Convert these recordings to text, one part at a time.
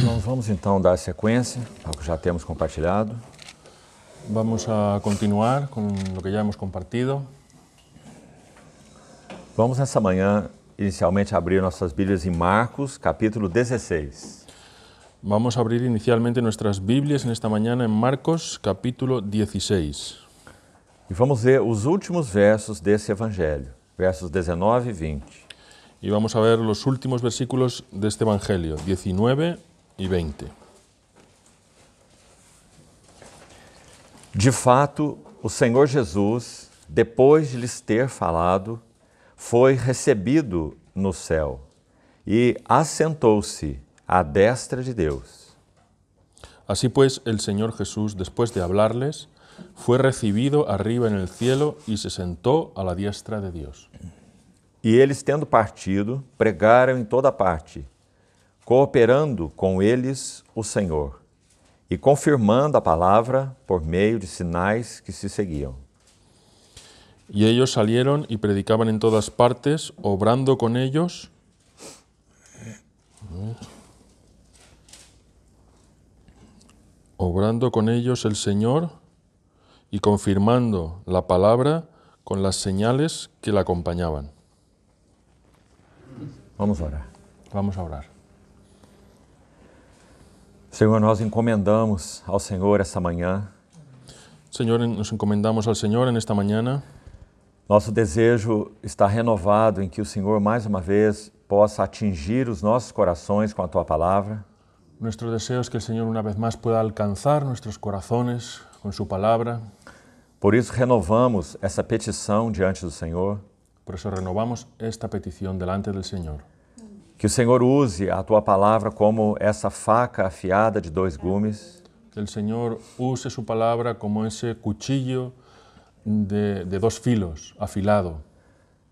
Nós vamos então dar sequência ao que já temos compartilhado. Vamos a continuar con lo que ya hemos compartido. Vamos nessa manhã inicialmente abrir nossas Bíblias em Marcos, capítulo 16. Vamos a abrir inicialmente nuestras Biblias en esta mañana en Marcos, capítulo 16. E vamos ver os últimos versos desse evangelho, versos 19 e 20. Y vamos a ver los últimos versículos de este Evangelio, 19 y 20. De fato, o Senhor Jesus, depois de lhes ter falado, foi recebido no céu e assentou-se à destra de Deus. Así pues, el Señor Jesús, después de hablarles, fue recibido arriba en el cielo y se sentó a la diestra de Dios. E eles, tendo partido, pregaram em toda parte, cooperando com eles o Senhor e confirmando a palavra por meio de sinais que se seguiam. Y ellos salieron y predicaban en todas partes, obrando con ellos el Señor y confirmando la palabra con las señales que la acompañaban. Vamos orar. Vamos a orar. Senhor, nós encomendamos ao Senhor essa manhã. Señor, nos encomendamos al Señor en esta mañana. Nosso desejo está renovado em que o Senhor, mais uma vez, possa atingir os nossos corações com a Tua Palavra. Nuestro deseo es que el Señor una vez más pueda alcanzar nuestros corazones con su palabra. Por isso, renovamos essa petição diante do Senhor. Por eso renovamos esta petición delante del Señor. Que o Senhor use a Tua Palavra como essa faca afiada de 2 gumes. Que el Señor use su palabra como ese cuchillo de 2 filos, afilado.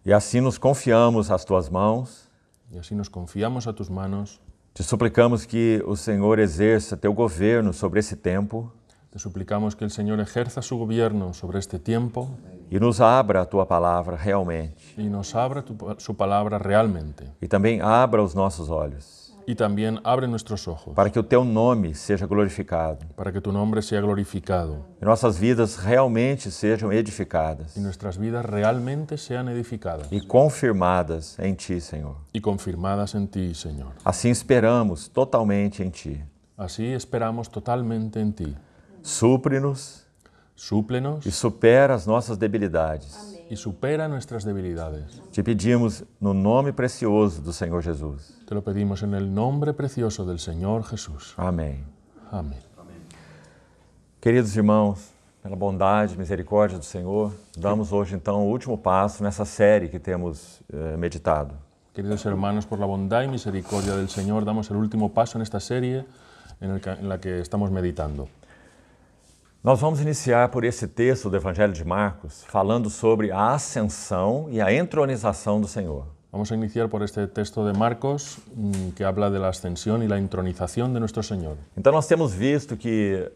E assim nos confiamos às Tuas mãos. Y así nos confiamos a tus manos. Te suplicamos que o Senhor exerça Teu governo sobre esse tempo. Te suplicamos que el Señor ejerza su gobierno sobre este tiempo E nos abra a Tua Palavra realmente. y nos abra su palabra realmente. E também abra os nossos olhos, Y también abre nuestros ojos para que o Teu nome seja glorificado. para que tu nombre sea glorificado E nossas vidas realmente sejam edificadas y nuestras vidas realmente sean edificadas e confirmadas em Ti, Senhor. y confirmadas en ti, Señor. Assim esperamos totalmente em Ti. Así esperamos totalmente en ti. Supre-nos Súplenos e supera as nossas debilidades. y supera nuestras debilidades. Te pedimos no nome precioso do Senhor Jesus. Te lo pedimos en el nombre precioso del Señor Jesús. Amém. Amén. Queridos irmãos, pela bondade e misericórdia do Senhor, damos hoje então o último passo nessa série que temos meditado. Queridos hermanos, por la bondad y misericordia del Señor, damos el último paso en esta serie en la que estamos meditando. Nós vamos iniciar por esse texto do Evangelho de Marcos, falando sobre a ascensão e a entronização do Senhor. Vamos a iniciar por este texto de Marcos que habla de la ascensión y la entronización de nuestro Señor. Então nós temos visto que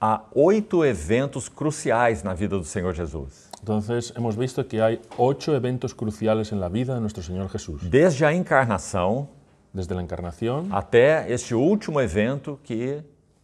há 8 eventos cruciais na vida do Senhor Jesus. Entonces, hemos visto que hay 8 eventos cruciales en la vida de nuestro Señor Jesús. Desde a encarnação Desde la encarnación até este último evento que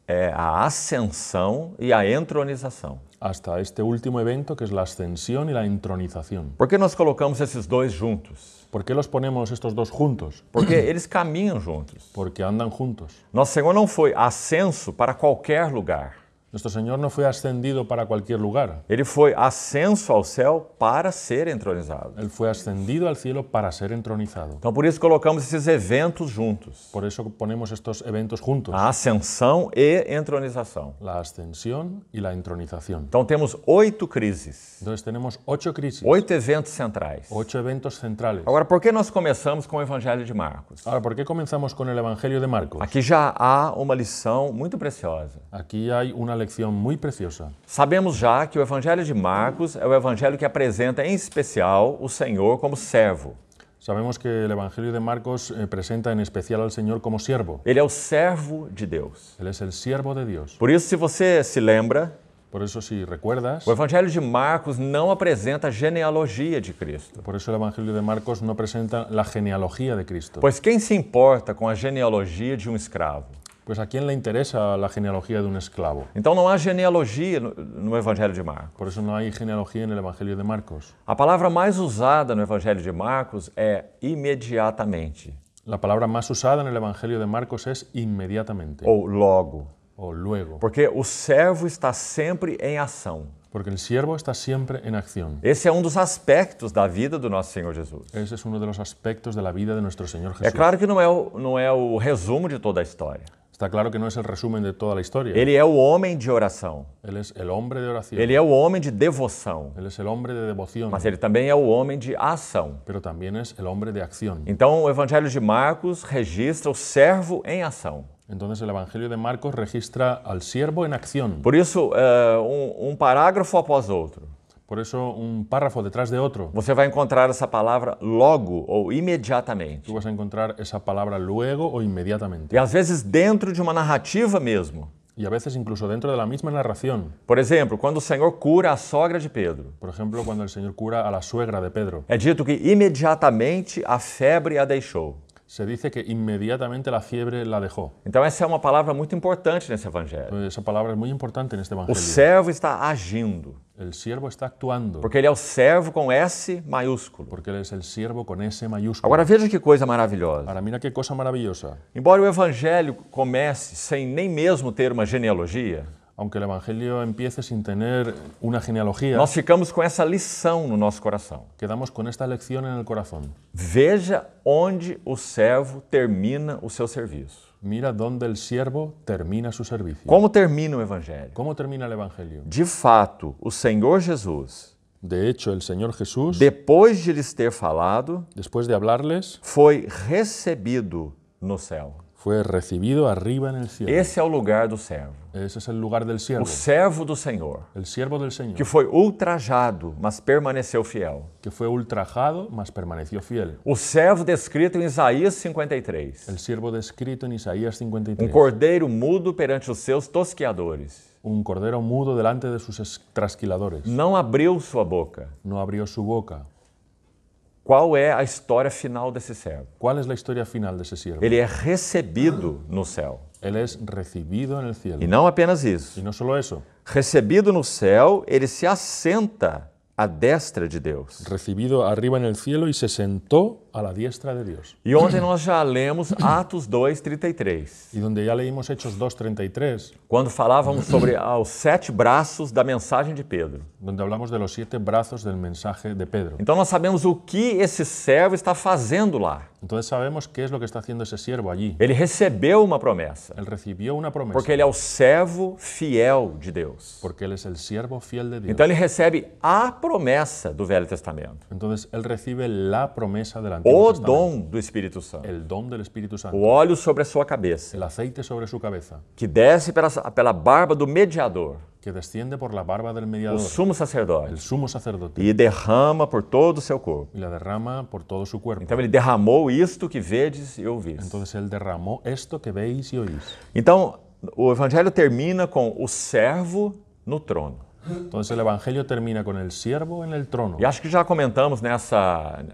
é a ascensão e a entronização. hasta este último evento que es la ascensión y la entronización. Por que nós colocamos esses dois juntos? ¿Por qué los ponemos estos dos juntos? Porque eles caminham juntos. Porque andan juntos. Nosso Senhor não foi ascenso para qualquer lugar. Nuestro Señor no fue ascendido para cualquier lugar. Ele foi ascenso ao céu para ser entronizado. Él fue ascendido al cielo para ser entronizado. Então por isso colocamos esses eventos juntos. Por eso ponemos estos eventos juntos. A ascensão e entronização. La ascensión y la entronización. Então temos 8 crises, Entonces tenemos 8 crisis, 8 eventos centrais. 8 eventos centrales. Agora, por que nós começamos com o Evangelho de Marcos? Ahora, ¿por qué comenzamos con el Evangelio de Marcos? Aqui já há uma lição muito preciosa. Aquí hay una lección muy preciosa. Sabemos já que o Evangelho de Marcos é o evangelho que apresenta em especial o Senhor como servo. Sabemos que el Evangelio de Marcos presenta en especial al Señor como siervo. Ele é o servo de Deus. Él es el siervo de Dios. Por isso, se você se lembra, Por eso, si recuerdas, o Evangelho de Marcos não apresenta a genealogia de Cristo. por eso el Evangelio de Marcos no presenta la genealogía de Cristo. Pois quem se importa com a genealogia de um escravo? Pues ¿a quién le interesa la genealogía de un esclavo? Então não há genealogia no Evangelho de Marcos. Por eso no hay genealogía en el Evangelio de Marcos. A palavra mais usada no Evangelho de Marcos é imediatamente, La palabra más usada en el Evangelio de Marcos es inmediatamente ou logo, o luego, porque o servo está sempre em ação. porque el siervo está siempre en acción. Esse é um dos aspectos da vida do nosso Senhor Jesus. Ese es uno de los aspectos de la vida de nuestro Señor É Jesús. claro que não é o resumo de toda a história. Está claro que no es el resumen de toda la historia. Ele é o homem de oração. Él es el hombre de oración. Ele é o homem de devoção. Él es el hombre de devoción, Mas ele também é o homem de ação. pero también es el hombre de acción. Então o Evangelho de Marcos registra o servo em ação. Entonces el Evangelio de Marcos registra al siervo en acción. Por isso, um parágrafo após outro, Por eso un párrafo detrás de otro. você vai encontrar essa palavra logo ou imediatamente. Tú vas a encontrar esa palabra luego o inmediatamente. E às vezes dentro de uma narrativa mesmo. Y a veces incluso dentro de la misma narración. Por exemplo, quando o Senhor cura a sogra de Pedro, Por ejemplo, cuando el Señor cura a la suegra de Pedro, é dito que imediatamente a febre a deixou. se dice que inmediatamente la fiebre la dejó. Então essa é uma palavra muito importante nesse Evangelho. Entonces, esa palabra es muy importante en este O Evangelio. servo está agindo, El siervo está actuando, porque ele é o servo com S maiúsculo. porque él es el siervo con S mayúsculo. Agora veja que coisa maravilhosa. Ahora mira qué cosa maravillosa. Embora o Evangelho comece sem nem mesmo ter uma genealogia, Aunque el Evangelio empiece sin tener una genealogía, nós ficamos com essa lição no nosso coração. quedamos con esta lección en el corazón. Veja onde o servo termina o seu serviço. Mira dónde el siervo termina su servicio. Como termina o Evangelho? ¿Cómo termina el Evangelio? De fato, o Senhor Jesus, De hecho, el Señor Jesús, depois de lhes ter falado, después de hablarles, foi recebido no céu. fue recibido arriba en el cielo. Esse é o lugar do servo. Ese es el lugar del O siervo. servo do Senhor, El siervo del Señor, que foi ultrajado, mas permaneceu fiel. que fue ultrajado, mas permaneció fiel. O servo descrito em Isaías 53. El siervo descrito en Isaías Um 53. cordeiro mudo perante os seus tosqueadores. Un cordero mudo delante de sus trasquiladores. Não abriu sua boca. No abrió su boca. Qual é a história final desse servo? ¿Cuál es la historia final de ese siervo? Ele é recebido no céu. Él es recibido en el cielo. E não apenas isso. Y no solo eso, Recebido no céu, ele se assenta à destra de Deus. recibido arriba en el cielo y se sentó a la diestra de Dios. E ontem nós já lemos Atos 2:33, Y donde ya leímos Hechos 2:33, quando falávamos sobre os 7 braços da mensagem de Pedro. donde hablamos de los 7 brazos del mensaje de Pedro. Então nós sabemos o que esse servo está fazendo lá. Entonces sabemos qué es lo que está haciendo ese siervo allí. Ele recebeu uma promessa, Él recibió una promesa, porque ele é o servo fiel de Deus. porque él es el siervo fiel de Dios. Então ele recebe a promessa do Velho Testamento, Entonces él recibe la promesa del Antiguo o Testamento, dom do Espírito Santo, el don del Espíritu o Santo, óleo sobre a sua cabeça, el aceite sobre su cabeza, que desce pela barba do mediador, que desciende por la barba del o mediador, sumo sacerdote, el sumo sacerdote, e derrama por todo o seu corpo. y la derrama por todo su cuerpo. Então ele derramou isto que vedes e ouvis. Entonces él derramó esto que veis y oís. Então o Evangelho termina com o servo no trono. Entonces el Evangelio termina con el siervo en el trono. E acho que já comentamos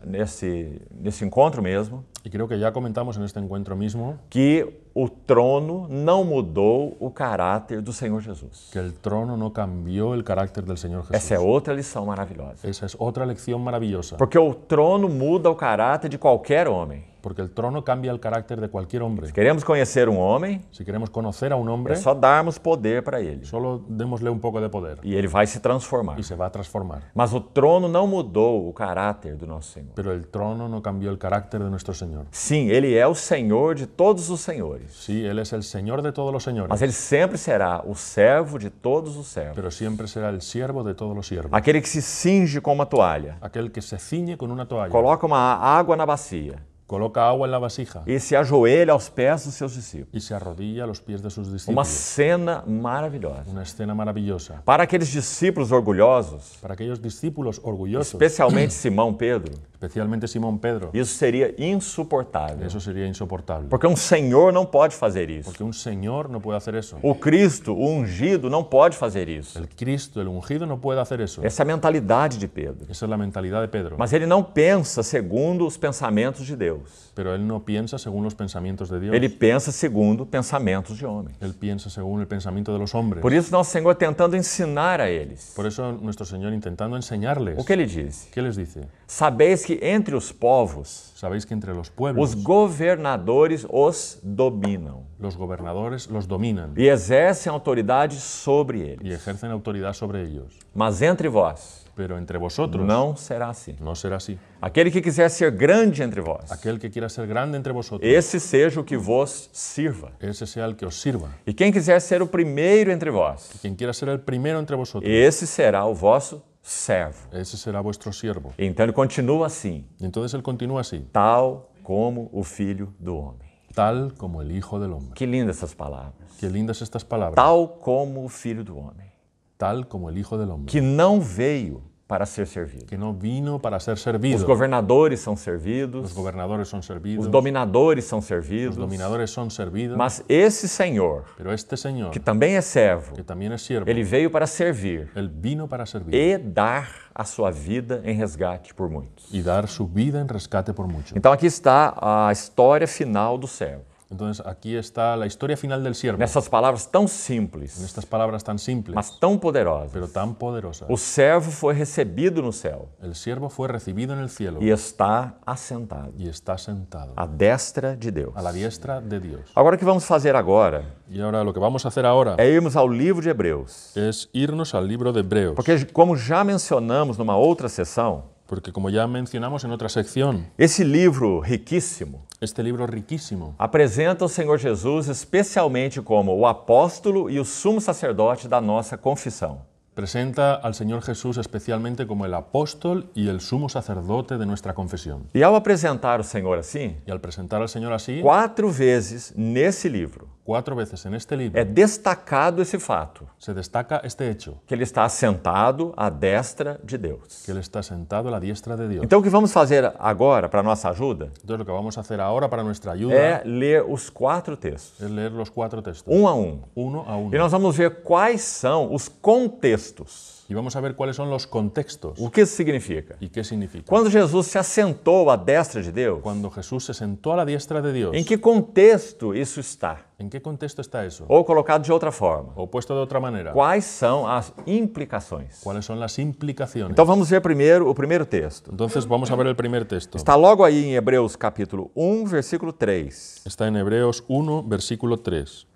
nesse encontro mesmo Y creo que ya comentamos en este encuentro mismo que o trono não mudou o caráter do Senhor Jesus. que el trono no cambió el carácter del Señor Jesús. Essa é outra lição maravilhosa. Esa es otra lección maravillosa. Porque o trono muda o caráter de qualquer homem. Porque el trono cambia el carácter de cualquier hombre. Queremos conhecer um homem, Si queremos conocer a un é hombre, só darmos poder para ele. solo démosle un poco de poder E ele vai se transformar. y se va a transformar. Mas o trono não mudou o caráter do nosso Senhor. Pero el trono no cambió el carácter de nuestro Señor. Sim, ele é o Senhor de todos os senhores. Sí, Él es el Señor de todos los señores, Mas ele sempre será o servo de todos os servos. pero siempre será el siervo de todos los siervos. Aquele que se cinge com uma toalha, Aquel que se ciñe con una toalla, coloca uma água na bacia coloca agua en la vasija e se ajoelha aos pés dos seus discípulos. y se arrodilla a los pies de sus Uma discípulos. cena maravilhosa. Una escena maravillosa. Para aqueles discípulos orgulhosos, Para aquellos discípulos orgullosos, especialmente Simão Pedro, especialmente Simón Pedro. Isso seria insuportável. Eso sería insoportable. Porque um senhor não pode fazer isso. Porque un señor no puede hacer eso. O Cristo, o ungido, não pode fazer isso. El Cristo, el ungido, no puede hacer eso. Essa é a mentalidade de Pedro. Esa es la mentalidad de Pedro. Mas ele não pensa segundo os pensamentos de Deus. Pero él no piensa según los pensamientos de Dios. Ele pensa segundo pensamentos de homens. Él piensa según el pensamiento de los hombres. Por isso, nosso Senhor tentando ensinar a eles. Por eso nuestro Señor intentando enseñarles. O que ele disse? ¿Qué les dice? Sabeis que entre os povos, Sabéis que entre los os pueblos governadores os dominam los gobernadores los dominan e exercem autoridade sobre y eles. ejercen autoridad sobre ellos. Mas entre vós Pero entre vosotros não será assim. no será así. Aquele que quiser ser grande entre vós, Aquel que quiera ser grande entre vosotros, esse seja o que vos sirva. ese sea el que os sirva. E quem quiser ser o primeiro entre vós, Quien quiera ser el primero entre vosotros, esse será o vosso servo. ese será vuestro siervo. Então ele continua assim, Y entonces él continúa así, tal como o Filho do Homem. tal como el Hijo del Hombre. Que lindas essas palavras. Qué lindas estas palabras. Tal como o Filho do Homem, Tal como el Hijo del Hombre, que não veio para ser servido. que no vino para ser Os servido. governadores são Los servidos, gobernadores son servidos, os dominadores são los servidos, dominadores son servidos, mas esse Senhor, pero este Señor, que também é servo, que también es siervo, ele veio para servir él vino para servir e dar a sua vida em resgate por muitos. y dar su vida en rescate por muchos. Então aqui está a história final do servo. Entonces aquí está la historia final del siervo, Nessas palavras tão en simples, estas palabras tan simples, mas tão poderosas. pero tan poderosas. O servo foi recebido no céu El siervo fue recibido en el cielo e está assentado y está sentado à destra de Deus. a la diestra de Dios. Agora o que vamos fazer agora Y ahora lo que vamos a hacer ahora é irmos ao livro de Hebreus. es irnos al libro de Hebreos, Porque, como já mencionamos numa outra sessão, porque como ya mencionamos en otra sección, esse livro riquíssimo este libro riquísimo apresenta o Senhor Jesus especialmente como o apóstolo e o sumo sacerdote da nossa confissão. presenta al Señor Jesús especialmente como el apóstol y el sumo sacerdote de nuestra confesión. E ao apresentar o Senhor assim, Y al presentar al Señor así, 4 vezes nesse livro 4 veces en este libro é destacado esse fato, se destaca este hecho, que ele está assentado à destra de Deus. que Él está sentado a la diestra de Dios. Então o que vamos fazer agora para nossa ajuda Entonces lo que vamos a hacer ahora para nuestra ayuda é ler os 4 textos, es leer los 4 textos, um a um. uno a E uno. nós vamos ver quais são os contextos. Y vamos a ver cuáles son los contextos O que isso significa? y qué significa. Quando Jesus se assentou à destra de Deus, Cuando Jesús se sentó a la diestra de Dios, em que contexto isso está? ¿en qué contexto está eso? Ou colocado de outra forma, O puesto de otra manera, quais são as implicações? ¿cuáles son las implicaciones? Então vamos ver primeiro o primeiro texto. Entonces vamos a ver el primer texto. Está logo aí em Hebreus capítulo 1, versículo 3. Está en Hebreos 1, versículo 3.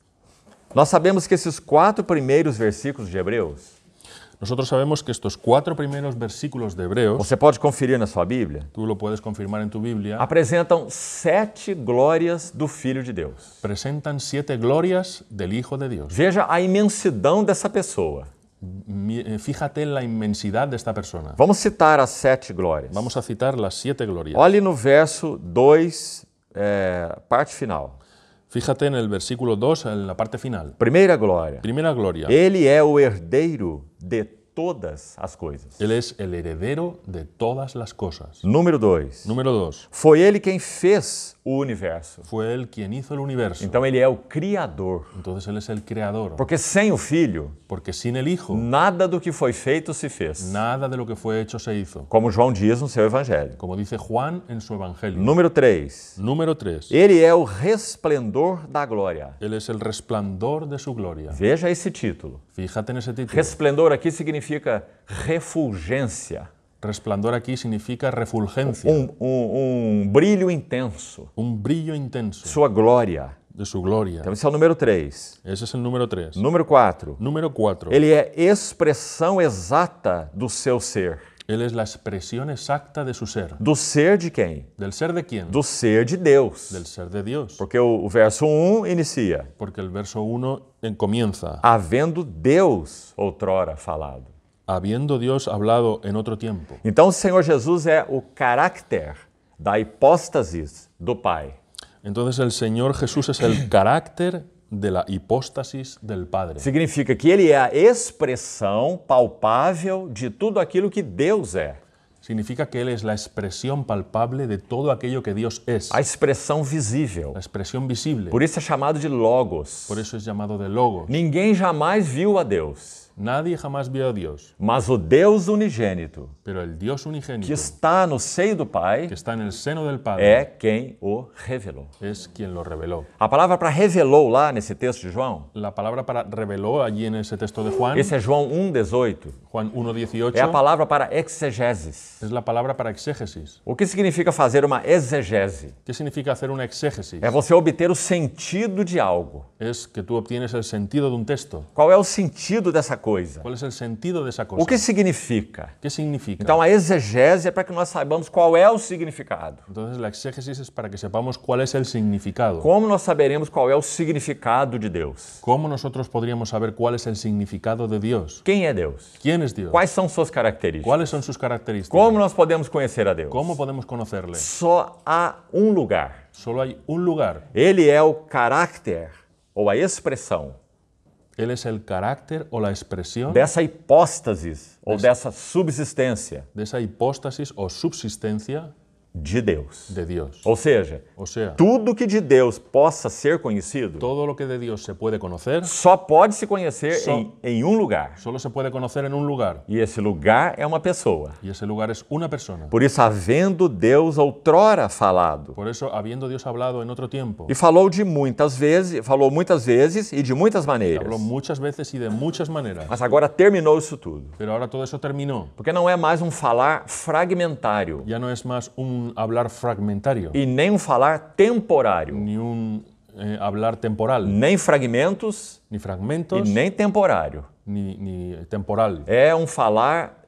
Nós sabemos que esses 4 primeiros versículos de Hebreus, Nosotros sabemos que estos 4 primeros versículos de Hebreos, você pode conferir na sua Bíblia, tú lo puedes confirmar en tu Biblia, apresentam 7 glórias do Filho de Deus. presentan 7 glorias del Hijo de Dios. Veja a imensidão dessa pessoa. Fíjate en la inmensidad de esta persona. Vamos citar as 7 glórias. Vamos a citar las 7 glorias. Olhe no verso 2, parte final. Fíjate en el versículo 2, en la parte final. Primeira glória. Primera gloria. Ele é o herdeiro de todas as coisas. Él es el heredero de todas las cosas. Número 2. Número 2. Foi ele quem fez o universo. Fue Él quien hizo el universo. Então ele é o Criador. Entonces Él es el creador. Porque sem o Filho, Porque sin el Hijo, nada do que foi feito se fez. nada de lo que fue hecho se hizo. Como João diz no seu evangelho. Como dice Juan en su Evangelio. Número 3. Número 3. Ele é o resplendor da glória. Él es el resplandor de su gloria. Veja esse título. Fíjate en ese título. Resplendor aqui significa refulgência. Resplandor aquí significa refulgencia, Brilho intenso. un brillo intenso Sua glória. de su gloria. Então esse é o número 3. Ese es el número 3. Número 4. Número 4. Ele é expressão exata do seu ser. Él es la expresión exacta de su ser. Do ser de quem? ¿Del ser de quién? Do ser de Deus. Del ser de Dios. Porque o verso 1 inicia: Porque el verso 1 comienza, havendo Deus outrora falado. habiendo Dios hablado en otro tiempo. Então o Senhor Jesus é o caráter da hipóstasis do Pai. Entonces el Señor Jesús es el carácter de la hipóstasis del Padre. Significa que ele é a expressão palpável de tudo aquilo que Deus é. Significa que Él es la expresión palpable de todo aquello que Dios es, a expressão visível. la expresión visible. Por isso é chamado de Logos. Por eso es llamado de Logos. Ninguém jamais viu a Deus, Nadie jamás vio a Dios, mas o Deus unigênito, pero el Dios que unigénito, está no seio do Pai, que está en el seno del Padre, é quem o revelou. es quien lo reveló. A palavra para revelou lá nesse texto de João, La palabra para reveló allí en ese texto de Juan, esse é João 1,18, Juan 1:18, é a palavra para exegeses. es la palabra para exégesis. O que significa fazer uma exegese? ¿Qué significa hacer una exégesis? É você obter o sentido de algo. Es que tú obtienes el sentido de un texto. Qual é o sentido dessa coisa? ¿Cuál es el sentido de esa cosa? O que significa? ¿Qué significa? Então a exegese é para que nós saibamos qual é o significado. Entonces la exégesis es para que sepamos cuál es el significado. Como nós saberemos qual é o significado de Deus? ¿Cómo nosotros podríamos saber cuál es el significado de Dios? Quem é Deus? ¿Quién es Dios? Quais são suas características? ¿Cuáles son sus características? Como nós podemos conhecer a Deus? ¿Cómo podemos conocerle? Só há um lugar. Solo hay un lugar. Ele é o caráter ou a expressão Él es el carácter o la expresión dessa hipóstasis ou dessa subsistência de esa hipóstasis o subsistencia de Deus. de Dios. Ou seja, O sea, tudo que de Deus possa ser conhecido todo lo que de Dios se puede conocer, só pode se conhecer Só- em um lugar. solo se puede conocer en un lugar. E esse lugar é uma pessoa. Y ese lugar es una persona. Por isso, havendo Deus outrora falado, Por eso, habiendo Dios hablado en otro tiempo, e falou muitas vezes e de muitas maneiras. habló muchas veces y de muchas maneras. Mas agora terminou isso tudo. Pero ahora todo eso terminó. Porque não é mais um falar fragmentário Ya no es más un hablar fragmentario, e nem um falar temporário, ni un hablar temporal, nem fragmentos ni e fragmentos, nem temporário. ni temporal. É um falar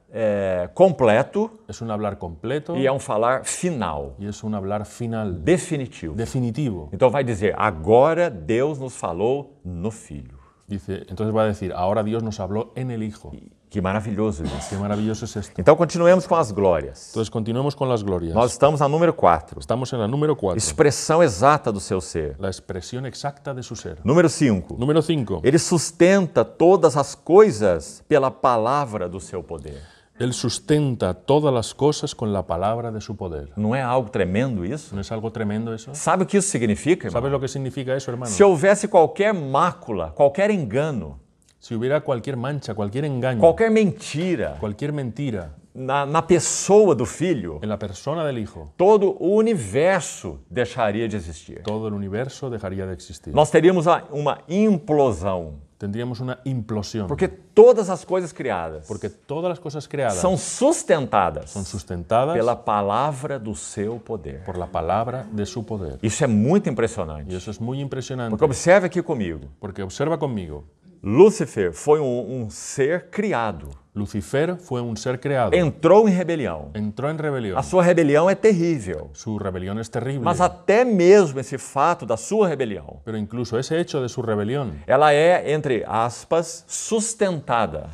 completo Es un hablar completo e é um falar final, y es un hablar final, definitivo. definitivo. Então vai dizer, agora Deus nos falou no Filho. Dice, entonces va a decir, ahora Dios nos habló en el Hijo. Que maravilhoso isso. Qué maravilloso es esto. Então continuemos com as glórias. Entonces continuemos con las glorias. Nós estamos na número 4. Estamos en la número 4, Expressão exata do seu ser. la expresión exacta de su ser. Número 5. Número 5, Ele sustenta todas as coisas pela palavra do seu poder. Él sustenta todas las cosas con la palabra de su poder. Não é algo tremendo isso? ¿No es algo tremendo eso? Sabe o que isso significa, irmão? ¿Sabes lo que significa eso, hermano? Se houvesse qualquer mácula, qualquer engano, Si hubiera cualquier mancha, cualquier engaño, qualquer mentira cualquier mentira na pessoa do Filho, en la persona del Hijo, todo o universo deixaria de existir. todo el universo dejaría de existir. Nós teríamos uma implosão, Tendríamos una implosión. porque todas as coisas criadas Porque todas las cosas creadas são sustentadas son sustentadas pela palavra do seu poder. por la palabra de su poder. Isso é muito Y impressionante. eso es muy impresionante. Porque observe aqui comigo. Porque observa conmigo, Lúcifer foi um ser criado. Lucifer fue un ser creado. Entrou em rebelião. Entró en rebelión. A sua rebelião é terrível. Su rebelión es terrible. Mas até mesmo esse fato da sua rebelião, Pero incluso ese hecho de su rebelión, ela é, entre aspas, sustentada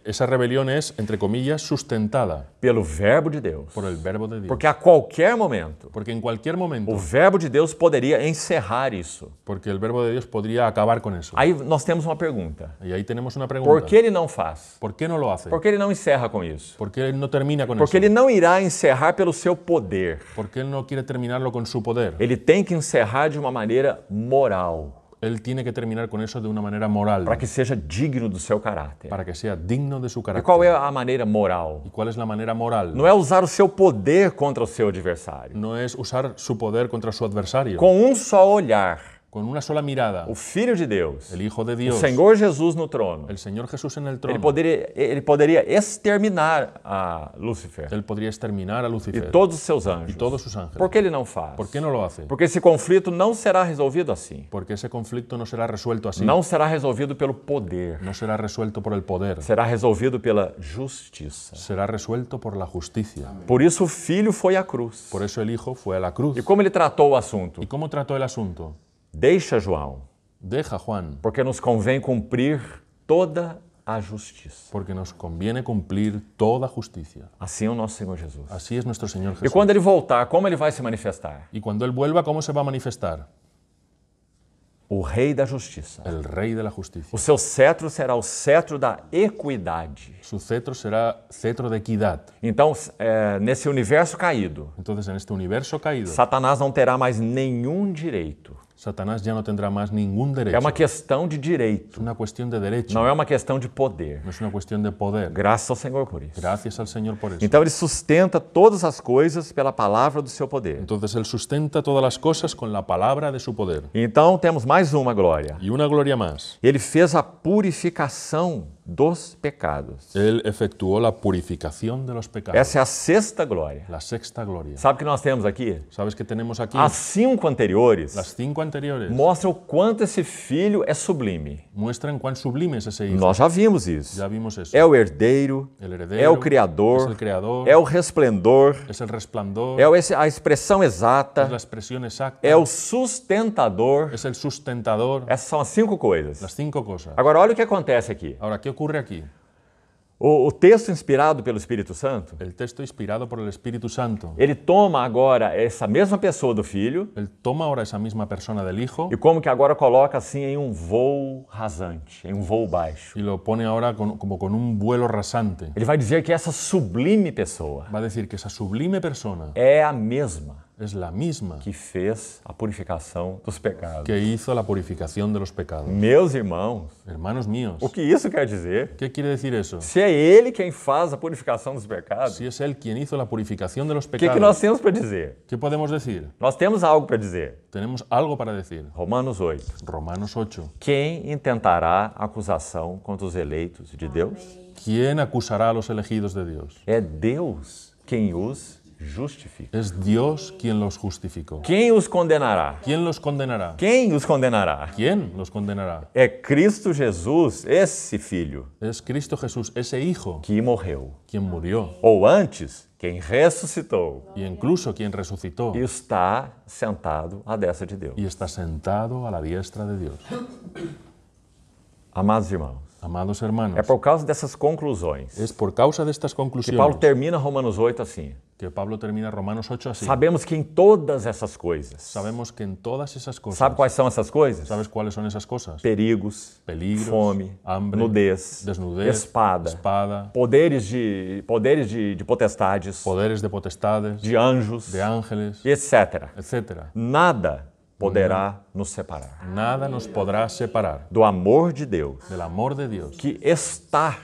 esa rebelión es, entre comillas, sustentada pelo verbo de Deus. por el verbo de Dios. Porque a qualquer momento, Porque en cualquier o momento, verbo de Deus poderia encerrar isso. porque el verbo de Dios podría acabar con eso. Aí nós temos uma pergunta. Y ahí tenemos una Por pregunta. que ele não faz? ¿Por qué no lo hace? Por que ele não encerra com isso? ¿Por qué él no termina con Porque eso? ele não irá encerrar pelo seu poder. ¿Por qué él no quiere terminarlo con su poder? Ele tem que encerrar de uma maneira moral, Él tiene que terminar con eso de una manera moral, para que seja digno do seu caráter. para que sea digno de su E carácter. qual é a maneira moral? ¿Y cuál es la manera moral? Não é usar o seu poder contra o seu adversário. No es usar su poder contra su adversario. Com um só olhar, Con una sola mirada, o Filho de Deus, el Hijo de o Dios, Senhor Jesus no trono, el Señor Jesús en el ele trono, poderia exterminar a Lúcifer Él podría exterminar a e Lucifer todos os seus y anjos. todos sus ángeles. Por que ele não faz? ¿Por qué no lo hace? Porque esse conflito não será resolvido assim. Porque ese conflicto no será resuelto así. Não será resolvido pelo poder. No será resuelto por el poder. Será resolvido pela justiça. Será resuelto por la justicia. Por isso o Filho foi à cruz. Por eso el Hijo fue a la cruz. E como ele tratou o assunto? ¿Y cómo trató el asunto? Deixa, João, Deja, Juan, porque nos convém cumprir toda a justiça. porque nos conviene cumplir toda justicia. Assim é o nosso Senhor Jesus. Así es nuestro Señor E Jesús. quando ele voltar, como ele vai se manifestar? Y cuando Él vuelva, ¿cómo se va a manifestar? o Rei da Justiça. el Rey de la Justicia. O seu cetro será o cetro da equidade. Su cetro será cetro de equidad. Então, nesse universo caído, Entonces, en este universo caído, Satanás não terá mais nenhum direito. Satanás ya no tendrá más ningún É derecho. uma questão de Es direito, una cuestión de derecho, não é uma questão de poder. no es una cuestión de poder. Graças ao Senhor por isso. Gracias al Señor por eso. Então ele sustenta todas as coisas pela palavra do seu poder. Entonces Él sustenta todas las cosas con la palabra de su poder. Então temos mais uma glória. Y una gloria más. Ele fez a purificação dos pecados. Él efectuó la purificación de los pecados. Essa é a sexta glória. La sexta gloria. Sabe o que nós temos aqui? ¿Sabes qué tenemos aquí? As 5 anteriores Las 5 anteriores mostram o quanto esse filho é sublime. muestran cuán sublime es ese hijo. Nós já vimos isso. Ya vimos eso. É o herdeiro, El é heredero, o criador, es el creador, é o resplendor, es el resplandor, é a expressão es la exata, expresión exacta, é o sustentador. es el sustentador. Essas são as 5 coisas. Las 5 cosas. Agora, olha o que acontece aqui. Ahora, ¿qué ocurre aquí? O texto inspirado pelo Espírito Santo, El texto inspirado por el Espíritu Santo. ele toma agora essa mesma pessoa do filho Él toma ahora esa misma persona del hijo e como que agora coloca assim em um voo rasante, em um voo baixo. y lo pone ahora como con un vuelo rasante. Ele vai dizer que essa sublime pessoa Va a decir que esa sublime persona é a mesma es la misma que fez a purificação dos pecados. que hizo la purificación de los pecados. Meus irmãos, Hermanos míos, o que isso quer dizer? ¿qué quiere decir eso? Se é ele quem faz a purificação dos pecados, Si es Él quien hizo la purificación de los o que nós pecados, temos para dizer? ¿qué podemos decir? Nós temos algo para dizer. Tenemos algo para decir. Romanos 8. Romanos 8. Quem intentará acusação contra os eleitos de Deus? ¿Quién acusará a los elegidos de Dios? É Deus quem os justifica. Es Dios quien los justificó. Quem os condenará? ¿Quién los condenará? Quem os condenará? ¿Quién los condenará? É Cristo Jesus, esse filho, Es Cristo Jesús, ese Hijo, que morreu. quien murió. Ou antes, quem ressuscitou Y incluso quien resucitó e está sentado à destra de Deus. y está sentado a la diestra de Dios. Amados irmãos, Amados hermanos, é por causa dessas conclusões es por causa de estas que Paulo conclusiones termina Romanos 8 assim. que Pablo termina Romanos 8 así. Sabemos que em todas essas coisas, Sabemos que en todas esas cosas, sabe quais são essas coisas? ¿sabes cuáles son esas cosas? Perigos, Peligros, fome, hambre, nudez, desnudez, espada, espada, poderes de potestades, poderes de potestades, de anjos, de ángeles, e etc. etc. Nada poderá nos separar Nada nos podrá separar do amor de Deus del amor de Dios que está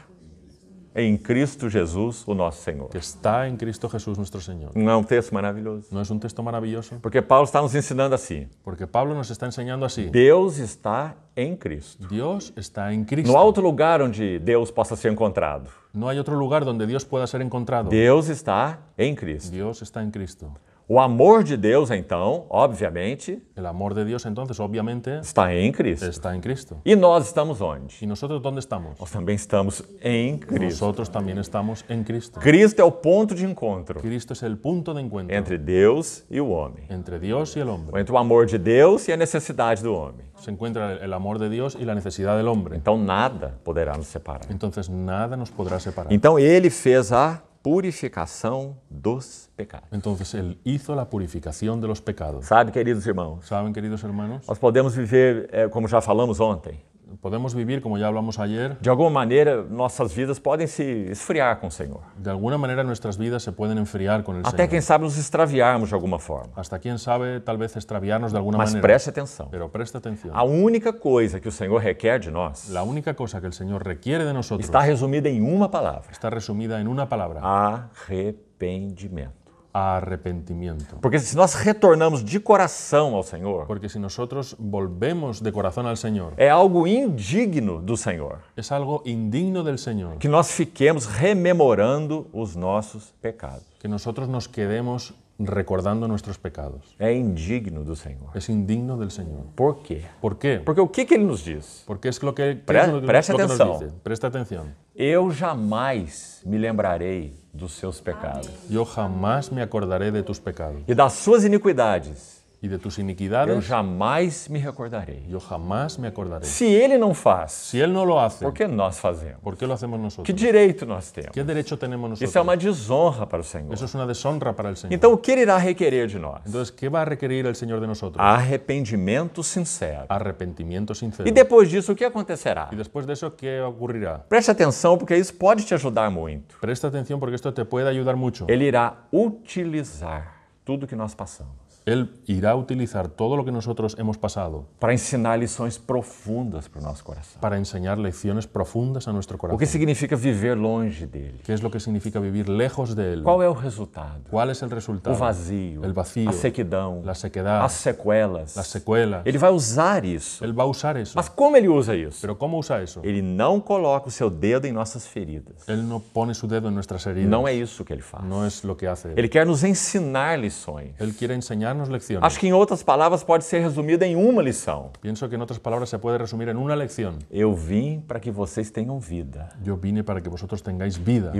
em Cristo Jesus, o nosso Senhor. que está en Cristo Jesús nuestro Señor. Não é um texto maravilhoso? ¿No es un texto maravilloso? Porque Paulo está nos ensinando assim. Porque Pablo nos está enseñando así. Deus está em Cristo. Dios está en Não há Cristo. outro lugar onde Deus possa ser encontrado. No hay otro lugar donde Dios pueda ser encontrado. Deus está em Cristo. Dios está en Cristo. O amor de Deus, então, obviamente, El amor de Dios, entonces, obviamente, está em Cristo. está en Cristo. E nós estamos onde? ¿Y nosotros dónde estamos? Nós também estamos em Cristo. Nosotros también estamos en Cristo. Cristo é o ponto de encontro Cristo es el punto de encuentro entre Deus e o homem. entre Dios y el hombre. Entre o amor de Deus e a necessidade do homem. Se encuentra el amor de Dios y la necesidad del hombre. Então nada poderá nos separar. Entonces nada nos podrá separar. Então ele fez a purificação dos pecados. Entonces Él hizo la purificación de los pecados. Sabe, queridos irmãos, ¿Saben, queridos hermanos? nós podemos viver, como já falamos ontem, Podemos vivir, como ya hablamos ayer, de alguma maneira nossas vidas podem se esfriar com o Senhor. de alguna manera nuestras vidas se pueden enfriar con el Até Señor. quem sabe nos extraviarmos de alguma forma. Hasta quién sabe, tal vez extraviarnos de alguna Mas manera. preste atenção. Pero presta atención. A única coisa que o Senhor requer de nós La única cosa que el Señor requiere de nosotros está resumida em uma palavra: está resumida en una palabra: arrependimento. arrepentimiento. Porque se nós retornamos de coração ao Senhor, Porque si nosotros volvemos de corazón al Señor, é algo indigno do Senhor es algo indigno del Señor que nós fiquemos rememorando os nossos pecados. que nosotros nos quedemos recordando nuestros pecados. É indigno do Senhor. Es indigno del Señor. Por quê? ¿Por qué? Porque o que ele nos diz? Porque es lo que, Preste lo que atención. nos dice. Presta atención. Eu jamais me lembrarei dos seus pecados Yo jamás me acordaré de tus pecados e das suas iniquidades. y y de tus eu iniquidades jamais me recordarei. yo jamás me acordaré. Se ele não faz, Si Él no lo hace, por que nós fazemos? ¿por qué lo hacemos Que nosotros? direito nós temos? ¿Qué derecho tenemos nosotros? Isso é uma desonra para o Senhor. Eso es una deshonra para el Señor. Então, o que ele irá requerer de nós? Entonces, ¿qué va a requerir el Señor de nosotros? Arrependimento sincero. Arrepentimiento sincero. E depois disso, o que acontecerá? Y después de eso, ¿qué ocurrirá? Preste atenção, porque isso pode te ajudar muito. Presta atención porque esto te puede ayudar mucho. Ele irá utilizar tudo que nós passamos Él irá a utilizar todo lo que nosotros hemos pasado para ensinar lições profundas para o nosso coração. para enseñar lecciones profundas a nuestro O que corazón. significa viver longe dele? ¿Qué es lo que significa vivir lejos de Él? Qual é o resultado? ¿Cuál es el O resultado? vazio, El vacío, a sequidão, la sequedad, as sequelas. las secuelas. Ele vai usar isso. Él va a usar eso. Mas como ele usa isso? Pero ¿cómo usa eso? Ele não coloca o seu dedo em nossas feridas. Él no pone su dedo en nuestras heridas. Não é isso que ele faz. No es lo que hace Él. Ele quer nos ensinar lições. Él quiere enseñarnos lecciones. Acho que em outras palavras pode ser resumida em uma lição. Pienso que en otras palabras se puede resumir en una lección. Eu vim para que vocês tenham vida Yo vine para que vosotros tengáis vida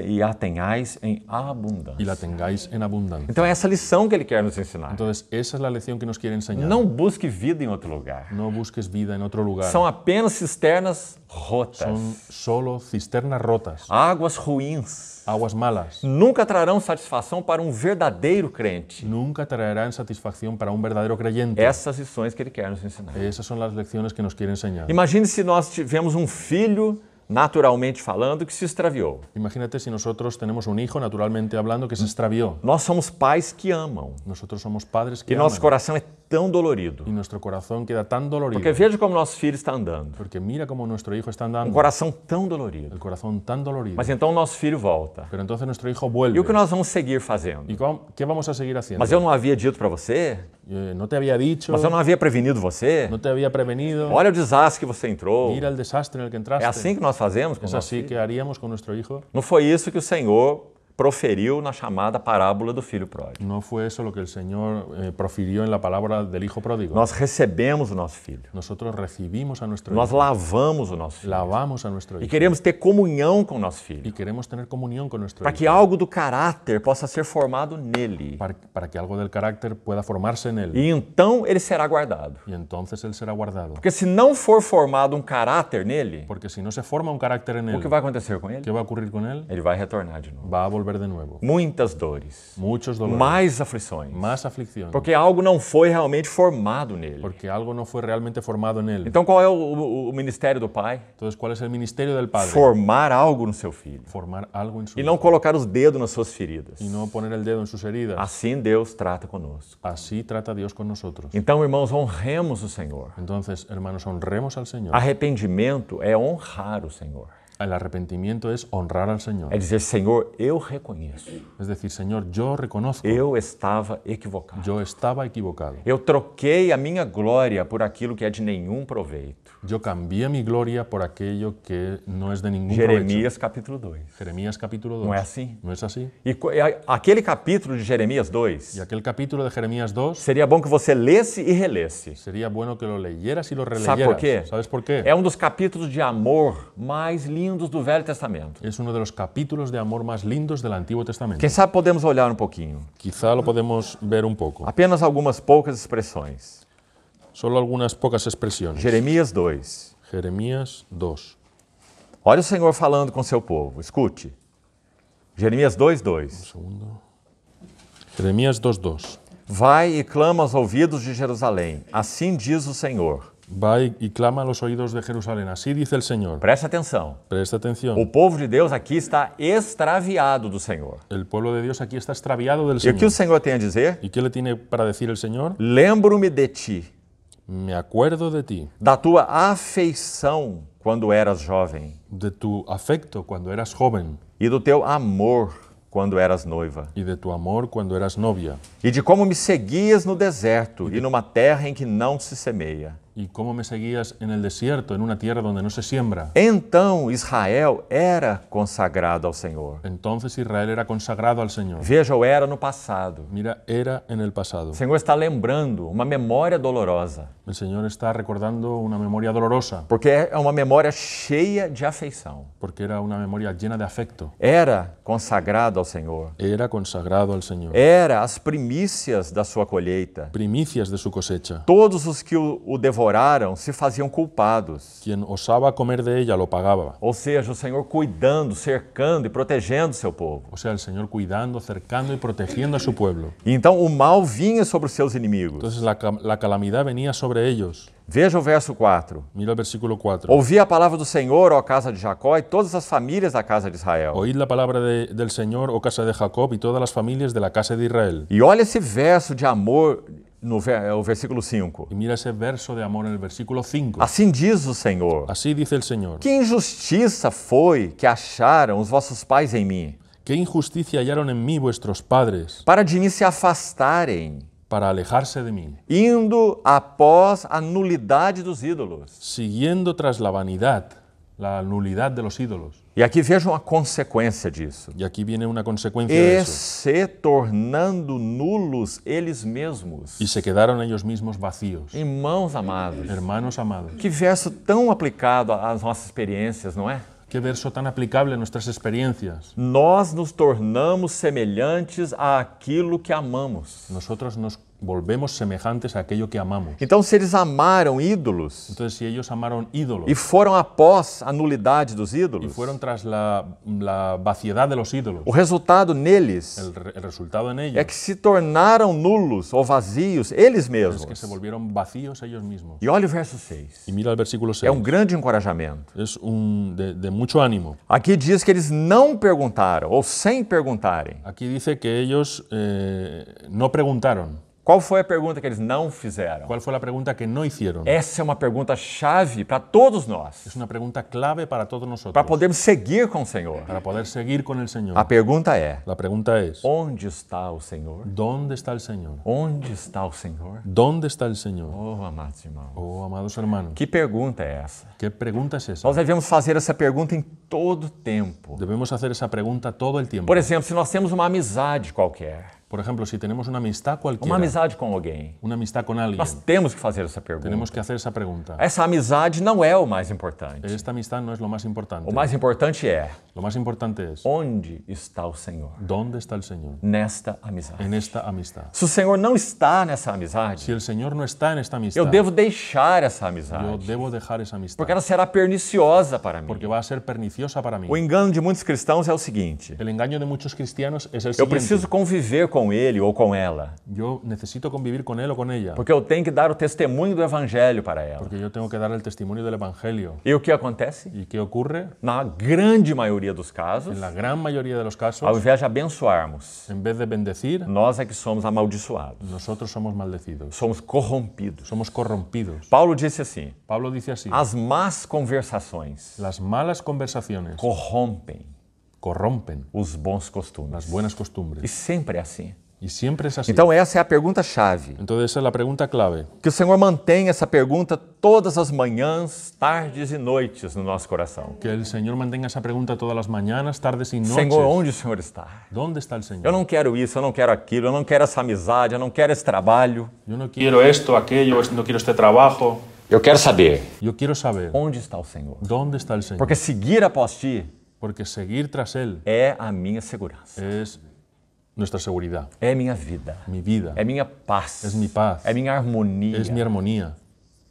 e a tenhais em abundância. y la tengáis en abundancia. Então é essa lição que ele quer nos ensinar. Entonces, esa es la lección que nos quiere enseñar. Não busque vida em outro lugar. No busques vida en otro lugar. São apenas cisternas rotas, Son solo cisternas rotas, águas ruins. aguas malas. Nunca trarão satisfação para um verdadeiro crente. Nunca traerán satisfacción para un verdadero creyente. Essas lições que ele quer nos ensinar. Esas son las lecciones que nos quiere enseñar. Imagine se nós tivemos um filho, naturalmente falando, que se extraviou. Imagínate si nosotros tenemos un hijo, naturalmente hablando, que se extravió. Nós somos pais que amam. Nosotros somos padres que E nosso aman. coração é tão dolorido. Y nuestro corazón queda tan dolorido. Porque veja como nosso filho está andando. Porque mira cómo nuestro hijo está Um andando. coração tão dolorido. El corazón tan dolorido. Mas então nosso filho volta. Pero entonces nuestro hijo E vuelve. o que nós vamos seguir fazendo? ¿Y qué vamos a seguir haciendo? Mas eu não havia dito para você? No te había dicho, Mas eu não havia prevenido você? no te había prevenido. Olha o desastre que você entrou. Mira el desastre en el que É entraste. assim que nós fazemos com o ¿Es nosso así filho? que haríamos con nuestro hijo? Não foi isso que o Senhor proferiu na chamada parábola do filho pródigo. No fue eso lo que el Señor profirió en la palabra del hijo pródigo. Nós recebemos o nosso filho. Nosotros recibimos a nuestro Nós hijo, lavamos o nosso filho. lavamos a nuestro E hijo queremos ter comunhão com o nosso y filho. queremos tener comunión con nuestro Para hijo. que algo do caráter possa ser formado nele. Para que algo del carácter pueda formarse en él. E então ele será guardado. Y entonces él será guardado. Porque se não for formado um caráter nele, Porque si no se forma un carácter en o él, que vai acontecer com ele? ¿qué va a ocurrir con él? Ele vai retornar de novo. Va a volver de nuevo. Muitas dores, Muchos dolores, mais aflições, más aflicción, porque algo não foi realmente formado nele. porque algo no fue realmente formado en él. Então qual é o ministério do pai? Entonces, ¿cuál es el ministerio del Padre? Formar algo no seu filho. Formar algo en su E não colocar os dedos nas suas feridas. y no poner el dedo en sus heridas. Assim Deus trata conosco. Así trata Dios con nosotros. Então, irmãos, honremos o Senhor. Entonces, hermanos, honremos al Señor. Arrependimento é honrar o Senhor. El arrepentimiento es honrar al Señor. É dizer, Senhor, eu reconheço. Es decir, Señor, yo reconozco, Eu estava equivocado. yo estaba equivocado. Eu troquei a minha glória por aquilo que é de nenhum proveito. Yo cambié mi gloria por aquello que no es de ningún provecho. Jeremias capítulo 2. Jeremías capítulo 2. Não é assim? ¿No es así? E aquele capítulo de Jeremias 2, Y aquel capítulo de Jeremías 2 seria bom que você lesse e relesse. sería bueno que lo leyeras y lo Sabe releyeras. por quê? ¿Sabes por qué? É um dos capítulos de amor mais lindos do Velho Testamento. Es uno de los capítulos de amor más lindos del Antiguo Testamento. Quem sabe podemos olhar um pouquinho. Quizá lo podemos ver un poco. Apenas algumas poucas expressões. Solo algunas pocas expresiones. Jeremias 2. Jeremías 2. Olha o Senhor falando com seu povo. Escute. Jeremias 2:2. Segundo. Jeremías 2:2. Vai e clama aos ouvidos de Jerusalém. Assim diz o Senhor. Va y clama a los oídos de Jerusalén. Así dice el Señor. Preste atenção. Presta atención. O povo de Deus aqui está extraviado do Senhor. El pueblo de Dios aquí está extraviado del E o que o Señor. Senhor tem a dizer? ¿Y qué le tiene para decir el Señor? Lembro-me de ti, Me acuerdo de ti, da tua afeição quando eras jovem, de tu afecto cuando eras joven e do teu amor quando eras noiva, y de tu amor cuando eras novia, e de como me seguias no deserto e numa terra em que não se semeia. ¿Y cómo me seguías en el desierto, en una tierra donde no se siembra? Então Israel era consagrado ao Senhor. Entonces Israel era consagrado al Señor. Veja, o era no passado. Mira, era en el pasado. O Senhor está lembrando uma memória dolorosa, El Señor está recordando una memoria dolorosa, porque é uma memória cheia de afeição. porque era una memoria llena de afecto. Era consagrado ao Senhor. Era consagrado al Señor. Era as primícias da sua colheita. Primicias de su cosecha. Todos os que o devoraram se faziam culpados. Quien osaba comer de ella lo pagaba. Ou seja, o Senhor cuidando, cercando e protegendo seu povo. O sea, el Señor cuidando, cercando y protegiendo a su pueblo. E então o mal vinha sobre os seus inimigos. Entonces la calamidad venía sobre ellos. Veja o verso 4. Mira el versículo 4. Ouvi a palavra do Senhor, ó casa de Jacó, e todas as famílias da casa de Israel. Oíd la palabra del Señor, oh casa de Jacob, y todas las familias de la casa de Israel. E olha esse verso de amor no versículo 5. Y mira ese verso de amor en el versículo 5. Assim diz o Senhor: Así dice el Señor. que injustiça foi que acharam os vossos pais em mim, ¿Qué injusticia hallaron en mí vuestros padres para de mim se afastarem, para alejarse de mí, indo após a nulidade dos ídolos? siguiendo tras la vanidad, la nulidad de los ídolos? E aqui vejam a consequência disso. Y aquí viene una consecuencia de E eso. se tornando nulos eles mesmos. Y se quedaron ellos mismos vacíos. Irmãos amados, Hermanos amados, que verso tão aplicado às nossas experiências, não é? qué verso tan aplicable a nuestras experiencias. Nós nos tornamos semelhantes àquilo que amamos. Nosotros nos volvemos semejantes a aquello que amamos. Então, se eles amaram ídolos Entonces, si ellos amaron ídolos e foram após a nulidade dos y ídolos, fueron tras la vaciedad de los ídolos, o resultado neles el resultado en é ellos que se tornaram nulos ou vazios eles es mesmos. que se volvieron vacíos ellos mismos. E olha o verso 6. Y mira el versículo 6. É um grande encorajamento. Es de mucho ánimo. Aqui diz que eles não perguntaram, ou sem perguntarem. Aquí dice que ellos no preguntaron. Qual foi a pergunta que eles não fizeram? ¿Cuál fue la pregunta que no hicieron? Essa é uma pergunta chave para todos nós, Es una pregunta clave para todos nosotros, para podermos seguir com o Senhor. para poder seguir con el Señor. A pergunta é: La pregunta es, onde está o Senhor? ¿dónde está el Señor? Onde está o Senhor? ¿Dónde está el Señor? Oh, amados irmãos, Oh, amados hermanos, que pergunta é essa? ¿qué pregunta es esa? Nós devemos fazer essa pergunta em todo tempo. Debemos hacer esa pregunta todo el tiempo. Por exemplo, se nós temos uma amizade qualquer, Por ejemplo, si tenemos una amistad cualquiera, uma amizade com alguém, una amistad con alguien, nós temos que fazer essa pergunta. tenemos que hacer esa pregunta. Essa amizade não é o mais importante. Esta amistad no es lo más importante. O mais importante é: Lo más importante es, onde está o Senhor ¿dónde está el Señor nesta amizade? en esta amistad? Se o Senhor não está nessa amizade, Si el Señor no está en esta amistad, eu devo deixar essa yo amizade, debo dejar esa amistad, porque ela será perniciosa para mim. porque va a ser perniciosa para mí. O engano de muitos cristãos é o seguinte: El engaño de muchos cristianos es el eu siguiente. preciso conviver com ele ou com ela, Yo necesito convivir con él o con ella, porque eu tenho que dar o testemunho do evangelho para ela. porque yo tengo que dar el testimonio del Evangelio. E o que acontece? ¿Y qué ocurre? Na grande maioria dos casos, En la gran mayoría de los casos, ao invés de abençoarmos, en vez de bendecir, nós é que somos amaldiçoados, nosotros somos maldecidos, somos corrompidos. somos corrompidos. Paulo disse assim: Pablo dice así, as más conversações las malas conversaciones corrompem corrompen os bons las costumes. buenas E costumbres. sempre é assim. Y siempre es así. Então essa é a pergunta-chave. Entonces esa es la pregunta clave. Que o Senhor mantenha essa pergunta todas as manhãs, tardes e noites no nosso coração. Que el Señor mantenga esa pregunta todas las mañanas, tardes y noches. Senhor, onde o Senhor está? ¿Dónde está el Señor? Eu não quero isso, eu não quero aquilo, eu não quero essa amizade, eu não quero esse trabalho. Yo no quiero esto, aquello, no quiero este trabajo. Eu quero saber Yo quiero saber onde está o Senhor. dónde está el Señor. Porque seguir após ti Porque seguir tras Él é a minha segurança, es nuestra seguridad, é minha vida, mi vida, é minha paz, es mi paz, é minha harmonia, es mi armonía,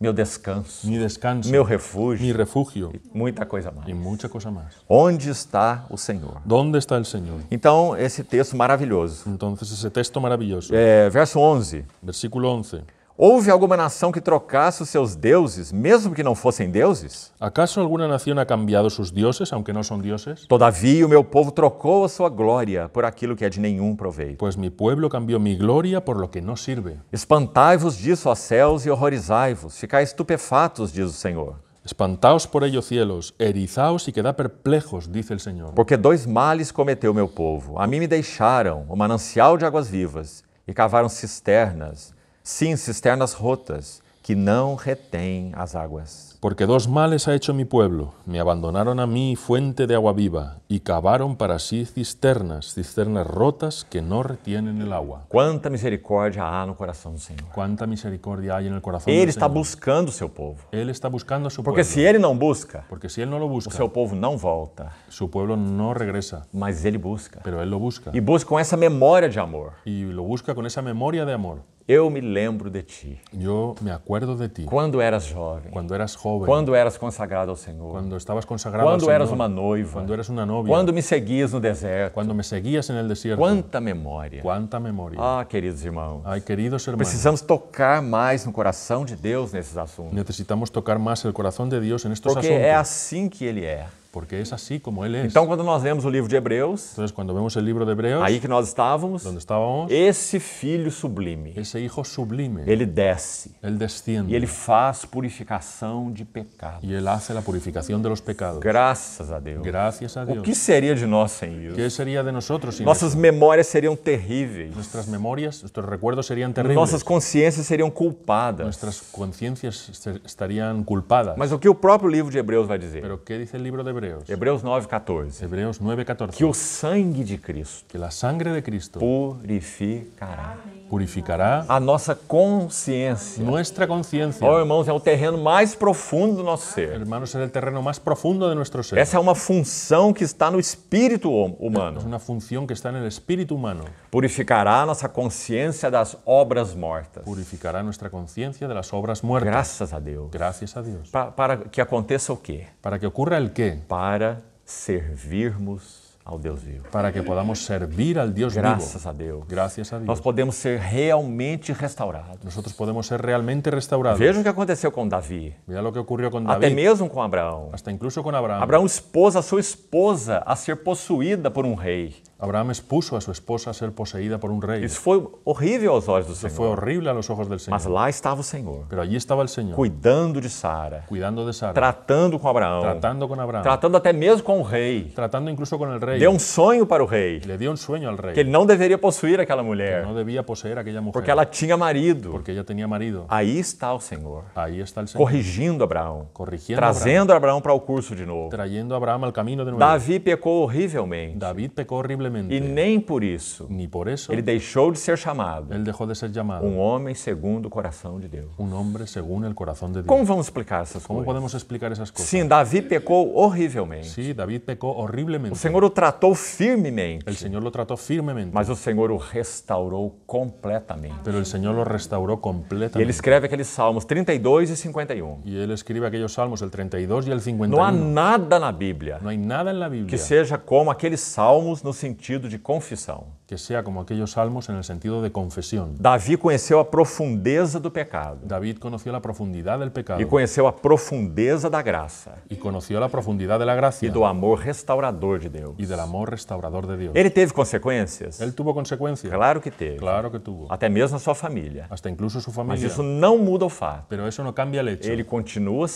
meu descanso, mi descanso, meu mi refúgio, refugio muita coisa mais. y mucha cosa más. Onde está o Senhor? ¿Dónde está el Señor? Então, esse texto maravilhoso. Entonces ese texto maravilloso, Verso 11. versículo 11. Houve alguma nação que trocasse os seus deuses, mesmo que não fossem deuses? ¿Acaso alguna nación ha cambiado sus dioses, aunque no son dioses? Todavia, o meu povo trocou a sua glória por aquilo que é de nenhum proveito. Pues mi pueblo cambió mi gloria por lo que no sirve. Espantai-vos disso, ó céus, e horrorizai-vos. Ficai estupefatos, diz o Senhor. Espantaos por ello, cielos, erizaos y quedad perplejos, dice el Señor. Porque dois males cometeu meu povo. A mim me deixaram o manancial de águas vivas e cavaram cisternas, sim, cisternas rotas, que não retém as águas. Porque dos males ha hecho mi pueblo, me abandonaron a mí fuente de agua viva, y cavaron para sí cisternas rotas que no retienen el agua. Quanta misericórdia há no coração do Senhor. Cuánta misericordia hay en el corazón Ele del está Señor. buscando o seu povo. Él está buscando a su Porque pueblo. se ele não busca, Porque si Él no lo o busca, seu povo não volta, su pueblo no regresa, mas ele busca. pero Él lo busca. E busca com essa memória de amor. Y lo busca con esa memoria de amor. Eu me lembro de ti. Yo me acuerdo de ti. Quando eras jovem, Cuando eras joven, quando eras consagrado ao Senhor, cuando estabas consagrado al quando eras Señor, uma noiva, cuando eras una novia, quando me seguias no deserto. cuando me seguías en el desierto. Quanta memória. Cuánta memoria. Ah, queridos irmãos, Ay, queridos hermanos, precisamos tocar mais no coração de Deus nesses assuntos. necesitamos tocar más el corazón de Dios en estos Porque asuntos. é assim que Ele é. Porque es así como Él es. Então, quando nós lemos o livro de Hebreus, Entonces, cuando vemos el libro de Hebreos, aí que nós estávamos, donde estábamos, esse Filho sublime, ese Hijo sublime, ele desce Él desciende e ele faz purificação de pecado. y Él hace la purificación de los pecados. Graças a Deus. Gracias a O Dios. que seria de nós sem isso? ¿Qué sería de nosotros sin Nossas eso? memórias seriam terríveis. Nuestras memorias, nuestros recuerdos serían terribles. Nossas consciências seriam culpadas. Nuestras conciencias estarían culpadas. Mas o que o próprio livro de Hebreus vai dizer? Pero ¿qué dice el libro de Hebreos? Hebreus 9,14. Hebreos 9:14. Que o sangue de Cristo Que la sangre de Cristo purificará purificará a nossa consciência. nuestra conciencia. Oh, irmãos, é o terreno mais profundo do nosso ser. Hermanos, es el terreno más profundo de nuestro ser. Essa é uma função que está no espírito humano. Es una función que está en el espíritu humano. Purificará a nossa consciência das obras mortas. Purificará nuestra conciencia de las obras muertas. Graças a Deus. Gracias a Dios. Para que aconteça o quê? ¿Para que ocurra el qué? Para servirmos ao Deus vivo. Para que podamos servir al Dios vivo. Graças a Deus. Gracias a Nós Dios. podemos ser realmente restaurados. Nosotros podemos ser realmente restaurados. Veja o que aconteceu com Davi. Mira lo que ocurrió con Até David, mesmo com Abraão. hasta incluso con Abraham. Abraão expôs a sua esposa a ser possuída por um rei. Abraham expuso a su esposa a ser poseída por un rey. Isso foi horrível aos olhos do Eso Senhor. fue horrible a los ojos del Mas Señor. lá estava o Senhor, Pero allí estaba el Señor, cuidando de Sara, cuidando de Sara, tratando com Abraão, tratando con Abraham, tratando até mesmo com o rei. tratando incluso con el rey. Deu um sonho para o rei, Le dio un sueño al que rey, ele não deveria possuir aquela mulher, no debía poseer a aquella mujer, porque ela tinha marido. porque ella tenía marido. Aí está o Senhor, Ahí está el Señor, corrigindo Abraão, corrigiendo a Abraham, trazendo Abraão para o curso de novo. trayendo a Abraham al camino de nuevo. Davi pecou horrivelmente David pecó horriblemente, e nem por isso ni por eso ele deixou de ser chamado él dejó de ser llamado homem segundo o coração de Deus. un hombre según el corazón de Dios. Como vamos explicar essas ¿Cómo coisas? podemos explicar esas cosas? Sim, Davi pecou horrivelmente. Sí, David pecó O horriblemente. Senhor o tratou firmemente, El Señor lo trató firmemente, mas o Senhor o restaurou completamente. pero el Señor lo restauró E ele completamente. escreve aqueles salmos 32 e 51. Y él escribe aquellos salmos, el 32 y el Não há 51. nada na Bíblia No hay nada en la que Biblia seja como aqueles salmos no sentido de confissão. que sea como aquellos salmos en el sentido de confesión. Davi conheceu a profundeza do pecado David conoció la profundidad del pecado e conheceu a profundeza da graça y conoció la profundidad de la e gracia do amor restaurador de Deus. y del amor restaurador de Dios. Ele teve consequências? Él tuvo consecuencias, Claro que teve. claro que tuvo, Até mesmo a sua família. hasta incluso su Mas familia. isso não muda o fato. Pero eso no cambia el hecho. Ele continuou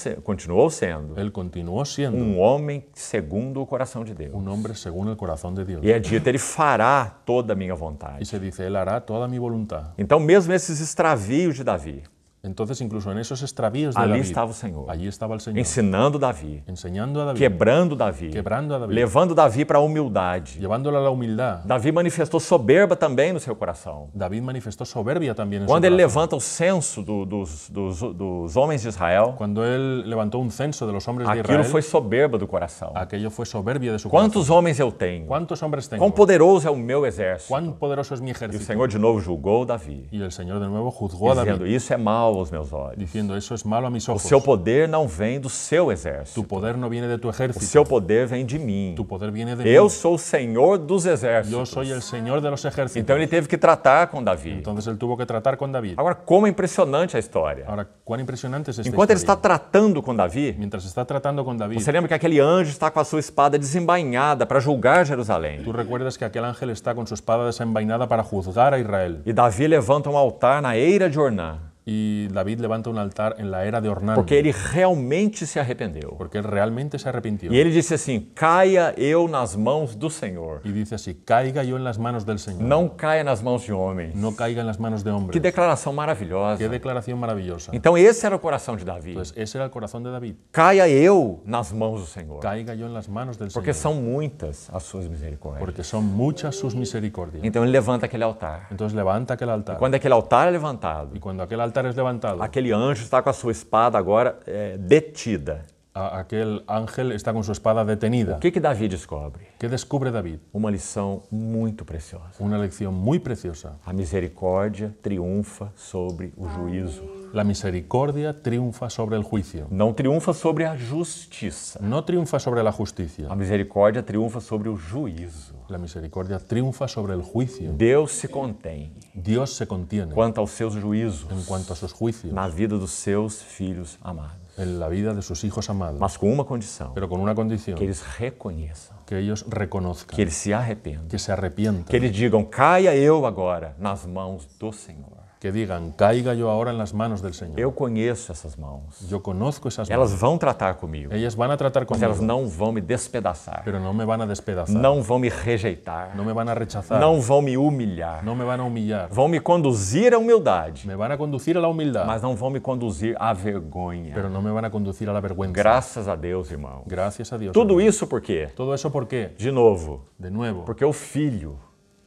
sendo Él continuó siendo homem segundo o coração de Deus. un hombre según el corazón de Dios. E é dito, ele fará toda a minha vontade. Y se dice, Él hará toda mi voluntad. Então, mesmo esses extravios de Davi, Entonces, incluso en esos extravíos de ali David, estava o Senhor, allí estaba el Señor, ensinando Davi, enseñando a David, quebrando Davi, quebrando a David, levando Davi para a humildade. llevándolo a la humildad. Davi manifestou soberba também no seu coração. David manifestó soberbia también en su Quando ele corazón. levanta o censo dos homens de Israel, Cuando él levantó un censo de los hombres de aquilo Israel, foi soberba do coração. aquello fue soberbia de su corazón. Quantos homens eu tenho? ¿Cuántos hombres tengo? Quão poderoso é o meu exército? ¿Cuán poderoso es mi E o ejército? Senhor de novo julgou Davi, Y el Señor de nuevo juzgó a dizendo, David, isso é mal aos meus olhos. diciendo, eso es malo a mis O ojos. seu poder não vem do seu exército. Tu poder no viene de tu O ejército, seu poder vem de mim. tu poder viene de Eu mí. sou o Senhor dos Yo exércitos. soy el Señor de los ejércitos. Então ele teve que tratar com Davi. Entonces él tuvo que tratar con David. Agora, como é impressionante a história. Ahora, cuán impresionante es esta Enquanto ele está historia. tratando com Davi, Mientras está tratando con David, você lembra que aquele anjo está com a sua espada desembainhada para julgar Jerusalém. tú recuerdas que aquel ángel está con su espada desenvainada para juzgar a Israel. E Davi levanta um altar na eira de Ornã. Y David levanta un altar en la era de Ornán, porque ele realmente se arrependeu. porque él realmente se arrepintió. E ele disse assim: caia eu nas mãos do Senhor, Y dice así, caiga yo en las manos del Señor, não caia nas mãos de homens. no caiga en las manos de Que hombres. declaração maravilhosa. Qué declaración maravillosa. Então esse era o coração de Davi. Pues ese era el corazón de David. Caia eu nas mãos do Senhor, Caiga yo en las manos del porque Señor, são muitas as suas misericórdias. porque son muchas sus misericordias. Então ele levanta aquele altar. Entonces levanta aquel altar. Quando aquele altar é levantado, Y cuando aquel altar es levantado, aquele anjo está com a sua espada agora detida. aquel ángel está con su espada detenida. O que Davi descobre? ¿Qué descubre David? Uma lição muito preciosa. Una lección muy preciosa. A misericórdia triunfa sobre o juízo. La misericordia triunfa sobre el juicio. Não triunfa sobre a justiça. No triunfa sobre la justicia. A misericórdia triunfa sobre o juízo. La misericordia triunfa sobre el juicio. Deus se contém Dios se contiene quanto aos seus juízos en cuanto a sus juicios na vida dos seus filhos amados. en la vida de sus hijos amados, Mas com uma condição: pero con una condición, que eles reconheçam, que ellos reconozcan, que eles se arrependam, que se arrepientan, que eles digam: caia eu agora nas mãos do Senhor. que digan, caiga yo ahora en las manos del Señor. Eu conheço essas mãos. Yo conozco esas Elas manos. vão tratar comigo, Ellas van a tratar mas elas conmigo, não vão me despedaçar, pero no me van a despedazar, não vão me rejeitar, no me van a rechazar, não vão me humilhar. no me van a humillar, Vão me conduzir à humildade, me van a conducir a la humildad, mas não vão me conduzir à vergonha. pero no me van a conducir a la vergüenza. Graças a Deus, irmão. Gracias a Dios. Tudo hermano. isso por quê? Todo eso ¿por qué? De novo, De nuevo, porque o Filho,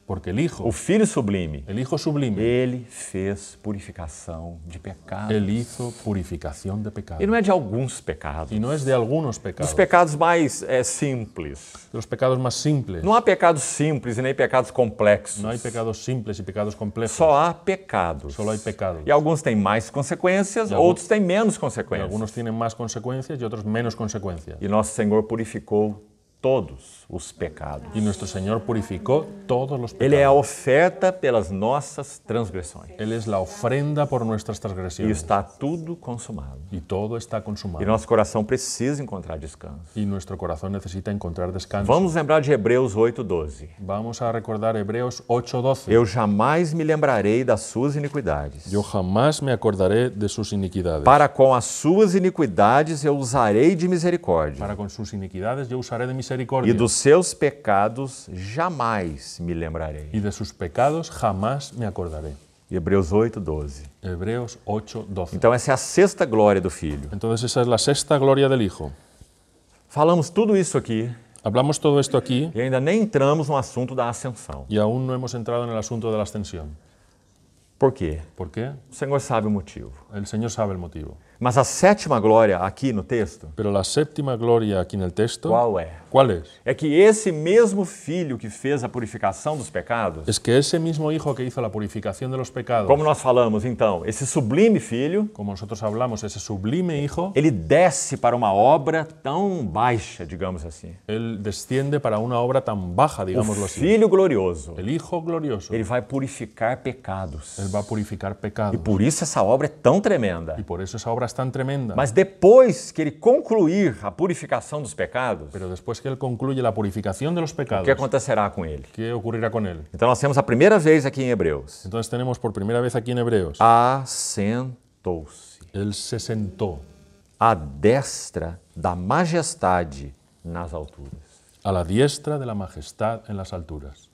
porque o Filho sublime, el Hijo sublime, ele fez purificação de pecados. Él hizo purificación de pecados. E não é de alguns pecados, Y no es de algunos dos pecados, pecados mais simples. de los pecados más simples. Não há pecados simples e nem pecados complexos. No hay pecados simples y pecados complejos. Só há pecados. Solo hay pecados. E alguns têm mais consequências, E alguns- outros têm menos Y consequências. algunos tienen más consecuencias y otros menos consecuencias. E nosso Senhor purificou todos os pecados. Y nuestro Señor purificó todos los Ele é a pecados. oferta pelas nossas transgressões. Él es la ofrenda por nuestras E transgresiones. está tudo consumado. Y todo está E consumado. nosso coração precisa encontrar descanso. Y nuestro corazón necesita encontrar descanso. Vamos lembrar de Hebreus 8:12. Vamos a recordar Hebreos 8:12. Eu jamais me lembrarei das suas iniquidades. Yo jamás me acordaré de sus iniquidades. Para com as suas iniquidades eu usarei de misericórdia. Para con sus iniquidades yo usaré de E misericordia. dos seus pecados jamais me lembrarei. Y de sus pecados jamás me acordaré. Hebreus 8:12. Hebreos 8:12. Então essa é a sexta glória do Filho. Entonces esa es la sexta gloria del Hijo. Falamos tudo isso aqui Hablamos todo esto aquí e ainda nem entramos no assunto da ascensão. y aún no hemos entrado en el asunto de la ascensión. Por quê? ¿Por qué? O Senhor sabe o motivo. El Señor sabe el motivo. Mas a sétima glória aqui no texto, Pero la séptima gloria aquí en el texto, qual é? ¿cuál es? É que esse mesmo Filho que fez a purificação dos pecados, Es que ese mismo Hijo que hizo la purificación de los pecados, como nós falamos então, esse sublime Filho, como nosotros hablamos, ese sublime Hijo, ele desce para uma obra tão baixa, digamos assim. Él desciende para una obra tan baja, O digámoslo así. Filho glorioso, El Hijo glorioso, ele vai purificar pecados. Él va a purificar E pecados. por isso essa obra é tão tremenda. Y por eso esa obra es tan tremenda. Mas depois que ele concluir a purificação dos pecados, Pero después que Él concluye la purificación de los o pecados, que acontecerá com ele? ¿qué ocurrirá con Él? Então nós temos a primeira vez aqui em Hebreus. Entonces tenemos por primera vez aquí en Hebreos, Assentou-se Él se sentó à destra da majestade nas alturas. a la diestra de la majestad en las alturas.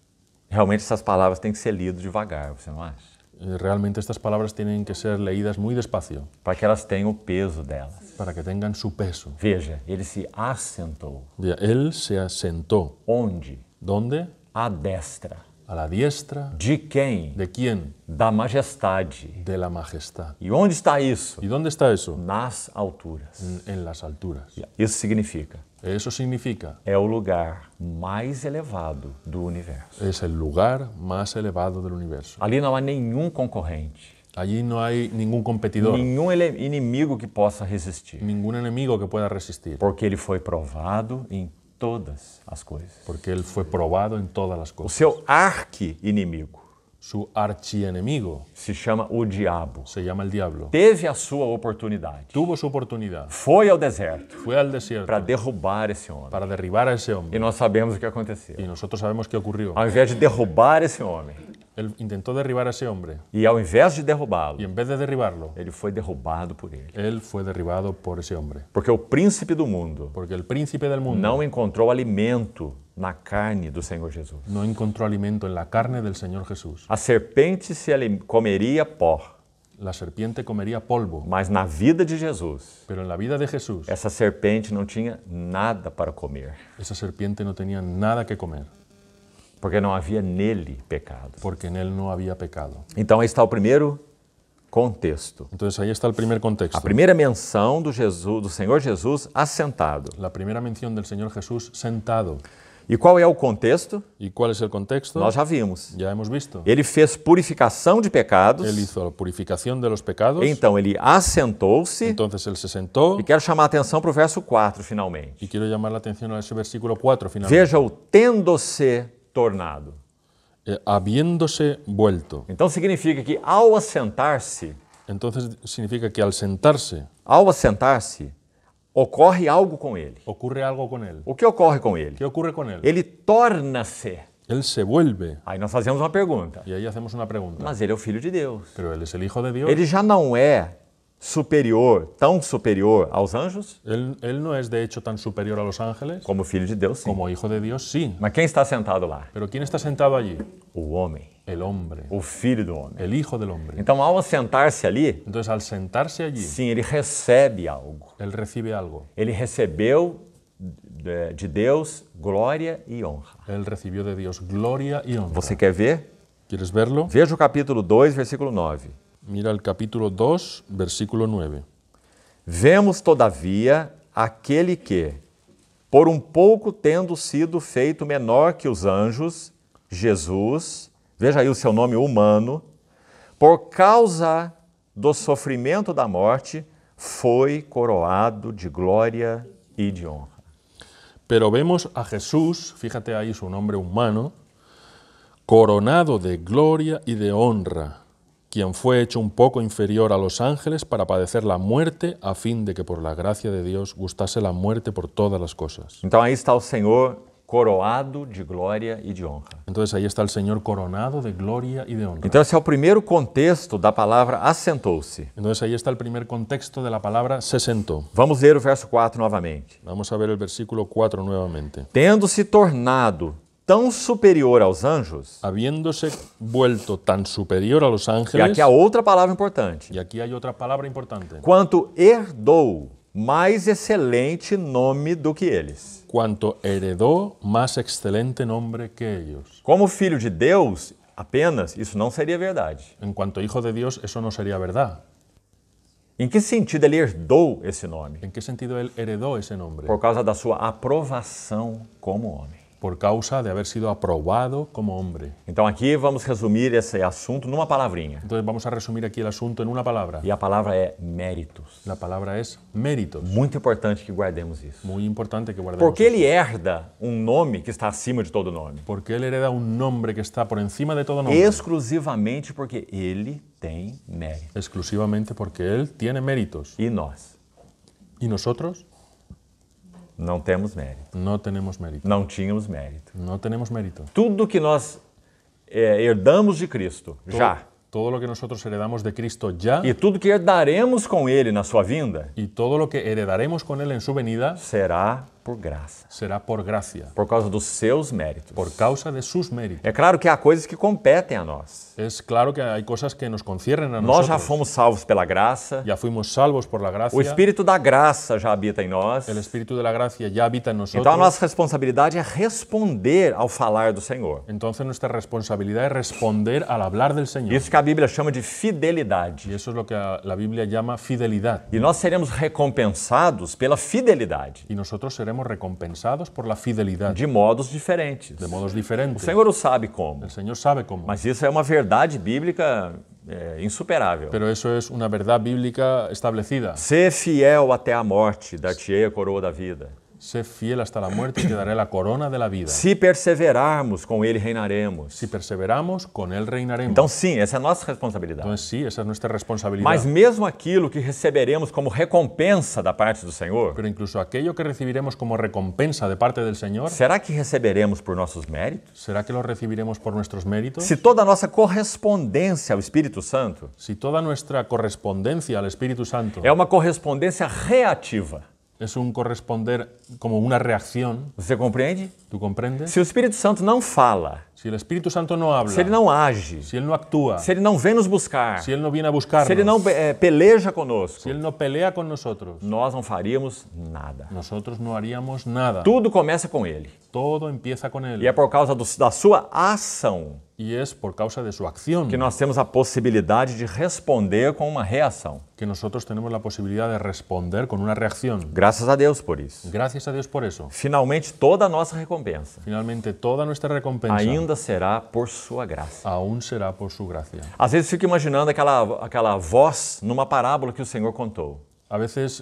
Realmente essas palavras têm que ser lidas devagar, você não acha? Realmente estas palabras tienen que ser leídas muy despacio Para que elas tenham o peso delas. para que tengan su peso. Veja, ele se assentou. Él se sentó. Onde? ¿Dónde? À destra. A la diestra. De quem? ¿De quién? Da majestade. De la majestad. E onde está isso? ¿Y dónde está eso? Nas alturas. En las alturas. Isso significa, Eso significa, é o lugar mais elevado do universo. es el lugar más elevado del universo. Ali não há nenhum concorrente, Allí no hay ningún competidor, nenhum inimigo que possa resistir, ningún enemigo que pueda resistir, porque ele foi provado em todas as coisas. porque Él fue probado en todas las O cosas. seu arqui-inimigo Su archienemigo se chama o diabo. se llama el diablo. Teve a sua oportunidade. Tuvo su oportunidad, Foi ao deserto fue al desierto para derrubar esse homem. para derribar a ese E hombre. nós sabemos o que aconteceu. Y nosotros sabemos qué ocurrió. Ao invés de derrubar esse homem, Él intentó derribar a ese hombre E ao invés de derrubá-lo, y en vez de derribarlo, ele foi derrubado por ele. él fue derribado por ese hombre. Porque o príncipe do mundo Porque el príncipe del mundo não encontrou alimento na carne do Senhor Jesus. no encontró alimento en la carne del Señor Jesús. A serpente comeria pó, La serpiente comería polvo, mas na vida de Jesus, pero en la vida de Jesús, essa serpente não tinha nada para comer, esa serpiente no tenía nada que comer, porque não havia nele pecado. porque en él no había pecado. Então aí está o primeiro contexto. Entonces ahí está el primer contexto. A primeira menção do Senhor Jesus assentado. La primera mención del Señor Jesús sentado. E qual é o contexto? ¿Y cuál es el contexto? Nós já vimos. Ya hemos visto. Ele fez purificação de pecados, Él hizo la purificación de los pecados, então ele assentou-se. entonces él se sentó, E quero chamar a atenção para o verso 4, finalmente. y quiero llamar la atención a ese versículo 4 finalmente. Veja o tendo-se tornado. Habiéndose vuelto. Então significa que ao assentar-se, Entonces significa que al sentarse ocorre algo com ele. ocurre algo con él. O que ocorre com ele? ¿Qué ocurre con él? Ele torna-se. Él se vuelve. Aí nós fazemos uma pergunta. Y ahí hacemos una pregunta. Mas ele é o Filho de Deus. ¿Pero él es el Hijo de Dios? Ele já não é superior, tão superior aos anjos, Él no es de hecho tan superior a los ángeles. como Filho de Deus, sim. Como Hijo de Dios, sí. Mas quem está sentado lá? Pero ¿quién está sentado allí? O homem, El hombre, o Filho do homem. el Hijo del hombre. Então, ao assentar-se ali, Entonces, al sentarse allí, sim, ele recebe algo. él recibe algo. Ele recebeu de Deus glória e honra. Él recibió de Dios gloria y honra. Você quer ver? ¿Quieres verlo? Veja o capítulo 2, versículo 9. Mira el capítulo 2, versículo 9. Vemos, todavia, aquele que, por um pouco tendo sido feito menor que os anjos, Jesus, veja aí o seu nome humano, por causa do sofrimento da morte, foi coroado de glória e de honra. Pero vemos a Jesús, fíjate ahí su nombre humano, coronado de gloria y de honra, quien fue hecho un poco inferior a los ángeles para padecer la muerte, a fin de que por la gracia de Dios gustase la muerte por todas las cosas. Então aí está o Senhor coroado de glória e de honra. Entonces ahí está el Señor coronado de gloria y de honra. Então esse é o primeiro contexto da palavra assentou-se. Entonces ahí está el primer contexto de la palabra se sentó. Vamos ler o verso 4 novamente. Vamos a ver el versículo 4 nuevamente. Tendo-se tornado tão superior aos anjos, Habiéndose vuelto tan superior a los e ángeles, aqui há outra palavra importante, y aquí hay otra palabra importante, quanto herdou mais excelente nome do que eles. cuanto heredó más excelente nombre que ellos. Como filho de Deus, apenas, isso não seria verdade. En cuanto hijo de Dios, eso no sería verdad. Em que sentido ele herdou esse nome? ¿En qué sentido él heredó ese nombre? Por causa da sua aprovação como homem. Por causa de haber sido aprobado como hombre. Então aqui vamos resumir esse assunto numa palavrinha. Entonces vamos a resumir aquí el asunto en una palabra. E a palavra é méritos. La palabra es méritos. Muito importante que guardemos isso. Muy importante que guardemos. Porque ele herda um nome que está acima de todo nome. Porque él hereda un nombre que está por encima de todo nombre. Exclusivamente porque ele tem mérito. Exclusivamente porque él tiene méritos. E nós ¿Y nosotros? não temos mérito. No tenemos mérito. Não tínhamos mérito. No tenemos mérito. Tudo que nós herdamos de Cristo, já. Todo lo que nosotros heredamos de Cristo ya E tudo que herdaremos com Ele na sua vinda, y todo lo que heredaremos con Él en su venida será por graça. será por gracia, Por causa dos seus méritos. por causa de sus méritos. É claro que há coisas que competem a nós. Es claro que hay cosas que nos conciernen a Nós já nosotros. fomos salvos pela graça. Ya fuimos salvos por la O gracia. Espírito da graça já habita em nós. El Espíritu de la gracia ya habita en nosotros. Então a nossa responsabilidade é responder ao falar do Senhor. Entonces nuestra responsabilidad es responder al hablar del Señor. Isso que a Bíblia chama de fidelidade. Y eso es lo que la Biblia llama fidelidad. E nós seremos recompensados pela fidelidade, Y nosotros seremos recompensados por la fidelidad, de modos diferentes. de modos O diferentes. Senhor o sabe como, El Señor sabe cómo. mas isso é uma verdade bíblica insuperável. Pero eso es una verdad bíblica establecida. Ser fiel até a morte, dar-te-ei a coroa da vida. Sé fiel hasta la muerte y te daré la corona de la vida. Se perseverarmos, com Ele reinaremos. Si perseveramos, con Él reinaremos. Então, sim, essa é a nossa responsabilidade. Entonces sí, esa es nuestra responsabilidad. Mas mesmo aquilo que receberemos como recompensa da parte do Senhor, Pero incluso aquello que recibiremos como recompensa de parte del Señor, será que receberemos por nossos méritos? ¿será que lo recibiremos por nuestros méritos? Se toda a nossa correspondência ao Espírito Santo Si toda nuestra correspondencia al Espíritu Santo é uma correspondência reativa, es un corresponder como una reacción, você compreende? ¿tú comprendes? Se o Espírito Santo não fala, Si el Espíritu Santo no habla, se ele não age, si Él no actúa, se ele não vem nos buscar, si Él no viene a se buscarnos, ele não peleja conosco, si Él no pelea con nosotros, nós não faríamos nada. nosotros no haríamos nada. Tudo começa com Ele. Todo empieza con E Él. é por causa da sua ação Y es por causa de su acción que nós temos a possibilidade de responder com uma reação. que nosotros tenemos la posibilidad de responder con una reacción. Graças a Deus por isso. Gracias a Dios por eso. Finalmente, toda a nossa recompensa Finalmente, toda nuestra recompensa ainda será por sua graça. aún será por su gracia. Às vezes fico imaginando aquela voz numa parábola que o Senhor contou. A veces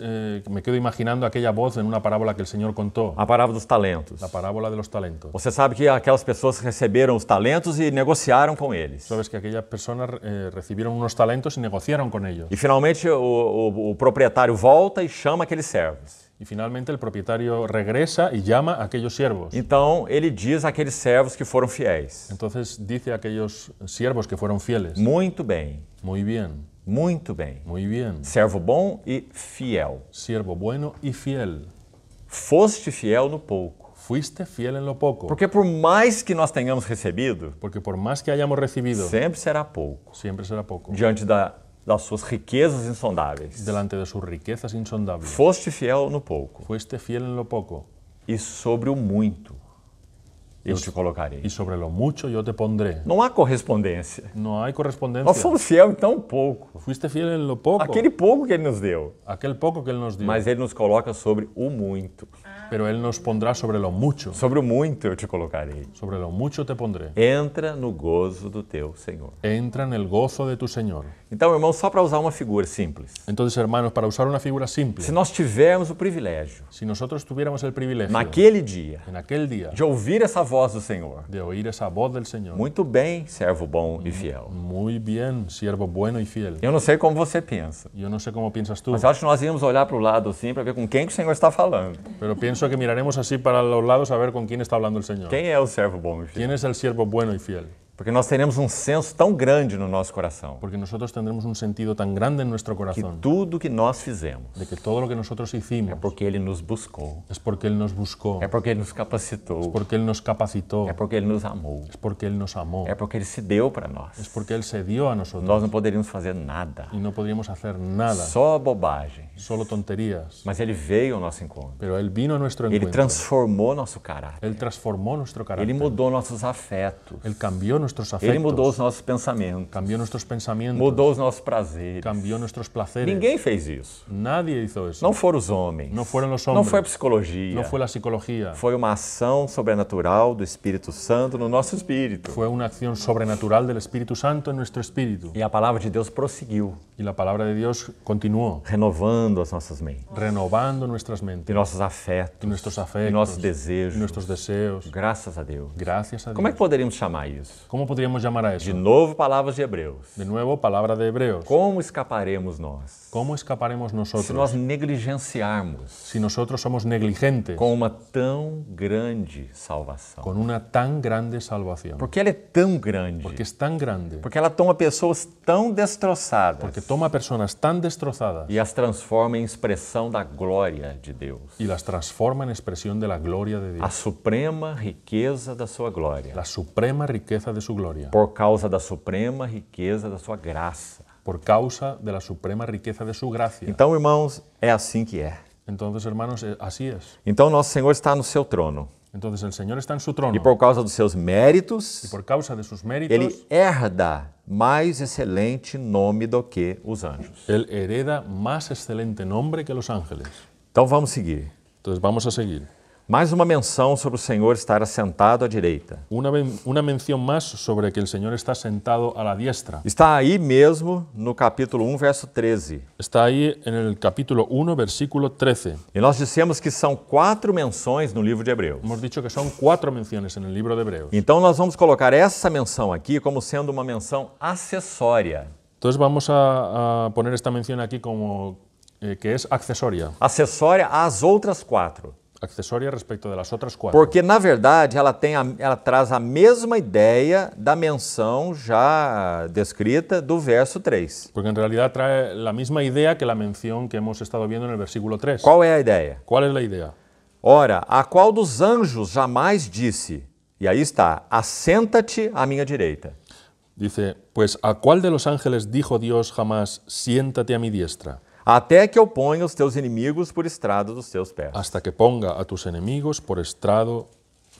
me quedo imaginando aquella voz en una parábola que el Señor contó, A parábola dos talentos. la parábola de los talentos. Você sabe que aquelas pessoas receberam os talentos e negociaram com eles. Sabes que aquellas personas recibieron unos talentos y negociaron con ellos. E finalmente o proprietário volta e chama aqueles servos. Y finalmente el propietario regresa y llama a aquellos siervos. Então ele diz àqueles servos que foram fiéis: Entonces dice a aquellos siervos que fueron fieles, muito bem, muy bien, muito bem. muy bien, Servo bom e fiel. siervo bueno y fiel. Foste fiel no pouco. Fuiste fiel en lo poco, Porque por mais que nós tenhamos recebido, porque por más que hayamos recibido, sempre será pouco. siempre será poco. Diante das suas riquezas insondáveis. Delante de sus riquezas insondables. Foste fiel no pouco. Fuiste fiel en lo poco, E sobre o muito eu te colocarei. y sobre lo mucho yo te pondré. Não há correspondência. No hay Nós correspondencia. fomos fiel em tão pouco. Fuiste fiel en lo poco, Aquele pouco que Ele nos deu. aquel poco que Él nos dio, Mas Ele nos coloca sobre o muito. pero Él nos pondrá sobre lo mucho. Sobre o muito eu te colocarei. Sobre lo mucho te pondré. Entra no gozo do teu Senhor. Entra en el gozo de tu Señor. Então, irmão, só para usar uma figura simples. Entonces, hermanos, para usar una figura simple, Se nós tivermos o privilégio, si nosotros tuviéramos el privilegio naquele dia, en aquel día de ouvir essa voz do Senhor, de oír esa voz del Señor, muito bem, servo bom e fiel. muy bien, siervo bueno y fiel. Eu não sei como você pensa, Yo no sé cómo piensas tú, mas eu acho que nós íamos olhar para o lado assim para ver com quem que o Senhor está falando. pero pienso que miraremos así para los lados a ver con quién está hablando el Señor. Quem é o servo bom e fiel? ¿Quién es el siervo bueno y fiel? Porque nós teremos um senso tão grande no nosso coração Porque nosotros tendremos un sentido tan grande en nuestro que corazón tudo que nós fizemos de que todo lo que nosotros hicimos porque Ele nos buscou, es porque Él nos buscou, é porque Ele nos capacitou, porque Él nos capacitó, é porque Ele nos amou, es porque Él nos amó, é porque Ele se deu para es nós. porque Él se dio a nosotros Nós não poderíamos fazer nada, y no podríamos hacer nada, só bobagem. solo tonterías. Mas Ele veio ao nosso encontro. Pero Él vino a nuestro Ele encuentro, transformou nosso caráter. Él transformó nuestro Ele carácter, mudou nossos afetos. Él cambió nuestros Ele mudou afectos, os nossos pensamentos. cambió nuestros pensamientos, Mudou os nossos prazeres. cambió nuestros placeres. Ninguém fez isso. Nadie hizo eso. Não foram os homens. No fueron los Não hombres. foi a psicologia. No fue la psicología. Foi uma ação sobrenatural do Espírito Santo no nosso espírito. Fue una acción sobrenatural del Espíritu Santo en nuestro espíritu. E a palavra de Deus prosseguiu, Y la palabra de Dios continuó, renovando as nossas mentes, renovando nuestras e mentes, nossos y afetos, nuestros e afectos, nossos y desejos. nuestros deseos. Graças a Deus. Gracias a Como é que Dios. poderíamos chamar isso? ¿Cómo podríamos llamar a eso? De novo, palavras de Hebreus. De nuevo, palabra de Hebreos. Como escaparemos nós ¿Cómo escaparemos se nós nosotros negligenciarmos si nosotros somos negligentes com uma tão grande salvação? con una tan grande salvación? Porque ela é tão grande. Porque es tan grande, Porque ela toma pessoas tão destroçadas porque toma personas tan destrozadas e as transforma em expressão da glória de Deus. y las transforma en expresión de la gloria de A Dios, suprema riqueza da sua glória. la suprema riqueza de su gloria, Por causa da suprema riqueza da sua graça. por causa de la suprema riqueza de su gracia. Então, irmãos, é assim que é. Entonces, hermanos, así es. Então, nosso Senhor está no seu trono. Entonces el Señor está en su trono E por causa dos seus méritos, y por causa de sus méritos, ele herda mais excelente nome do que os anjos. Él hereda más excelente nombre que los ángeles. Então, vamos seguir. Entonces vamos a seguir. Mais uma menção sobre o Senhor estar assentado à direita. Una mención más sobre que el Señor está sentado a la diestra. Está aí mesmo no capítulo 1, verso 13. Está ahí en el capítulo 1, versículo 13. E nós dissemos que são 4 menções no livro de Hebreus. Hemos dicho que son 4 menciones en el libro de Hebreos. Então nós vamos colocar essa menção aqui como sendo uma menção acessória. Entonces vamos a poner esta mención aquí como que es accesoria. Acessória às outras 4. Accesoria respecto de las otras 4. Porque, na verdade, ela traz a mesma ideia da menção já descrita do verso 3. Porque en realidad trae la misma idea que la mención que hemos estado viendo en el versículo 3. Qual é a ideia? ¿Cuál es la idea? Ora, a qual dos anjos jamais disse, e aí está, assenta-te à minha direita. Dice, pues ¿a cuál de los ángeles dijo Dios jamás, siéntate a mi diestra? Até que eu ponha os teus inimigos por estrado dos teus pés. Hasta que ponga a tus enemigos por estrado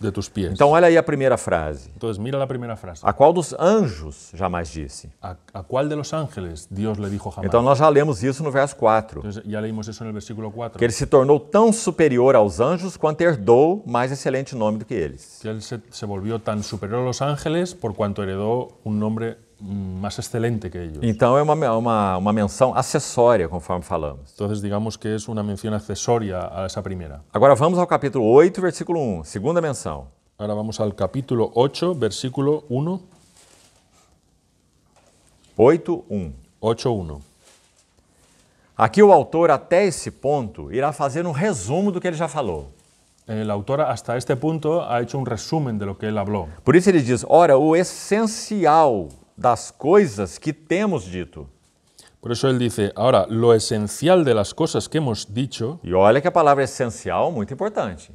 de tus pies. Então, olha aí a primeira frase. Entonces mira la primera frase. A qual dos anjos jamais disse? ¿A cuál de los ángeles Dios le dijo jamás? Então, nós já lemos isso no verso 4. Entonces ya leímos eso en el versículo 4. Que ele se tornou tão superior aos anjos quanto herdou mais excelente nome do que eles. Que él se volvió tan superior a los ángeles por cuanto heredó un nombre más excelente que ellos. Então é uma menção acessória, conforme falamos. Entonces digamos que es una mención accesoria a esa primera. Agora vamos ao capítulo 8, versículo 1, segunda menção. Ahora vamos al capítulo 8, versículo 1. 8:1. 8:1. Aqui o autor, até esse ponto, irá fazer um resumo do que ele já falou. El autor hasta este punto ha hecho un resumen de lo que él habló. Por isso ele diz, ora, o essencial das coisas que temos dito. Por eso él dice, ahora, lo esencial de las cosas que hemos dicho, E olha que a palavra essencial é muito importante.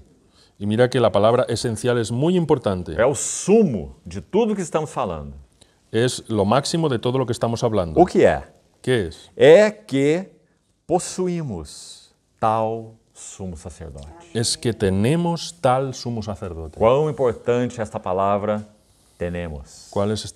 y mira que la palabra esencial es muy importante, É o sumo de tudo que estamos falando. es lo máximo de todo lo que estamos hablando. O que é? ¿Qué es? É que possuímos tal sumo sacerdote. Es que tenemos tal sumo sacerdote. Quão importante esta palavra tenemos. ¿Cuál es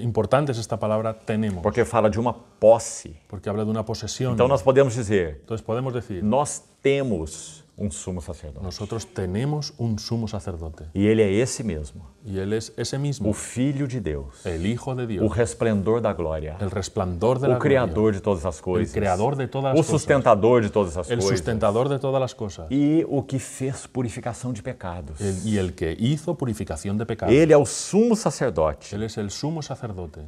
importante es esta palabra tenemos? Porque fala de uma posse. Porque habla de una posesión. Então nós podemos dizer, Entonces podemos decir, nós temos um sumo sacerdote. nosotros tenemos un sumo sacerdote. E ele é esse mesmo, Y él es ese mismo, o Filho de Deus, el Hijo de o Dios, resplendor da glória, el resplandor de la o gloria, Criador de todas as el coisas, creador de todas o las cosas, sustentador de todas as el coisas sustentador de todas las cosas, e o que fez purificação de pecados. y el que hizo purificación de pecados. Ele é o sumo sacerdote. Él es el sumo sacerdote.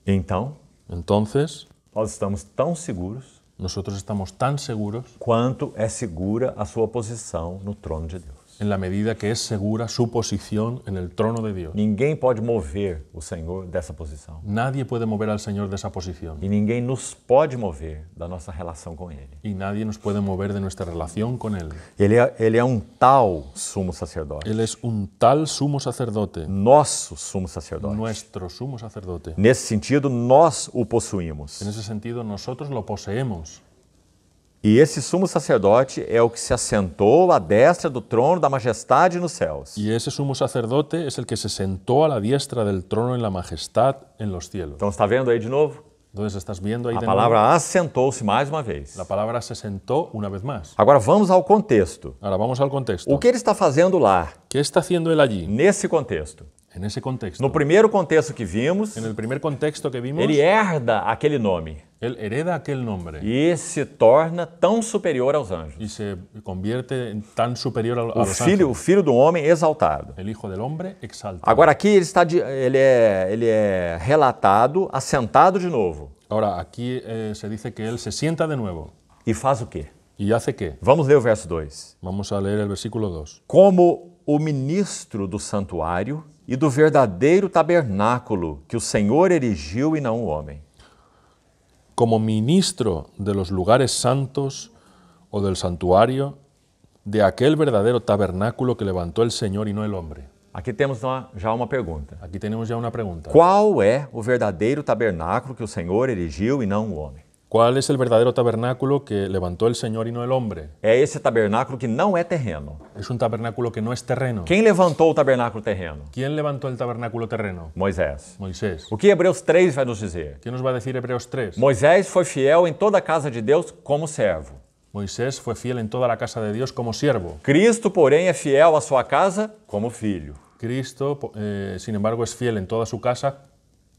Então, Entonces, nós estamos tão seguros nosotros estamos tan seguros quanto é segura a sua posição no trono de Deus. en la medida que es segura su posición en el trono de Dios. Ninguém pode mover o Senhor dessa posição. Nadie puede mover al Señor de esa posición. E ninguém nos pode mover da nossa relação com Ele. Y nadie nos puede mover de nuestra relación con Él. Ele é um tal sumo sacerdote. Él es un tal sumo sacerdote, Nosso sumo sacerdote. nuestro sumo sacerdote. Nesse sentido, nós o possuímos. En ese sentido, nosotros lo poseemos. E esse sumo sacerdote é o que se assentou à destra do trono da majestade nos céus. Y ese sumo sacerdote es el que se sentó a la diestra del trono en la majestad en los cielos. Então, está vendo aí de novo? Entonces, ¿estás viendo ahí A de nuevo? palavra assentou-se mais uma vez. La palabra se sentó una vez más. Agora vamos ao contexto. Ahora vamos al contexto. O que ele está fazendo lá, ¿Qué está haciendo él allí? nesse contexto? En ese contexto. No primeiro contexto que vimos, En el primer contexto que vimos, ele herda aquele nome él hereda aquel nombre e se torna tão superior aos anjos. y se convierte en tan superior a O los ángeles. filho do homem exaltado. El Hijo del Hombre exalta. Agora aqui ele é relatado, assentado de novo. Ahora, aquí se dice que él se sienta de nuevo. E faz o quê? ¿Y hace qué? Vamos ler o verso 2. Vamos a leer el versículo 2. Como o ministro do santuário e do verdadeiro tabernáculo que o Senhor erigiu e não o homem. Como ministro de los lugares santos o del santuario, de aquel verdadero tabernáculo que levantó el Señor y no el hombre. Aqui temos já uma pergunta. Aquí tenemos ya una pregunta. Qual é o verdadeiro tabernáculo que o Senhor erigiu e não o homem? ¿Cuál es el verdadero tabernáculo que levantó el Señor y no el hombre? É esse tabernáculo que não é terreno. Es un tabernáculo que no es terreno. Quem levantou o tabernáculo terreno? ¿Quién levantó el tabernáculo terreno? Moisés. Moisés. O que Hebreus 3 vai nos dizer? ¿Qué nos va a decir Hebreos 3? Moisés foi fiel em toda a casa de Deus como servo. Moisés fue fiel en toda la casa de Dios como siervo. Cristo, porém, é fiel à sua casa como filho. Cristo, sin embargo, es fiel en toda su casa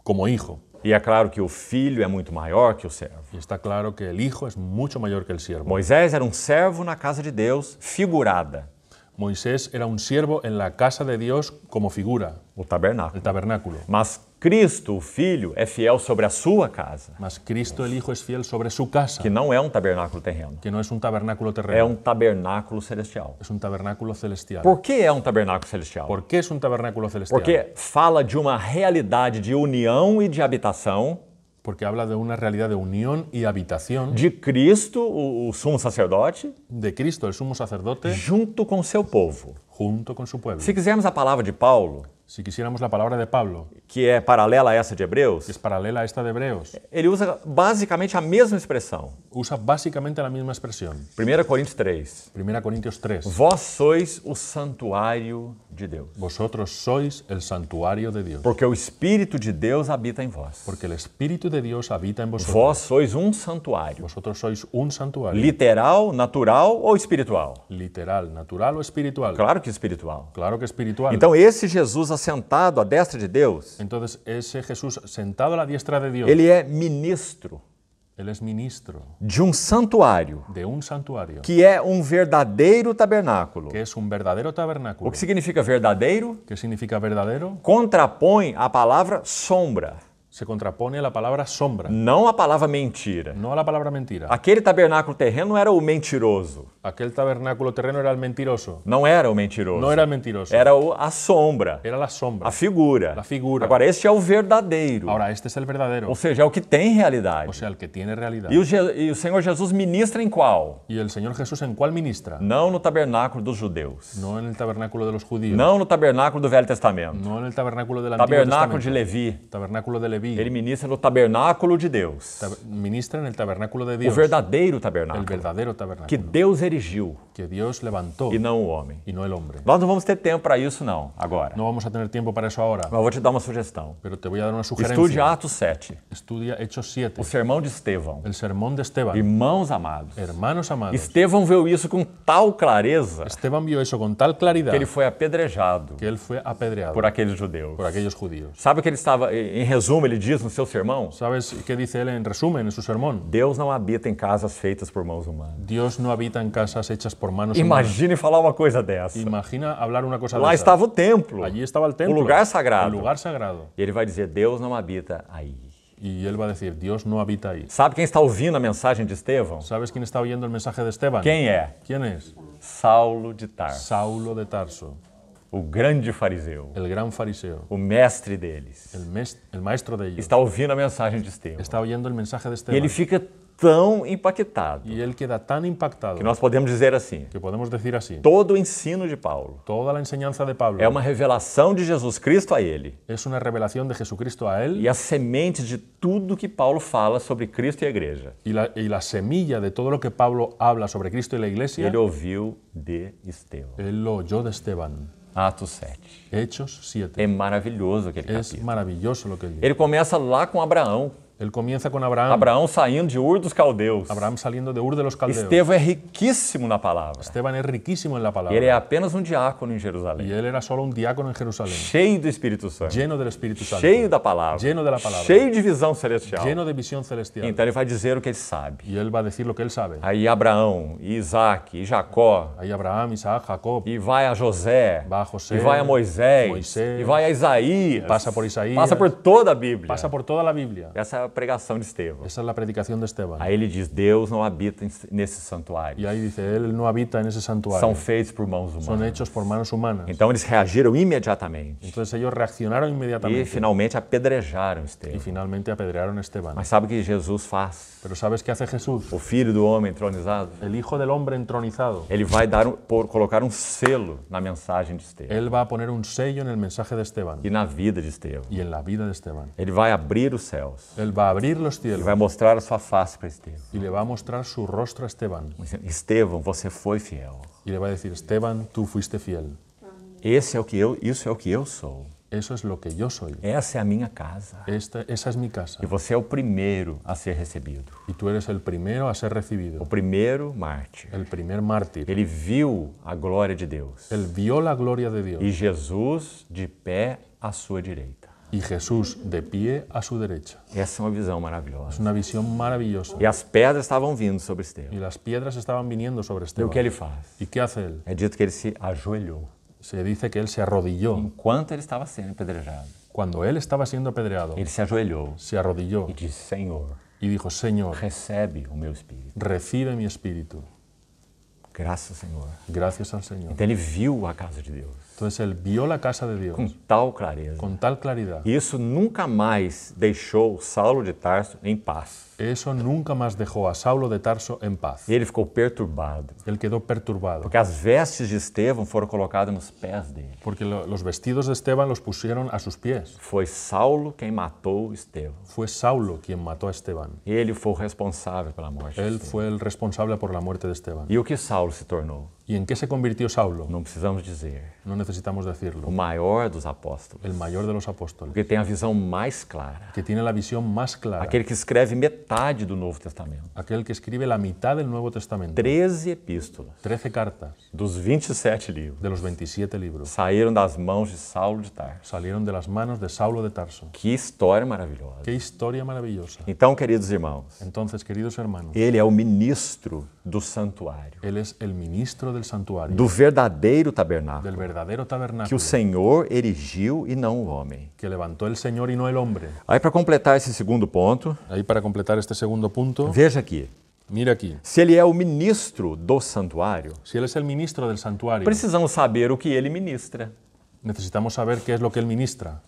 como hijo. E é claro que o filho é muito maior que o servo. Y está claro que el hijo es mucho mayor que el siervo. Moisés era um servo na casa de Deus, figurada, Moisés era un siervo en la casa de Dios como figura, o tabernáculo. el tabernáculo. Mas Cristo, o filho, é fiel sobre a sua casa, Mas Cristo el Hijo es fiel sobre su casa, que não é um tabernáculo terreno, que no es un tabernáculo é terreno, um tabernáculo celestial. es un tabernáculo celestial. Por que é um tabernáculo celestial? ¿Por qué es un tabernáculo celestial? Porque fala de uma realidade de união e de habitação Porque habla de una realidad de unión y habitación de Cristo, o sumo sacerdote, de Cristo, el sumo sacerdote, junto com seu povo. junto con su pueblo. Se quisermos a palavra de Paulo, Si quisiéramos la palabra de Pablo, que é paralela a essa de que Hebreus, es paralela a esta de Hebreos, ele usa basicamente a mesma expressão. usa básicamente la misma expresión. 1 Coríntios 3. 1 Corintios 3. Vós sois o santuário de Deus, Vosotros sois el santuario de Dios, porque o Espírito de Deus habita em vós. porque el Espíritu de Dios habita en vosotros. Vós sois um santuário. Vosotros sois un santuario. Literal, natural ou espiritual? Literal, natural o espiritual. Claro que espiritual. Claro que espiritual. Então esse Jesus assentado à destra de Deus, Entonces, ese Jesús sentado a la diestra de Dios, ele é ministro Él es ministro de um santuário, de un santuario, que é um verdadeiro tabernáculo. que es un verdadero O tabernáculo. que significa verdadeiro? ¿Qué significa verdadero? Contrapõe a palavra sombra, Se contrapone a la palabra sombra, não a palavra mentira. no a la palabra mentira. Aquele tabernáculo terreno não era o mentiroso, Aquel tabernáculo terreno era el mentiroso. não era o mentiroso. No era el mentiroso, Era a sombra, era la sombra, a figura. la figura. Agora, este é o verdadeiro, Ahora, este es el verdadero, ou seja, é o que tem realidade. o sea, el que tiene realidad. E o Senhor Jesus ministra em qual? ¿Y el Señor Jesús en cuál ministra? Não no tabernáculo dos judeus, No en el tabernáculo de los judíos, não no tabernáculo do Velho Testamento, no en el tabernáculo del Antiguo tabernáculo de Testamento, Levi. tabernáculo de Leví. Ele ministra no tabernáculo de Deus, Ministra en el tabernáculo de o Dios, verdadeiro el tabernáculo, verdadero que tabernáculo, Deus erigiu que Dios levantó e não o homem. y no el hombre. Nós não vamos ter tempo para isso não, agora. No vamos a tener tiempo para eso ahora, Mas eu vou te dar uma sugestão. pero te voy a dar una Estude sugerencia. Atos 7, Estudia Hechos 7, o sermão de Estevão. el sermón de Esteban. Irmãos amados, Hermanos amados, Estevão viu isso com tal clareza Esteban vio eso con tal claridad que ele foi apedrejado que él fue apedreado por aqueles judeus. por aquellos judíos. Sabe o que ele estava, em resumo, ele diz no seu sermão? ¿Sabes qué dice él en resumen en su sermón? Deus não habita em casas feitas por mãos humanas. Dios no habita en casas hechas por manos humanas. Imagine falar uma coisa dessa. Imagina hablar una cosa Lá de esa. estava o templo, Allí estaba el o templo, lugar sagrado. el lugar sagrado. E ele vai dizer, Deus não habita aí. Y él va a decir, Dios no habita ahí. Sabe quem está ouvindo a mensagem de Estevão? ¿Sabes quién está oyendo el mensaje de Esteban? Quem é? ¿Quién es? Saulo de Tarso, Saulo de Tarso, o grande fariseu, el gran fariseo, o mestre deles. el maestro de ellos. Está ouvindo a mensagem de Estevão. Está oyendo el mensaje de E Esteban. ele fica tão impactado Y él queda tan impactado que nós podemos dizer assim, que podemos decir así. todo o ensino de Paulo Toda la enseñanza de Pablo é uma revelação de Jesus Cristo a ele es una revelación de Jesucristo a él e a semente de tudo que Paulo fala sobre Cristo e a igreja. y la semilla de todo lo que Pablo habla sobre Cristo y la iglesia, Ele ouviu de Estevão. él lo oyó de Esteban. Atos 7. Hechos 7. É maravilhoso aquele Es capítulo. maravilloso lo que él dice. Ele começa lá com Abraão. Él comienza con Abraham. Abraão saindo de Ur dos Caldeus. Abraham saliendo de Ur de los Caldeos. Estevão é riquíssimo na palavra. Esteban es riquísimo en la palabra. Ele é apenas um diácono em Y Jerusalém. él era solo un diácono en Jerusalén, Cheio do Espírito Santo. lleno del Espíritu Santo, Cheio da palavra. Lleno de la palabra. Cheio de visão celestial. lleno de visión celestial. Então ele vai dizer o que ele sabe. Y él va a decir lo que él sabe. Aí Abraão, e Isaac, e Jacó, Hay Abraham, Isaac, Jacob, e vai a José, va a José, e vai a Moisés, Moisés, e vai a Isaías, pasa por Isaías, passa por toda a Bíblia. pasa por toda la Biblia. Essa é a pregação de Estevão. Esa es la predicación de Esteban. Aí ele diz, Deus não habita nesse santuário. Y ahí dice, él no habita en ese santuario. São feitos por mãos Son humanas. hechos por manos humanas. Então eles reagiram imediatamente Entonces ellos reaccionaron e inmediatamente finalmente apedrejaram y Estevão. finalmente apedrearon a Esteban. Mas sabe o que Jesus faz? Pero ¿sabes qué hace Jesús? O Filho do Homem entronizado? El Hijo del Hombre entronizado. Ele vai colocar um selo na mensagem de Estevão Él va a poner un sello en el mensaje de Esteban e na vida de Estevão. y en la vida de Esteban. Ele vai abrir os céus. Él va a abrir los Ele cielos vai mostrar a sua face para Estevão. y le va a mostrar su rostro a Esteban. Estevão, você foi fiel. Y le va a decir, Esteban, tú fuiste fiel. Isso é o que eu sou. Eso es lo que yo soy. Essa é a minha casa. Esa es mi casa. E você é o primeiro a ser recebido. Y tú eres el primero a ser O recibido, primeiro mártir. el primer mártir. Ele viu a glória de Deus. Él vio la gloria de E Dios Jesus de pé à sua direita. y Jesús de pie a su derecha. Essa é uma visão Es maravilhosa. una visión maravillosa. E as pedras estavam vindo sobre Y Estevão. las piedras estaban viniendo sobre E o que Esteban. ele faz? ¿Y qué hace él? É dito que ele se ajoelhou Se dice que él se arrodilló. enquanto ele estava sendo apedrejado. Cuando él estaba siendo apedreado, Ele se ajoelhou se arrodilló e disse: Senhor, y dijo, Señor, recebe o meu espírito. recibe mi espíritu. Graças, Senhor. Gracias al Señor. Então ele viu a casa de Deus Entonces él vio la casa de com Dios tal clareza. con tal claridad. E isso nunca mais deixou Saulo de Tarso em paz. Eso nunca más dejó a Saulo de Tarso en paz. Ele ficou perturbado, Él quedó perturbado porque as vestes de Estevão foram colocadas nos pés dele. porque los vestidos de Esteban los pusieron a sus pies. Foi Saulo quem matou Estevão. Fue Saulo quien mató a Esteban. Ele foi o responsável pela morte de Él Estevão. fue el responsable por la muerte de Esteban. E o que Saulo se tornou? ¿Y en qué se convirtió Saulo? Não precisamos dizer. No necesitamos O decirlo. maior dos apóstolos. El mayor de los apóstoles, Porque tem a visão mais clara. que tiene la visión más clara. Aquele que escreve metade do Novo Testamento. Aquel que escribe la mitad del Nuevo Testamento. 13 epístolas 13 cartas dos 27 livros de los 27 libros saíram das mãos de Saulo de Tarso. salieron de las manos de Saulo de Tarso. Que história maravilhosa. Qué historia maravillosa. Então, queridos irmãos, Entonces, queridos hermanos, ele é o ministro do santuário, él es el ministro del santuario, do verdadeiro tabernáculo, del verdadero que tabernáculo o Senhor erigiu e não o homem. que levantó el Señor y no el hombre. Aí, para completar esse segundo ponto, Ahí para completar este segundo punto, veja aqui. mira aquí. Se ele é o ministro do santuário, Si él es el ministro del santuario, precisamos saber o que ele ministra. necesitamos saber qué es lo que él ministra.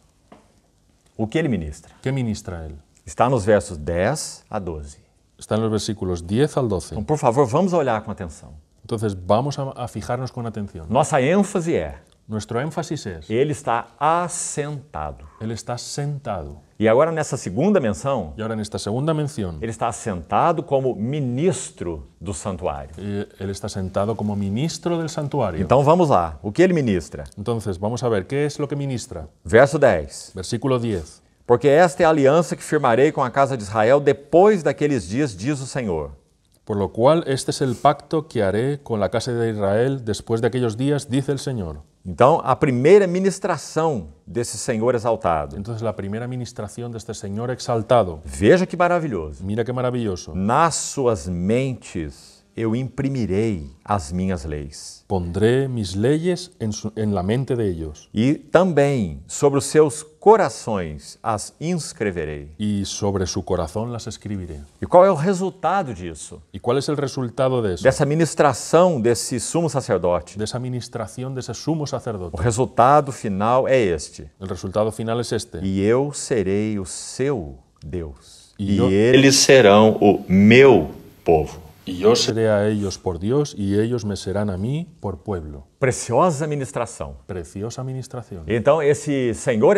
O que ele ministra? ¿Qué ministra él? Está nos versos 10 a 12. Está en los versículos 10 al 12. Então, por favor, vamos olhar com atenção. Entonces, vamos a fijarnos con atención. Nossa ênfase é: Nuestro énfasis es, ele está assentado. él está sentado. E agora, nessa segunda menção, Y ahora en esta segunda mención, ele está assentado como ministro do santuário. él está sentado como ministro del santuario. Então vamos lá. O que ele ministra? Entonces, vamos a ver, ¿qué es lo que ministra? Verso 10. Versículo 10. Porque esta é a aliança que firmarei com a casa de Israel depois daqueles dias, diz o Senhor. Por lo cual, este es el pacto que haré con la casa de Israel después de aquellos días, dice el Señor. Então, a primeira ministração desse Senhor exaltado. Entonces, la primera ministración de este Señor exaltado, Veja que maravilhoso. mira qué maravilloso. Nas suas mentes eu imprimirei as minhas leis. Pondré mis leyes en la mente de ellos, E também sobre os seus corações as inscreverei. y sobre su corazón las escribiré. E qual é o resultado disso? ¿Y cuál es el resultado de eso? Dessa ministração desse sumo sacerdote? De esa ministración de ese sumo O sacerdote. resultado final é este. El resultado final es este. E eu serei o seu Deus. E E eu- eles serão o meu povo. Y yo seré a ellos por Dios, y ellos me serán a mí por pueblo. Preciosa ministração. Preciosa ministración. Então, esse Senhor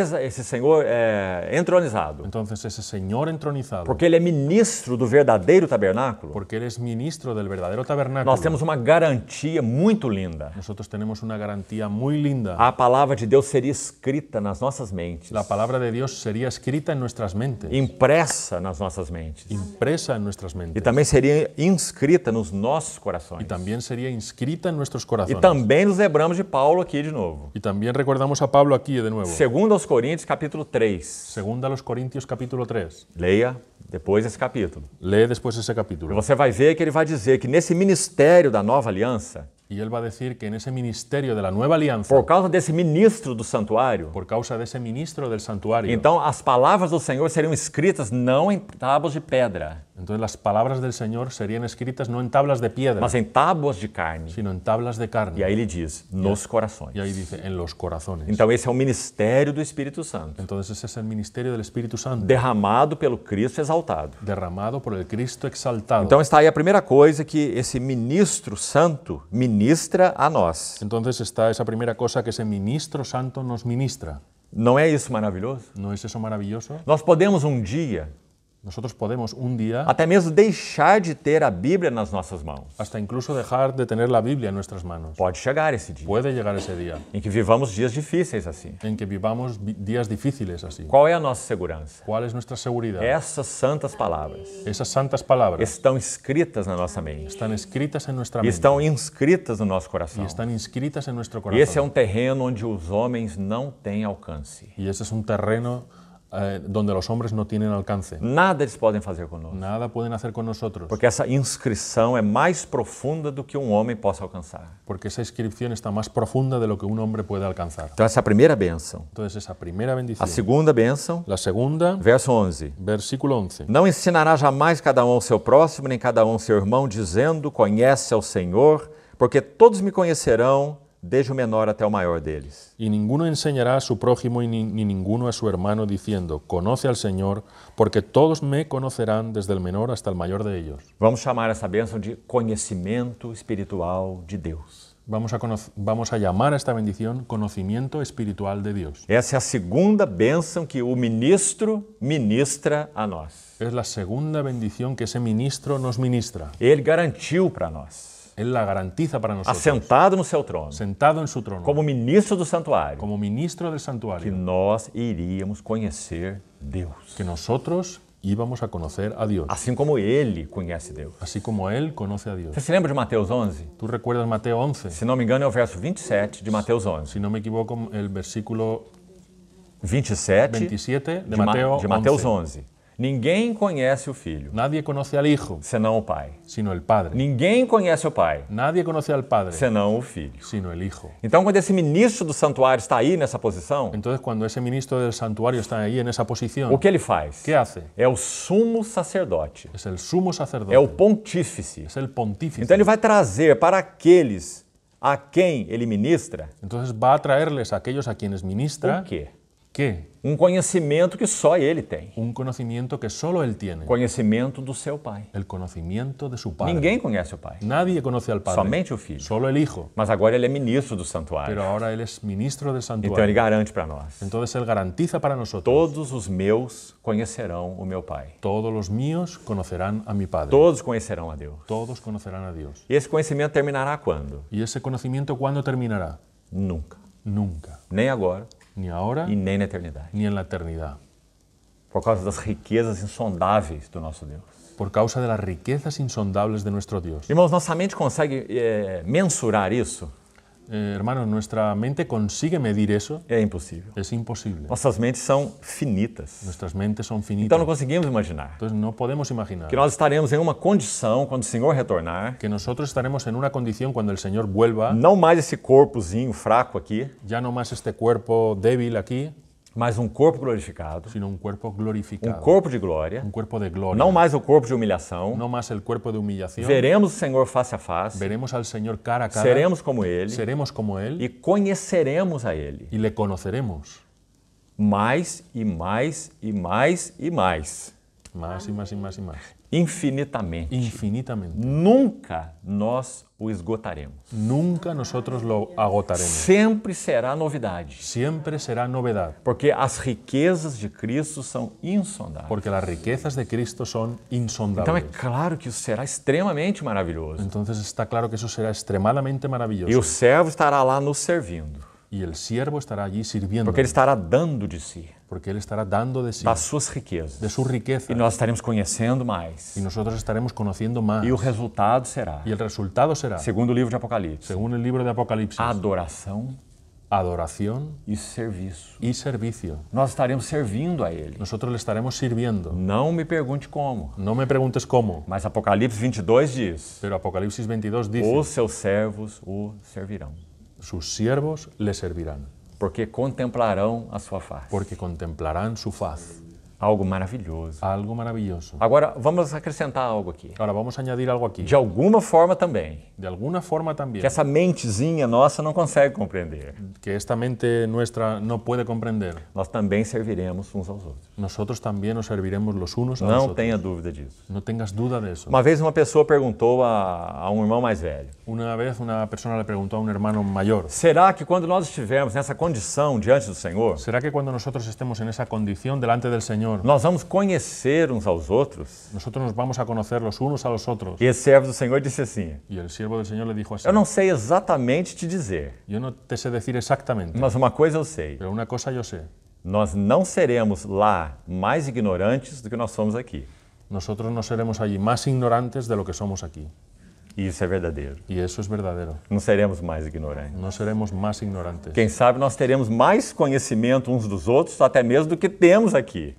entronizado, Entonces, ese Señor entronizado, porque ele é ministro do verdadeiro tabernáculo, porque eres ministro del verdadero tabernáculo, nós temos uma garantia muito linda. nosotros tenemos una garantía muy linda. A palavra de Deus seria escrita nas nossas mentes, La palabra de Dios sería escrita en nuestras mentes, impressa nas nossas mentes, impresa en nuestras e mentes, também seria inscrita nos nossos y corações. también sería inscrita en nuestros E corazones. também nos lembramos de Paulo aqui de novo. Y también recordamos a Pablo aquí de nuevo. Segundo aos Coríntios, capítulo 3. Segunda a los Corintios capítulo 3. Leia depois esse capítulo. Lee después ese E capítulo. você vai ver que ele vai dizer que nesse ministério da nova aliança, Y él va a decir que en ese ministerio de la nueva alianza, por causa desse ministro do santuário, por causa de ese ministro del santuario, então as palavras do Senhor seriam escritas não em tábuas de pedra, entonces las palabras del Señor serían escritas no en tablas de piedra, mas em tábuas de carne. sino en tablas de E carne. aí ele diz, nos corações. Y ahí dice, en los corazones. Então esse é o ministério do Espírito Santo, Entonces ese es el ministerio del Espíritu Santo, derramado pelo Cristo exaltado. derramado por el Cristo exaltado. Então está aí a primeira coisa que esse ministro santo ministra a nós. Entonces está esa primera cosa que ese ministro santo nos ministra. Não é isso maravilhoso? ¿No es eso maravilloso? Nós podemos um dia Nosotros podemos un día até mesmo deixar de ter a Bíblia nas nossas mãos. hasta incluso dejar de tener la Biblia en nuestras manos. Pode chegar esse dia, Puede llegar ese día em que vivamos dias difíceis assim. en que vivamos días difíciles así. Qual é a nossa segurança? ¿Cuál es nuestra seguridad? Essas santas palavras Esas santas palabras estão escritas na nossa mente, están escritas en nuestra e mente estão inscritas no nosso y coração. están inscritas en nuestro E esse é corazón. terreno onde os homens não têm alcance. Y ese es un terreno donde los hombres no tienen alcance. Nada eles podem fazer conosco, Nada pueden hacer con nosotros, porque essa inscrição é mais profunda do que um homem possa alcançar. porque esa inscripción está más profunda de lo que un hombre puede alcanzar. Então essa é a primeira bênção. Entonces esa primera A bendición. segunda bênção, La segunda, verso 11. versículo 11. Não ensinará jamais cada um ao seu próximo, nem cada um ao seu irmão, dizendo, conhece ao Senhor, porque todos me conhecerão, desde o menor até o maior deles. Y ninguno enseñará a su prójimo ni ninguno a su hermano diciendo, conoce al Señor, porque todos me conocerán desde el menor hasta el mayor de ellos. Vamos chamar essa bênção de conhecimento espiritual de Deus. Vamos a llamar a esta bendición conocimiento espiritual de Dios. Essa é a segunda bênção que o ministro ministra a nós. Es la segunda bendición que ese ministro nos ministra. Ele garantiu para nós, Él la garantiza para nosotros, assentado no seu trono, sentado en su trono, como ministro do santuário, como ministro del que santuario, nós iríamos conhecer Deus. que nosotros íbamos a conocer a Dios, Assim como ele conhece Deus. así como Él conoce a Dios. Você se lembra de Mateus 11? ¿Tú recuerdas Mateo 11? Se não me engano, é o verso 27 de Mateus 11. Si no me equivoco, el versículo 27 27 de de Mateo Mateus 11. 11. Ninguém conhece o Filho, Nadie conoce al Hijo, senão o Pai. sino el Padre. Ninguém conhece o Pai, Nadie conoce al Padre, senão o Filho. sino el Hijo. Então, quando esse ministro do santuário está aí nessa posição, Entonces, cuando ese ministro del santuario está ahí en esa posición, o que ele faz? ¿qué hace? É o sumo sacerdote, Es el sumo é o sacerdote, pontífice. es el pontífice. Então, ele vai trazer para aqueles a quem ele ministra Entonces va a traerles a aquellos a quienes o ministra, quê? ¿qué? Um conhecimento que só ele tem. Un conocimiento que solo Él tiene, Conhecimento do seu Pai. el conocimiento de su Padre. Ninguém conhece o Pai, Nadie conoce al Padre, somente o Filho. solo el Hijo, Mas agora ele é ministro do santuário. pero ahora Él es ministro del Então ele santuario. garante para nós. Entonces Él garantiza para nosotros, Todos os meus conhecerão o meu Pai. todos los míos conocerán a mi Padre. Todos conhecerão a Deus. Todos conocerán a Dios. E esse conhecimento terminará quando? ¿Y ese conocimiento cuándo terminará? Nunca. Nunca. Nem agora Ni ahora, e nem na eternidade. ni en la eternidad. Por causa das riquezas insondáveis do nosso Deus. Por causa de las riquezas insondables de nuestro Dios. Irmãos, nossa mente consegue mensurar isso? Hermanos, ¿nuestra mente consigue medir eso? É impossível. Es imposible. Nossas mentes são finitas. Nuestras mentes son Então finitas. não conseguimos imaginar Entonces no podemos imaginar que nós estaremos em uma condição, quando o Senhor retornar, que nosotros estaremos en una condición cuando el Señor vuelva, não mais esse corpozinho fraco aqui, ya no más este cuerpo débil aquí, mas um corpo glorificado, sino un cuerpo um glorificado, corpo de glória, un cuerpo de gloria, não mais o corpo de humilhação. no más el cuerpo de humillación. Veremos o Senhor face a face, Veremos al Señor cara a cara, seremos como Ele seremos como Él e conheceremos a Ele y le conoceremos mais e mais e mais e mais, más y más y más y más, infinitamente. infinitamente. Nunca nós o esgotaremos. Nunca nosotros lo agotaremos. Sempre será novidade, Siempre será novedad, porque as riquezas de Cristo são insondáveis. porque las riquezas de Cristo son Então é insondables. claro que isso será extremamente maravilhoso. Entonces está claro que eso será extremadamente E o maravilloso. servo estará lá nos servindo, Y el siervo estará allí sirviendo, porque ele estará dando de si, porque Él estará dando de sí, das suas riquezas. de su riqueza, E nós estaremos conhecendo mais. y nosotros estaremos conociendo más. E o resultado será, Y el resultado será, segundo o livro de Apocalipse, según el libro de Apocalipsis, adoração adoración e serviço. y servicio. Nós estaremos servindo a Ele. Nosotros le estaremos sirviendo. Não me pergunte como, No me preguntes cómo, mas Apocalipse 22 diz: pero Apocalipsis 22 dice, os seus servos o servirão, sus siervos le servirán, porque contemplarão a sua face. porque contemplarán su faz. Algo maravilhoso. Algo maravilloso. Agora, vamos acrescentar algo aqui. Ahora vamos a añadir algo aquí. De alguma forma também, De alguna forma también, que essa mentezinha nossa não consegue compreender. que esta mente nuestra no puede comprender. Nós também serviremos uns aos outros. Nosotros también nos serviremos los unos a Não los otros. tenha dúvida disso. No tengas duda de eso. Uma vez uma pessoa perguntou a um irmão mais velho: Una vez una persona le preguntó a un hermano mayor, será que quando nós estivermos nessa condição diante do Senhor, ¿será que cuando nosotros estemos en esa condición delante del Señor, Señor. Nós vamos conhecer uns aos outros. Nosotros nos vamos a conocer los unos a los otros. E esse servo do Senhor disse assim: Y el siervo del Señor le dijo así: eu não sei exatamente te dizer, yo no te sé decir exactamente, mas uma coisa eu sei. pero una cosa yo sé. Nós não seremos lá mais ignorantes do que nós somos aqui. Nosotros no seremos allí más ignorantes de lo que somos aquí. E isso é verdadeiro. Y eso es verdadero. Não seremos mais ignorantes. No seremos más ignorantes. Quem sabe nós teremos mais conhecimento uns dos outros, até mesmo do que temos aqui.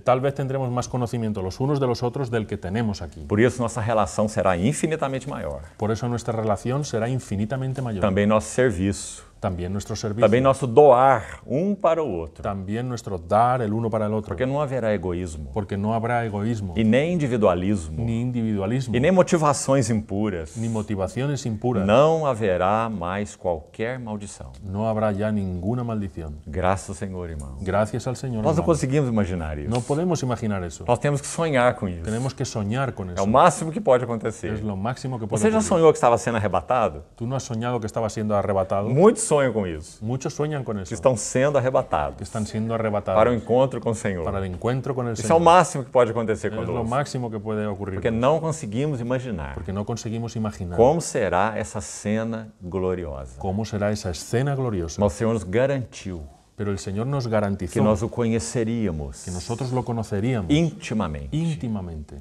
Tal vez tendremos más conocimiento los unos de los otros del que tenemos aquí. Por isso nossa relação será infinitamente maior. Por eso nuestra relación será infinitamente mayor. Também nosso serviço. También nuestro servicio. Também nosso doar um para o outro. También nuestro dar el uno para el otro. Porque não haverá egoísmo. Porque no habrá egoísmo. E nem individualismo. Ni individualismo. E nem motivações impuras. Ni motivaciones impuras. Não haverá mais qualquer maldição. No habrá ya ninguna maldición. Graças ao Senhor, irmão. Gracias al Señor. Nós não hermano. conseguimos imaginar isso. No podemos imaginar eso. Nós temos que sonhar com isso. Tenemos que soñar con É eso. o máximo que pode acontecer. Es lo máximo que puede Você já ocurrir. sonhou que estava sendo arrebatado? ¿Tú no has soñado que estabas siendo arrebatado? Muitos sonham com isso. Muchos sueñan con Que eso. estão sendo Que arrebatados están siendo arrebatados para o encontro com o para Senhor. el encuentro con el Isso é o Señor. máximo que pode acontecer Es lo conosco. máximo que puede ocurrir. Porque não conseguimos imaginar Porque no conseguimos imaginar como será essa cena gloriosa. cómo será esa escena gloriosa. Mas o Senhor nos garantiu Pero el Señor nos que garantizó nós o conheceríamos que nosotros lo conoceríamos intimamente, íntimamente,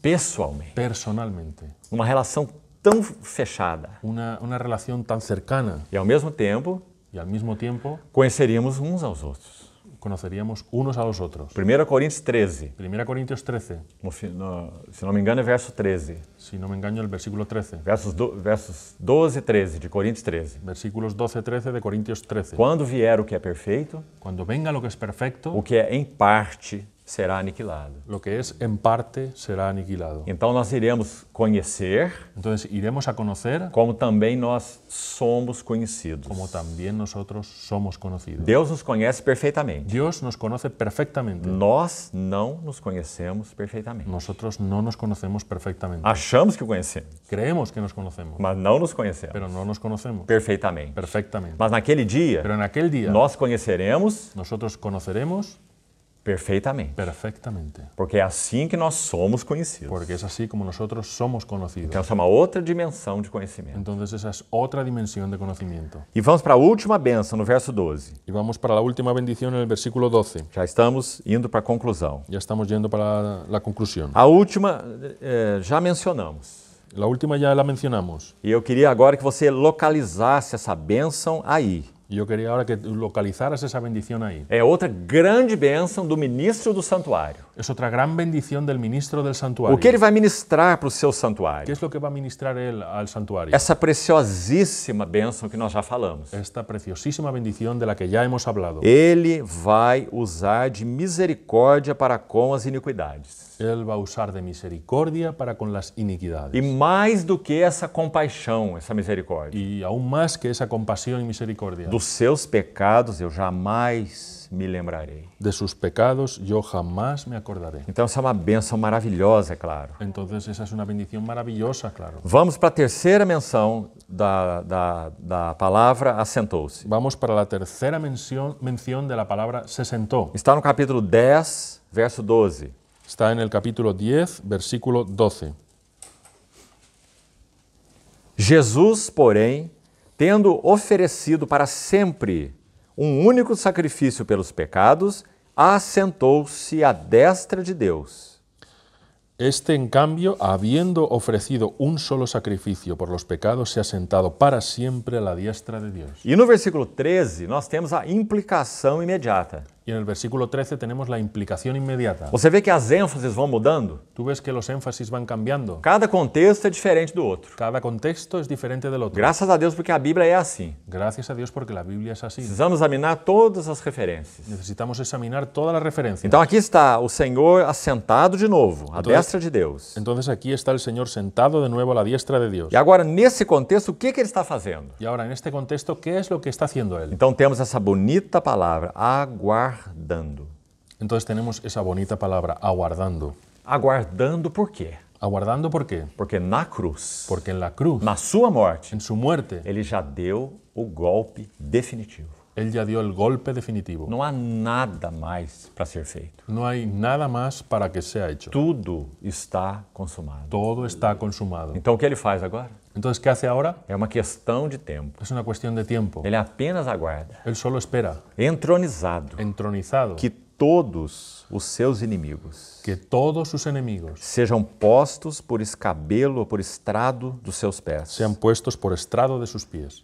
pessoalmente. personalmente. Uma relação tão fechada. Una relación tan cercana E ao mesmo tempo, y al mismo tiempo conheceríamos uns aos outros. conoceríamos unos a los otros. 1 Coríntios 13, 1 Corintios 13, se não me engano é verso 13. si no me engaño, el versículo 13. Versos 12 e 13 de Coríntios 13. Versículos 12, 13 de Corintios 13. Quando vier o que é perfeito, Cuando venga lo que es perfecto, o que é em parte será aniquilado. lo que es en parte será aniquilado. Então nós iremos conhecer Entonces iremos a conocer como também nós somos conhecidos. como también nosotros somos conocidos. Deus nos conhece perfeitamente. Dios nos conoce perfectamente. Nós não nos conhecemos perfeitamente. Nosotros no nos conocemos perfectamente. Achamos que o conhecemos, Creemos que nos conocemos, mas não nos conhecemos pero no nos conocemos perfeitamente. perfectamente. Mas naquele dia, Pero en aquel día nós conheceremos nosotros conoceremos perfeitamente. perfectamente, Porque é assim que nós somos conhecidos. porque es así como nosotros somos conocidos. Então essa é uma outra dimensão de conhecimento. Entonces esa es otra dimensión de conocimiento. E vamos para a última bênção, no verso 12. Y vamos para la última bendición en el versículo 12. Já estamos indo para a conclusão. Ya estamos yendo para la conclusión. A última já mencionamos. La última ya la mencionamos. E eu queria agora que você localizasse essa bênção aí. Y yo quería ahora que localizaras esa bendición ahí. É outra grande bênção do ministro do santuário. Es otra gran bendición del ministro del santuario. O que ele vai ministrar para o seu ¿Qué santuário? es lo que va a ministrar él al santuario? Essa preciosíssima bênção que nós já falamos. Esta preciosísima bendición de la que ya hemos hablado. Ele vai usar de misericórdia para com as iniquidades. Él va a usar de misericordia para con las iniquidades. E mais do que essa compaixão, essa misericórdia, Y aún más que esa compasión y misericordia, dos seus pecados eu jamais me lembrarei. de sus pecados yo jamás me acordaré. Então essa é uma bênção maravilhosa, é claro. Entonces esa es una bendición maravillosa, claro. Vamos para a terceira menção da palavra assentou-se. Vamos para la tercera mención de la palabra se sentó. Está no capítulo 10, verso 12. Está en el capítulo 10, versículo 12. Jesus, porém, tendo oferecido para sempre único sacrifício pelos pecados, assentou-se à destra de Deus. Este, en cambio, habiendo ofrecido un solo sacrificio por los pecados, se ha sentado para siempre a la diestra de Dios. E no versículo 13, nós temos a implicação imediata. Y en el versículo 13 tenemos la implicación inmediata. Você vê que as ênfases vão mudando? Tú ves que los énfasis van cambiando. Cada contexto é diferente do outro. Cada contexto es diferente del otro. Graças a Deus, porque a Bíblia é assim. Gracias a Dios porque la Biblia es así. Precisamos examinar todas as referências. Necesitamos examinar todas las referencias. Então aqui está o Senhor assentado de novo, à destra de Deus. Entonces aquí está el Señor sentado de nuevo a la diestra de Dios. E agora, nesse contexto, o que ele está fazendo? Y ahora, en este contexto, ¿qué es lo que está haciendo Él? Então temos essa bonita palavra, aguardando. Entonces tenemos esa bonita palabra, aguardando. Aguardando por quê? ¿Aguardando por qué? Porque na cruz, Porque en la cruz, na sua morte, en su muerte, ele já deu o golpe definitivo. Él ya dio el golpe definitivo. Não há nada mais para ser feito. No hay nada más para que sea hecho. Tudo está consumado. Todo está consumado. Então o que ele faz agora? Entonces, ¿qué hace ahora? É uma questão de tempo. Es una cuestión de tiempo. Ele apenas aguarda, Él solo espera, entronizado, entronizado, que todos os seus inimigos que todos sus enemigos sejam postos por escabelo ou por estrado dos seus pés. sean puestos por estrado de sus pies.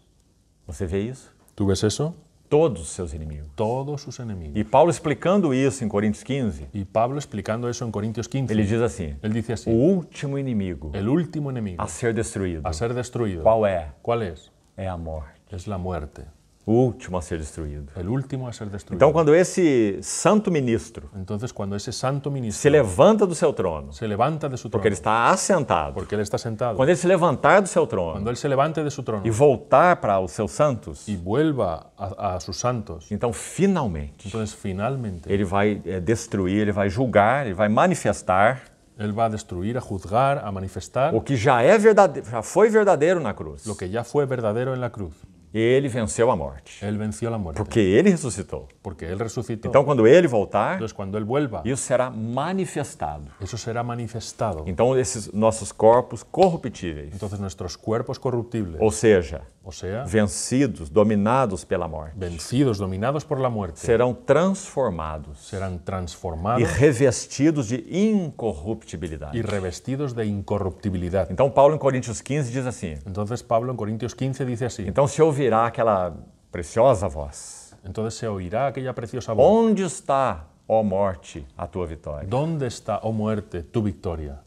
Você vê isso? ¿Tú ves eso? Todos os seus inimigos. Todos sus enemigos. E Paulo explicando isso em Coríntios 15, Y Pablo explicando eso en Corintios 15, ele diz assim: él dice o así, último inimigo el último enemigo a ser destruído, a ser destruido, qual é? ¿cuál es? É a morte. Es la muerte. O último a ser destruído. El último a ser destruido. Então, quando esse santo ministro Entonces, cuando ese santo se ministro levanta do seu trono, se levanta de su porque ele trono, está assentado, porque él está sentado, quando ele se levantar do seu trono cuando él se levante de su trono e voltar para os seus santos, y vuelva a sus santos, então, finalmente, entonces finalmente ele vai destruir, ele vai julgar, ele vai manifestar él va a destruir, a juzgar, a manifestar o que já é verdadeiro, já foi verdadeiro na cruz. lo que ya fue verdadero en la cruz. Ele venceu a morte, Él venció la muerte, porque ele ressuscitou. porque él resucitó. Então, quando ele voltar, Entonces, cuando él vuelva, isso será manifestado. eso será manifestado. Então, esses nossos corpos corruptíveis, Entonces, nuestros cuerpos corruptibles, ou seja, o sea, vencidos, dominados pela morte, vencidos, dominados por la muerte, serão transformados serán e transformados revestidos de incorruptibilidade. y revestidos de incorruptibilidad. Então, Paulo em Coríntios 15 diz assim: Entonces, Pablo en Corintios 15 dice así, então se ouvirá aquela preciosa voz: entonces se oirá aquella preciosa voz. onde está, ó morte, a tua vitória? ¿Dónde está, oh muerte, tu victoria?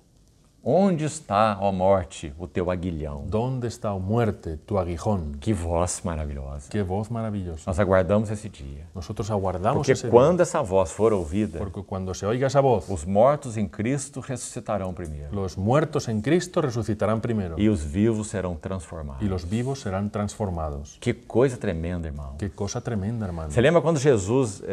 Onde está, ó morte, o teu aguilhão? ¿Dónde está, oh muerte, tu aguijón? Que voz maravilhosa. Qué voz maravillosa. Nós aguardamos esse dia. Nosotros aguardamos Porque ese día, quando essa voz for ouvida, porque cuando se oiga esa voz, os mortos em Cristo ressuscitarão primeiro. los muertos en Cristo resucitarán primero E os vivos serão transformados. y los vivos serán transformados. Que coisa tremenda, irmão. Qué cosa tremenda, hermano. Você lembra quando Jesus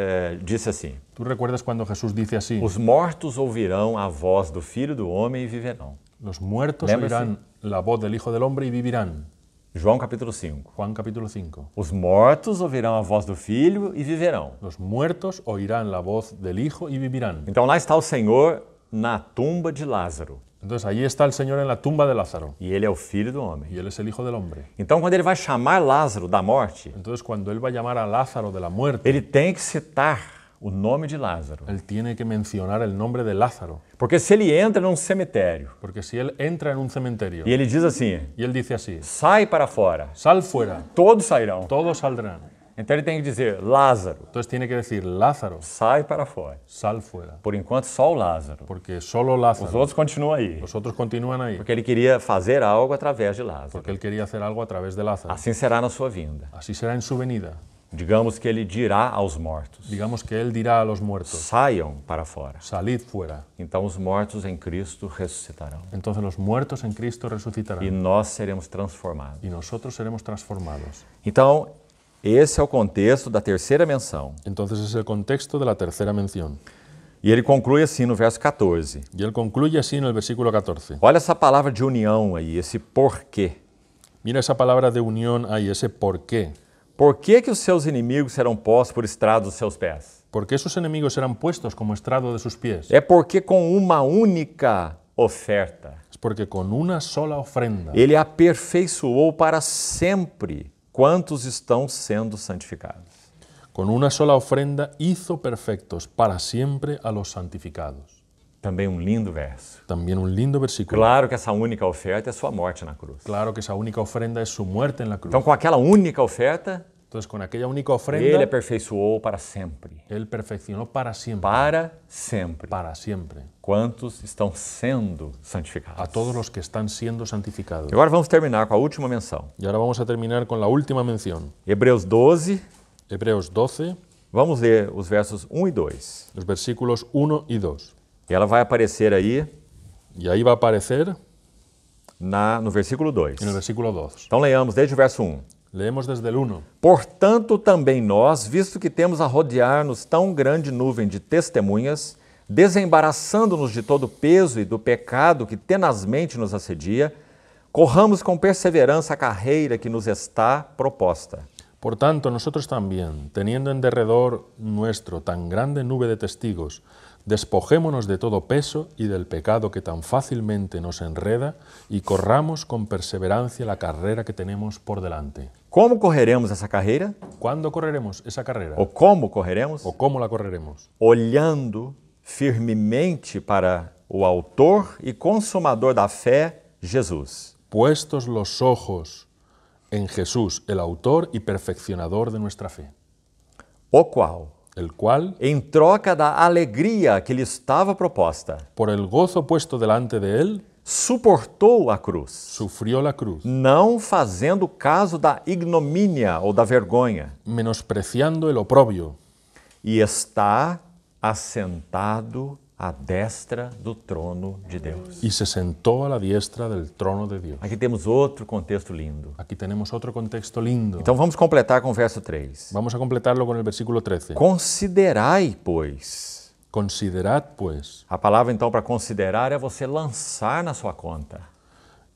disse assim: ¿Tú recuerdas cuando Jesús dice así? os mortos ouvirão a voz do Filho do Homem e viverão. Los muertos Lembra-se? oirán la voz del Hijo del Hombre y vivirán. João capítulo 5. Juan capítulo 5. Os mortos ouvirão a voz do Filho e viverão. Los muertos oirán la voz del Hijo y vivirán. Então lá está o Senhor na tumba de Lázaro. Entonces allí está el Señor en la tumba de Lázaro E ele é o Filho do Homem. y Él es el Hijo del Hombre. Então quando ele vai chamar Lázaro da morte, Entonces cuando Él va a llamar a Lázaro de la muerte, ele tem que citar o nome de Lázaro. Él tiene que mencionar el nombre de Lázaro. Porque se ele entra num cemitério Porque si Él entra en un cementerio e ele diz assim: y Él dice así, sai para fora, sal fuera, todos sairão. todos saldrán. Então ele tem que dizer: Lázaro, Entonces tiene que decir, Lázaro, sai para fora. sal fuera. Por enquanto, só o Lázaro. Porque solo Os Lázaro, outros continuam aí. los otros continúan ahí. Porque ele queria fazer algo através de Lázaro. Porque Él quería hacer algo a través de Lázaro. Assim será na sua vinda. Así será en su venida. Digamos que ele dirá aos mortos: Digamos que Él dirá a los muertos, saiam para fora. salid fuera. Então os mortos em Cristo ressuscitarão. Entonces los muertos en Cristo E resucitarán nós seremos transformados. y nosotros seremos transformados. Então, esse é o contexto da terceira menção. Entonces es el contexto de la tercera mención. E ele conclui assim no verso 14. Y Él concluye así en el versículo 14. Olha essa palavra de união aí, esse porquê. Mira esa palabra de unión ahí, ese por qué. Por que os seus inimigos serão postos por estrado dos seus pés? ¿Por qué sus enemigos eran puestos como estrado de sus pies? É porque com uma única oferta, Es porque con una sola ofrenda ele aperfeiçoou para sempre quantos estão sendo santificados. Con una sola ofrenda hizo perfectos para siempre a los santificados. Também um lindo verso. También un lindo versículo. Claro que essa única oferta é sua morte na cruz. Claro que esa única ofrenda es su muerte en la cruz. Então, com aquela única oferta, Entonces, con aquella única ele ofrenda, aperfeiçoou para sempre. Él perfeccionó para siempre. Para sempre. Para siempre. Quantos estão sendo santificados. A todos los que están siendo santificados. Agora vamos terminar com a última menção. Y ahora vamos a terminar con la última mención. Hebreus 12, Hebreos 12, vamos ler os versos 1 e 2. los versículos 1 y 2. E ela vai aparecer aí Y ahí va a aparecer no versículo 2. en el versículo 2. Então leiamos desde o verso 1. Leemos desde el 1. Portanto, também nós, visto que temos a rodear-nos tão grande nuvem de testemunhas, desembaraçando-nos de todo o peso e do pecado que tenazmente nos assedia, corramos com perseverança a carreira que nos está proposta. Por tanto, nosotros también, teniendo en derredor nuestro tan grande nube de testigos, despojémonos de todo peso y del pecado que tan fácilmente nos enreda y corramos con perseverancia la carrera que tenemos por delante. Como correremos essa carreira? ¿Cuándo correremos esa carrera? Ou como correremos? ¿O cómo la correremos? Olhando firmemente para o autor e consumador da fé, Jesus. Puestos los ojos en Jesús, el autor y perfeccionador de nuestra fe, O qual, el cual, em troca da alegria que lhe estava proposta, por el gozo puesto delante de él, suportou a cruz, sufrió la cruz, não fazendo caso da ignomínia ou da vergonha, menospreciando el oprobio, e está assentado à destra do trono de Deus. y se sentó a la diestra del trono de Dios. Aqui temos outro contexto lindo. Aquí tenemos otro contexto lindo. Então vamos completar com o verso 3. Vamos a completarlo con el versículo 13. Considerai, pois. Considerad, pues. A palavra então para considerar é você lançar na sua conta.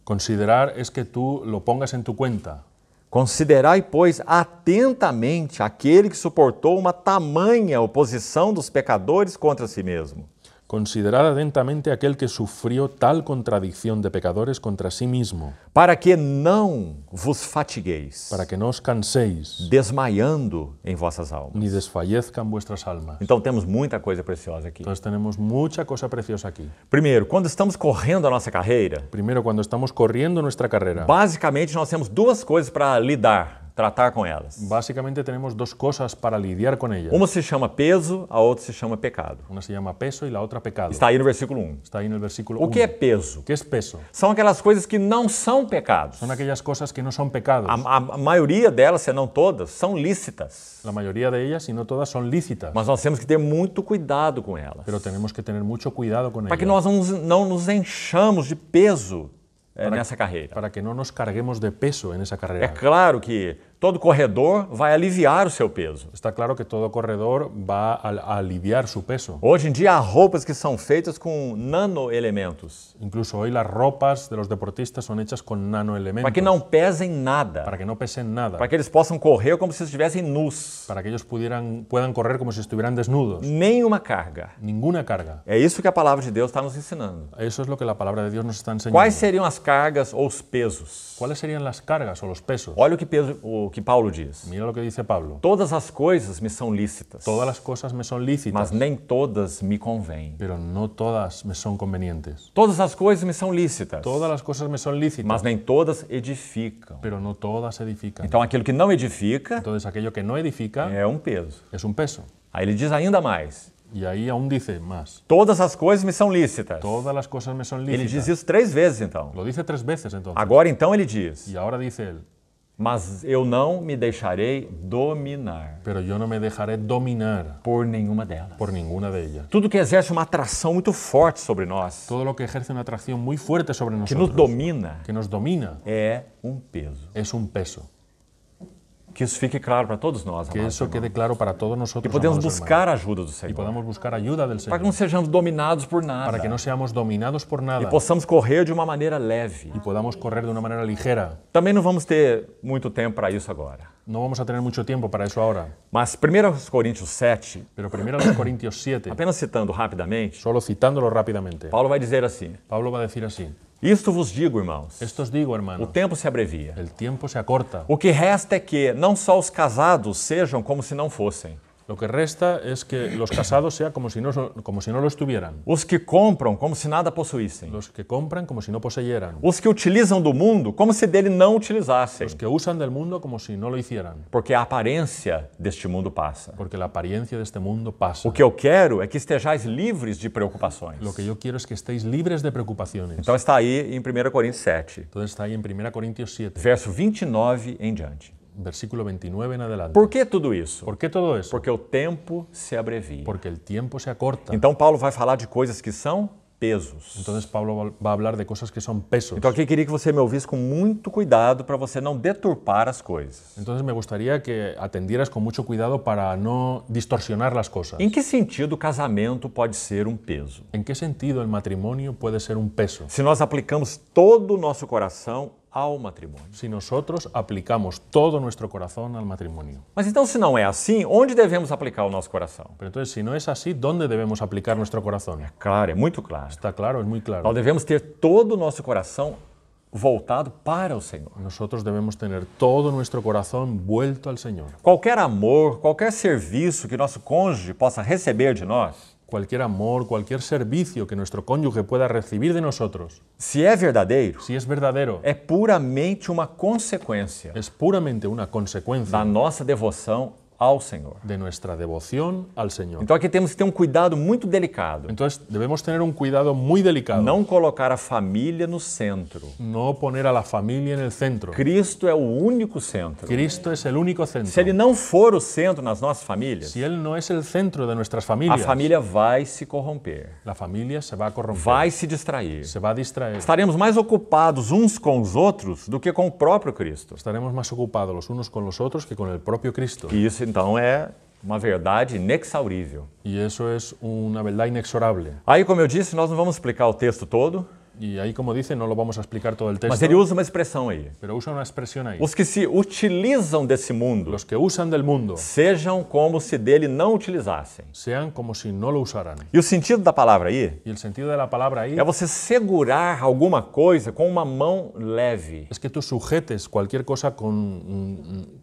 Considerar es que tú lo pongas en tu cuenta. Considerai, pois, atentamente aquele que suportou uma tamanha oposição dos pecadores contra si mesmo. Considerad atentamente aquel que sufrió tal contradicción de pecadores contra sí mismo, Para que não vos fatigueis, para que no os canséis, desmaiando em vossas almas. ni desfallezcan vuestras almas. Então temos muita coisa preciosa aqui. Entonces tenemos mucha cosa preciosa aquí. Primeiro, quando estamos correndo a nossa carreira, Primero, cuando estamos corriendo nuestra carrera, basicamente nós temos duas coisas para lidar, tratar com elas. básicamente tenemos dos cosas para lidiar con ellas. Uma se chama peso, a outra se chama pecado. Una se llama peso y la otra pecado. Está aí no versículo 1. Está ahí en el versículo O que é 1. peso? ¿Qué es peso? São aquelas coisas que não são pecados. Son aquellas cosas que no son pecados. A maioria delas, se não todas, são lícitas. La mayoría de ellas, y no todas, son lícitas. Mas nós temos que ter muito cuidado com elas. Pero tenemos que tener mucho cuidado con Para que ellas. nós não nos enchamos de peso nessa carreira. Para que no nos carguemos de peso en esa É carrera. claro que todo corredor vai aliviar o seu peso. Está claro que todo corredor va a aliviar su peso. Hoje em dia há roupas que são feitas com nanoelementos, Incluso hoy las ropas de los deportistas son hechas con nanoelementos. para que não pesem nada, Para que no pesen nada. para que eles possam correr como se estivessem nus. Para que ellos puedan correr como si estuvieran desnudos. Nenhuma carga. Ninguna carga. É isso que a palavra de Deus está nos ensinando. Eso es lo que la palabra de Dios nos está enseñando. Quais seriam as cargas ou os pesos? ¿Cuáles serían las cargas o los pesos? Olha o que Paulo diz. Mira lo que dice Pablo. Todas as coisas me são lícitas, Todas las cosas me son mas lícitas, nem todas me convêm. pero no todas me son convenientes. Todas as coisas me são lícitas, Todas las cosas me son lícitas, mas nem todas edificam. pero no todas edifican. Então aquilo que não edifica Entonces aquello que no edifica é um peso. es un peso. Aí ele diz ainda mais. Y ahí aún dice más. Todas as coisas me são lícitas. Todas las cosas me son Ele diz lícitas. isso 3 vezes então. Lo dice 3 veces entonces. Agora então ele diz, Y ahora dice él, mas eu não me deixarei dominar pero yo no me dejaré dominar por nenhuma delas. por ninguna de ellas. Tudo que exerce uma atração muito forte sobre nós, Todo lo que ejerce una atracción muy fuerte sobre que nosotros, nos domina, que nos domina, é um peso. es un peso. Que isso fique claro para todos nós, Que amados eso irmãos. quede claro para todos Que nosotros, podemos amados buscar a ajuda do hermanos, y Senhor. podamos buscar ayuda del Para Señor, que não sejamos dominados por nada. para que no seamos dominados por nada E possamos correr de uma maneira leve. y podamos correr de una manera ligera. Também não vamos ter muito tempo para isso agora. No vamos a tener mucho tiempo para eso ahora, Mas 1 Coríntios 7, pero primero los Corintios 7, apenas citando rapidamente, solo citándolo rápidamente, Paulo vai dizer assim: Pablo va a decir así: Isto vos digo, irmãos, esto os digo, o hermanos, tempo se abrevia. el tiempo se acorta. O que resta é que não só os casados sejam como se não fossem. Lo que resta es que los casados sean como si no lo estuvieran, Os que compram como se nada possuíssem. los que compran como si no poseyeran, Os que utilizam do mundo como se dele não utilizassem. los que usan del mundo como si no lo hicieran, Porque a aparência deste mundo passa. porque la apariencia de este mundo pasa. O que eu quero é que estejais livres de preocupações. Lo que yo quiero es que estéis libres de preocupaciones. Então está aí em 1 Coríntios 7, Entonces está ahí en 1 Corintios 7, verso 29 em diante. versículo 29 en adelante. Por que tudo isso? ¿Por qué todo eso? Porque o tempo se abrevia. Porque el tiempo se acorta. Então Paulo vai falar de coisas que são pesos. Entonces Pablo va a hablar de cosas que son pesos. Então aqui eu queria que você me ouvisse com muito cuidado para você não deturpar as coisas. Entonces me gustaría que atendieras con mucho cuidado para no distorsionar las cosas. Em que sentido o casamento pode ser um peso? ¿En qué sentido el matrimonio puede ser un peso? Se nós aplicamos todo o nosso coração ao matrimônio. si nosotros aplicamos todo nuestro corazón al matrimonio. Mas então, se não é assim, onde devemos aplicar o nosso coração? Pero entonces, si no es así, ¿dónde debemos aplicar nuestro corazón? Claro, é muito claro. Está claro, es muy claro. Nós devemos ter todo o nosso coração voltado para o Senhor. Nosotros debemos tener todo nuestro corazón vuelto al Señor. Qualquer amor, qualquer serviço que nosso cônjuge possa receber de nós, Cualquier amor, cualquier servicio que nuestro cónyuge pueda recibir de nosotros, se é verdadeiro, si es verdadero, é puramente uma consequência es puramente una da consecuencia nossa devoção ao Senhor. de nuestra devoción al Señor. Então aqui temos que ter um cuidado muito delicado. Entonces debemos tener un cuidado muy delicado. Não colocar a família no centro. No poner a la familia en el centro. Cristo é o único centro. Cristo es el único Se ele centro. não for o centro nas nossas famílias, Si Él no es el centro de nuestras a familias, família vai se corromper, la familia se va a corromper, vai se distrair. se va a distraer. Estaremos mais ocupados uns com os outros do que com o próprio Cristo. Estaremos más ocupados los unos con los otros que con el propio Cristo. E isso então é uma verdade inexaurível. Y eso es una verdad inexorable. Aí, como eu disse, nós não vamos explicar o texto todo, Y ahí, como dice, no lo vamos a explicar todo el mas texto, ele usa uma expressão aí. pero usa una expresión ahí. Os que se utilizam desse mundo Los que usan del mundo sejam como se dele não utilizassem. sean como si no lo usaran. E o sentido da palavra aí Y el sentido de la palabra ahí é você segurar alguma coisa com uma mão leve. es que tú sujetes cualquier cosa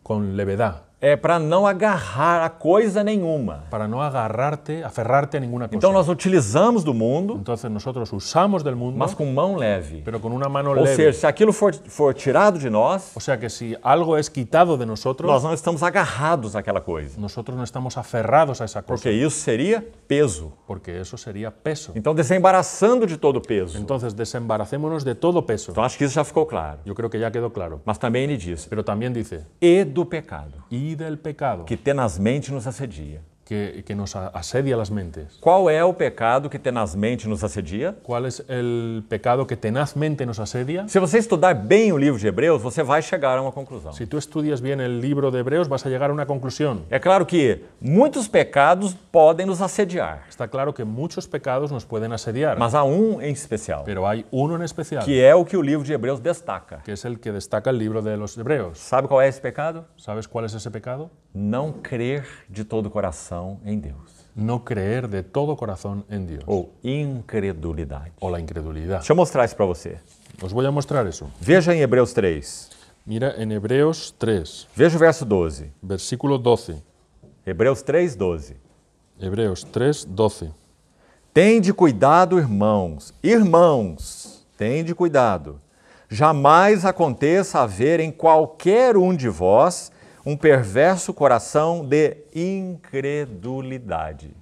con levedad, É para não agarrar a coisa nenhuma. para no aferrarte a ninguna cosa. Então nós utilizamos do mundo, Entonces nosotros usamos del mundo, mas com mão leve. pero con una mano Ou leve. seja, se aquilo for tirado de nós, O sea que si algo es quitado de nosotros, nós não estamos agarrados àquela coisa. nosotros no estamos aferrados a esa cosa, Porque isso seria peso. porque eso sería peso. Então, desembaraçando de todo o peso. Entonces desembaracémonos de todo peso. Então, acho que isso já ficou claro. Yo creo que ya quedó claro. Mas também ele diz, Pero también dice, e do pecado, y del pecado que tenazmente nos assedia. que nos asedia las mentes. Qual é o pecado que tenazmente nos assedia? ¿Cuál es el pecado que tenazmente nos asedia? Se você estudar bem o livro de Hebreus, você vai chegar a uma conclusão. Si tú estudias bien el libro de Hebreos, vas a llegar a una conclusión. É claro que muitos pecados podem nos assediar, Está claro que muchos pecados nos pueden asediar, mas há um em especial, pero hay uno en especial, que é o que o livro de Hebreus destaca. que es el que destaca el libro de los Hebreos. Sabe qual é esse pecado? ¿Sabes cuál es ese pecado? Não crer de todo o coração em Deus. No creer de todo corazón en Dios, Ou incredulidade. o la incredulidad. Deixa eu mostrar isso para você. Os voy a mostrar eso. Veja em Hebreus 3. Mira en Hebreos 3, Veja o verso 12. versículo 12. Hebreus 3, 12. Hebreos 3, 12. Tende cuidado, irmãos, tende cuidado. Jamais aconteça haver em qualquer um de vós um perverso coração de incredulidade,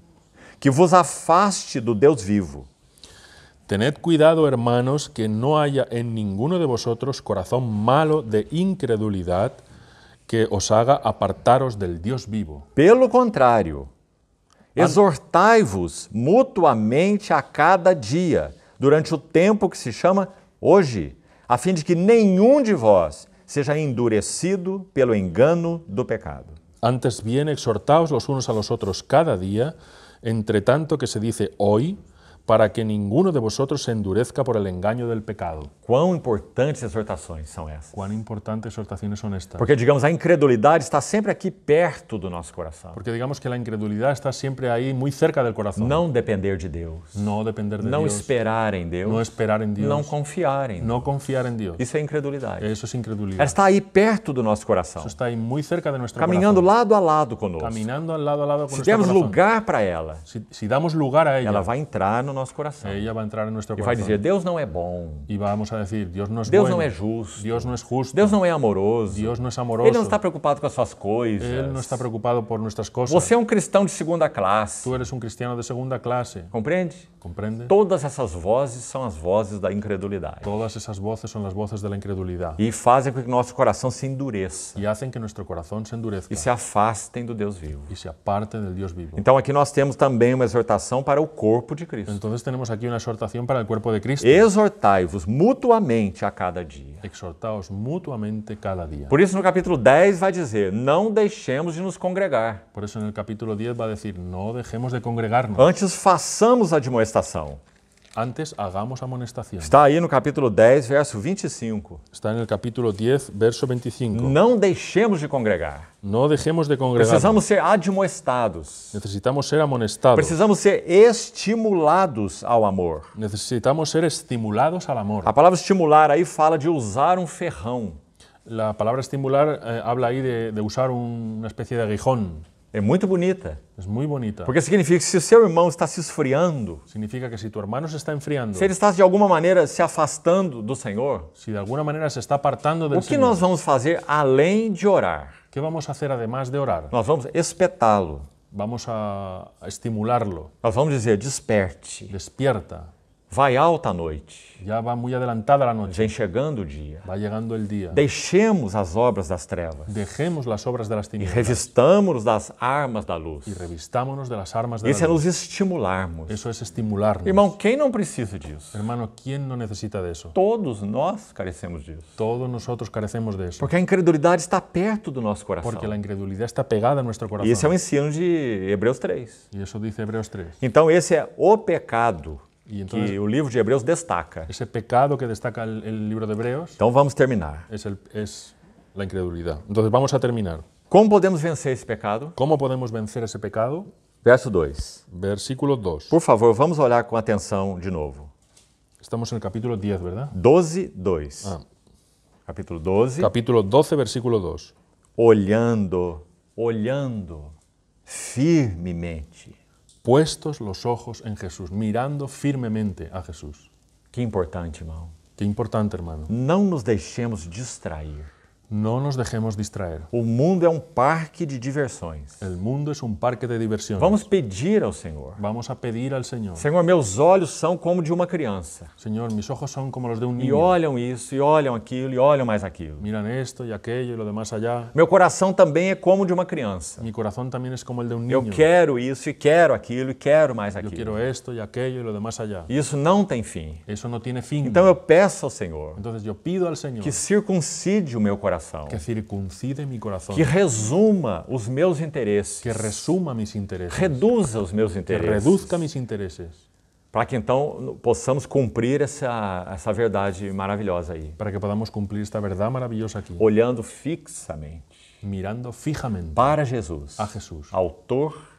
que vos afaste do Deus vivo. Tened cuidado, hermanos, que no haya en ninguno de vosotros corazón malo de incredulidad que os haga apartaros del Dios vivo. Pelo contrário, exortai-vos mutuamente a cada dia, durante o tempo que se chama hoje, a fim de que nenhum de vós seja endurecido pelo engano do pecado. Antes bien, exhortaos los unos a los otros cada día, entre tanto que se dice hoy, para que ninguno de vosotros se endurezca por el engaño del pecado. Quão importantes exortações são essas? Cuán importantes exhortaciones son estas. Porque, digamos, a incredulidade está sempre aqui perto do nosso coração. Porque digamos que la incredulidad está siempre ahí, muy cerca del corazón. Não depender de Deus, No depender de não Dios, esperar em Deus, no esperar en Dios, não confiar em Deus. no confiar en Dios. Isso é incredulidade. Eso es incredulidad. Ela está aí perto do nosso coração, Eso está ahí muy cerca de nuestro caminhando corazón. lado a lado conosco. Caminando al lado con Se nuestro dermos corazón. lugar para ela, Si damos lugar a ella, ela vai entrar no nosso coração ella va a entrar en nuestro e vai corazón. dizer: Deus não é bom, Y vamos a decir, Dios no es Deus bueno, não é justo, Dios no es justo, Deus não é amoroso, Dios no es amoroso, Ele não está preocupado com as suas coisas. Él no está preocupado por nuestras cosas. Você é um cristão de segunda classe, Tú eres un cristiano de segunda clase, compreende? ¿comprende? Todas essas vozes são as vozes da incredulidade Todas esas voces son las voces de la incredulidad e fazem com que nosso coração se endureça y hacen que nuestro corazón se endurezca e se afastem do Deus vivo. y se aparte del Dios vivo. Então aqui nós temos também uma exortação para o corpo de Cristo. Entonces tenemos aquí una exhortación para el cuerpo de Cristo. Exortai-vos mutuamente a cada dia. Exhortaos mutuamente cada día. Por isso no capítulo 10 vai dizer: não deixemos de nos congregar. Por eso en el capítulo 10 va a decir, no dejemos de congregarnos. Antes façamos a admoestação. Antes hagamos amonestación. Está aí no capítulo 10, verso 25. Está en el capítulo 10, verso 25. Não deixemos de congregar. No dejemos de congregar. Precisamos ser admoestados. Necesitamos ser amonestados. Precisamos ser estimulados ao amor. Necesitamos ser estimulados al amor. A palavra estimular aí fala de usar um ferrão. La palabra estimular habla ahí de usar una especie de aguijón. É muito bonita, Es muy bonita. porque significa que se o seu irmão está se esfriando, Significa que si tu hermano se está enfriando, se ele está de alguma maneira se afastando do Senhor, si de alguna manera se está apartando del o que Señor, nós vamos fazer além de orar? ¿qué vamos a hacer además de orar? Nós vamos espetá-lo. Vamos a estimularlo. Nós vamos dizer, desperte, Despierta. vai alta a noite, Ya va muy adelantada la noche. vem chegando o dia. Va llegando el día. Deixemos as obras das trevas Dejemos las obras de las e tinieblas revistamos-nos das armas da luz. y revistámonos de las armas de Isso la é nos luz. estimularmos. Eso es estimularnos. Irmão, quem não precisa disso? Hermano, ¿quién no necesita de eso? Todos nós carecemos disso. Todos nosotros carecemos de eso. Porque a incredulidade está perto do nosso coração. Porque la incredulidad está pegada a nuestro E esse é o corazón. ensino de Hebreus 3. Y eso dice Hebreos 3. Então esse é o pecado Y entonces que o livro de Hebreus destaca. ese pecado que destaca el libro de Hebreos Então vamos terminar. es la incredulidad. Entonces vamos a terminar. Como podemos vencer esse pecado? ¿Cómo podemos vencer ese pecado? Verso 2. Versículo 2. Por favor, vamos olhar com atenção de novo. Estamos en el capítulo 10, ¿verdad? 12, 2. Ah. Capítulo 12. Capítulo 12, versículo 2. Olhando firmemente. Puestos los ojos en Jesús, mirando firmemente a Jesús. Que importante, irmão. Qué importante, hermano. Não nos deixemos distrair. No nos dejemos distraer. O mundo é um parque de diversões. El mundo es un parque de diversión. Vamos pedir ao Senhor. Vamos a pedir al Señor. Senhor, meus olhos são como de uma criança. Señor, mis ojos son como los de un E niño. olham isso, e olham aquilo, e olham mais aquilo. Miran esto y aquello y lo demás allá. Meu coração também é como de uma criança. Mi corazón también es como el de un Eu niño. quero isso, e quero aquilo, e quero mais Yo aquilo. quiero esto y aquello y lo demás allá. Isso não tem fim. Eso no tiene fin. Então eu peço ao Senhor Entonces yo pido al Señor que circuncide o meu coração, que circuncide mi corazón, que resuma os meus interesses, que resuma mis intereses, reduza os meus que interesses, reduzca mis intereses, para que então possamos cumprir essa verdade maravilhosa aí, para que podamos cumplir esta verdad maravillosa aquí, olhando fixamente mirando fijamente para Jesus, a Jesús, autor,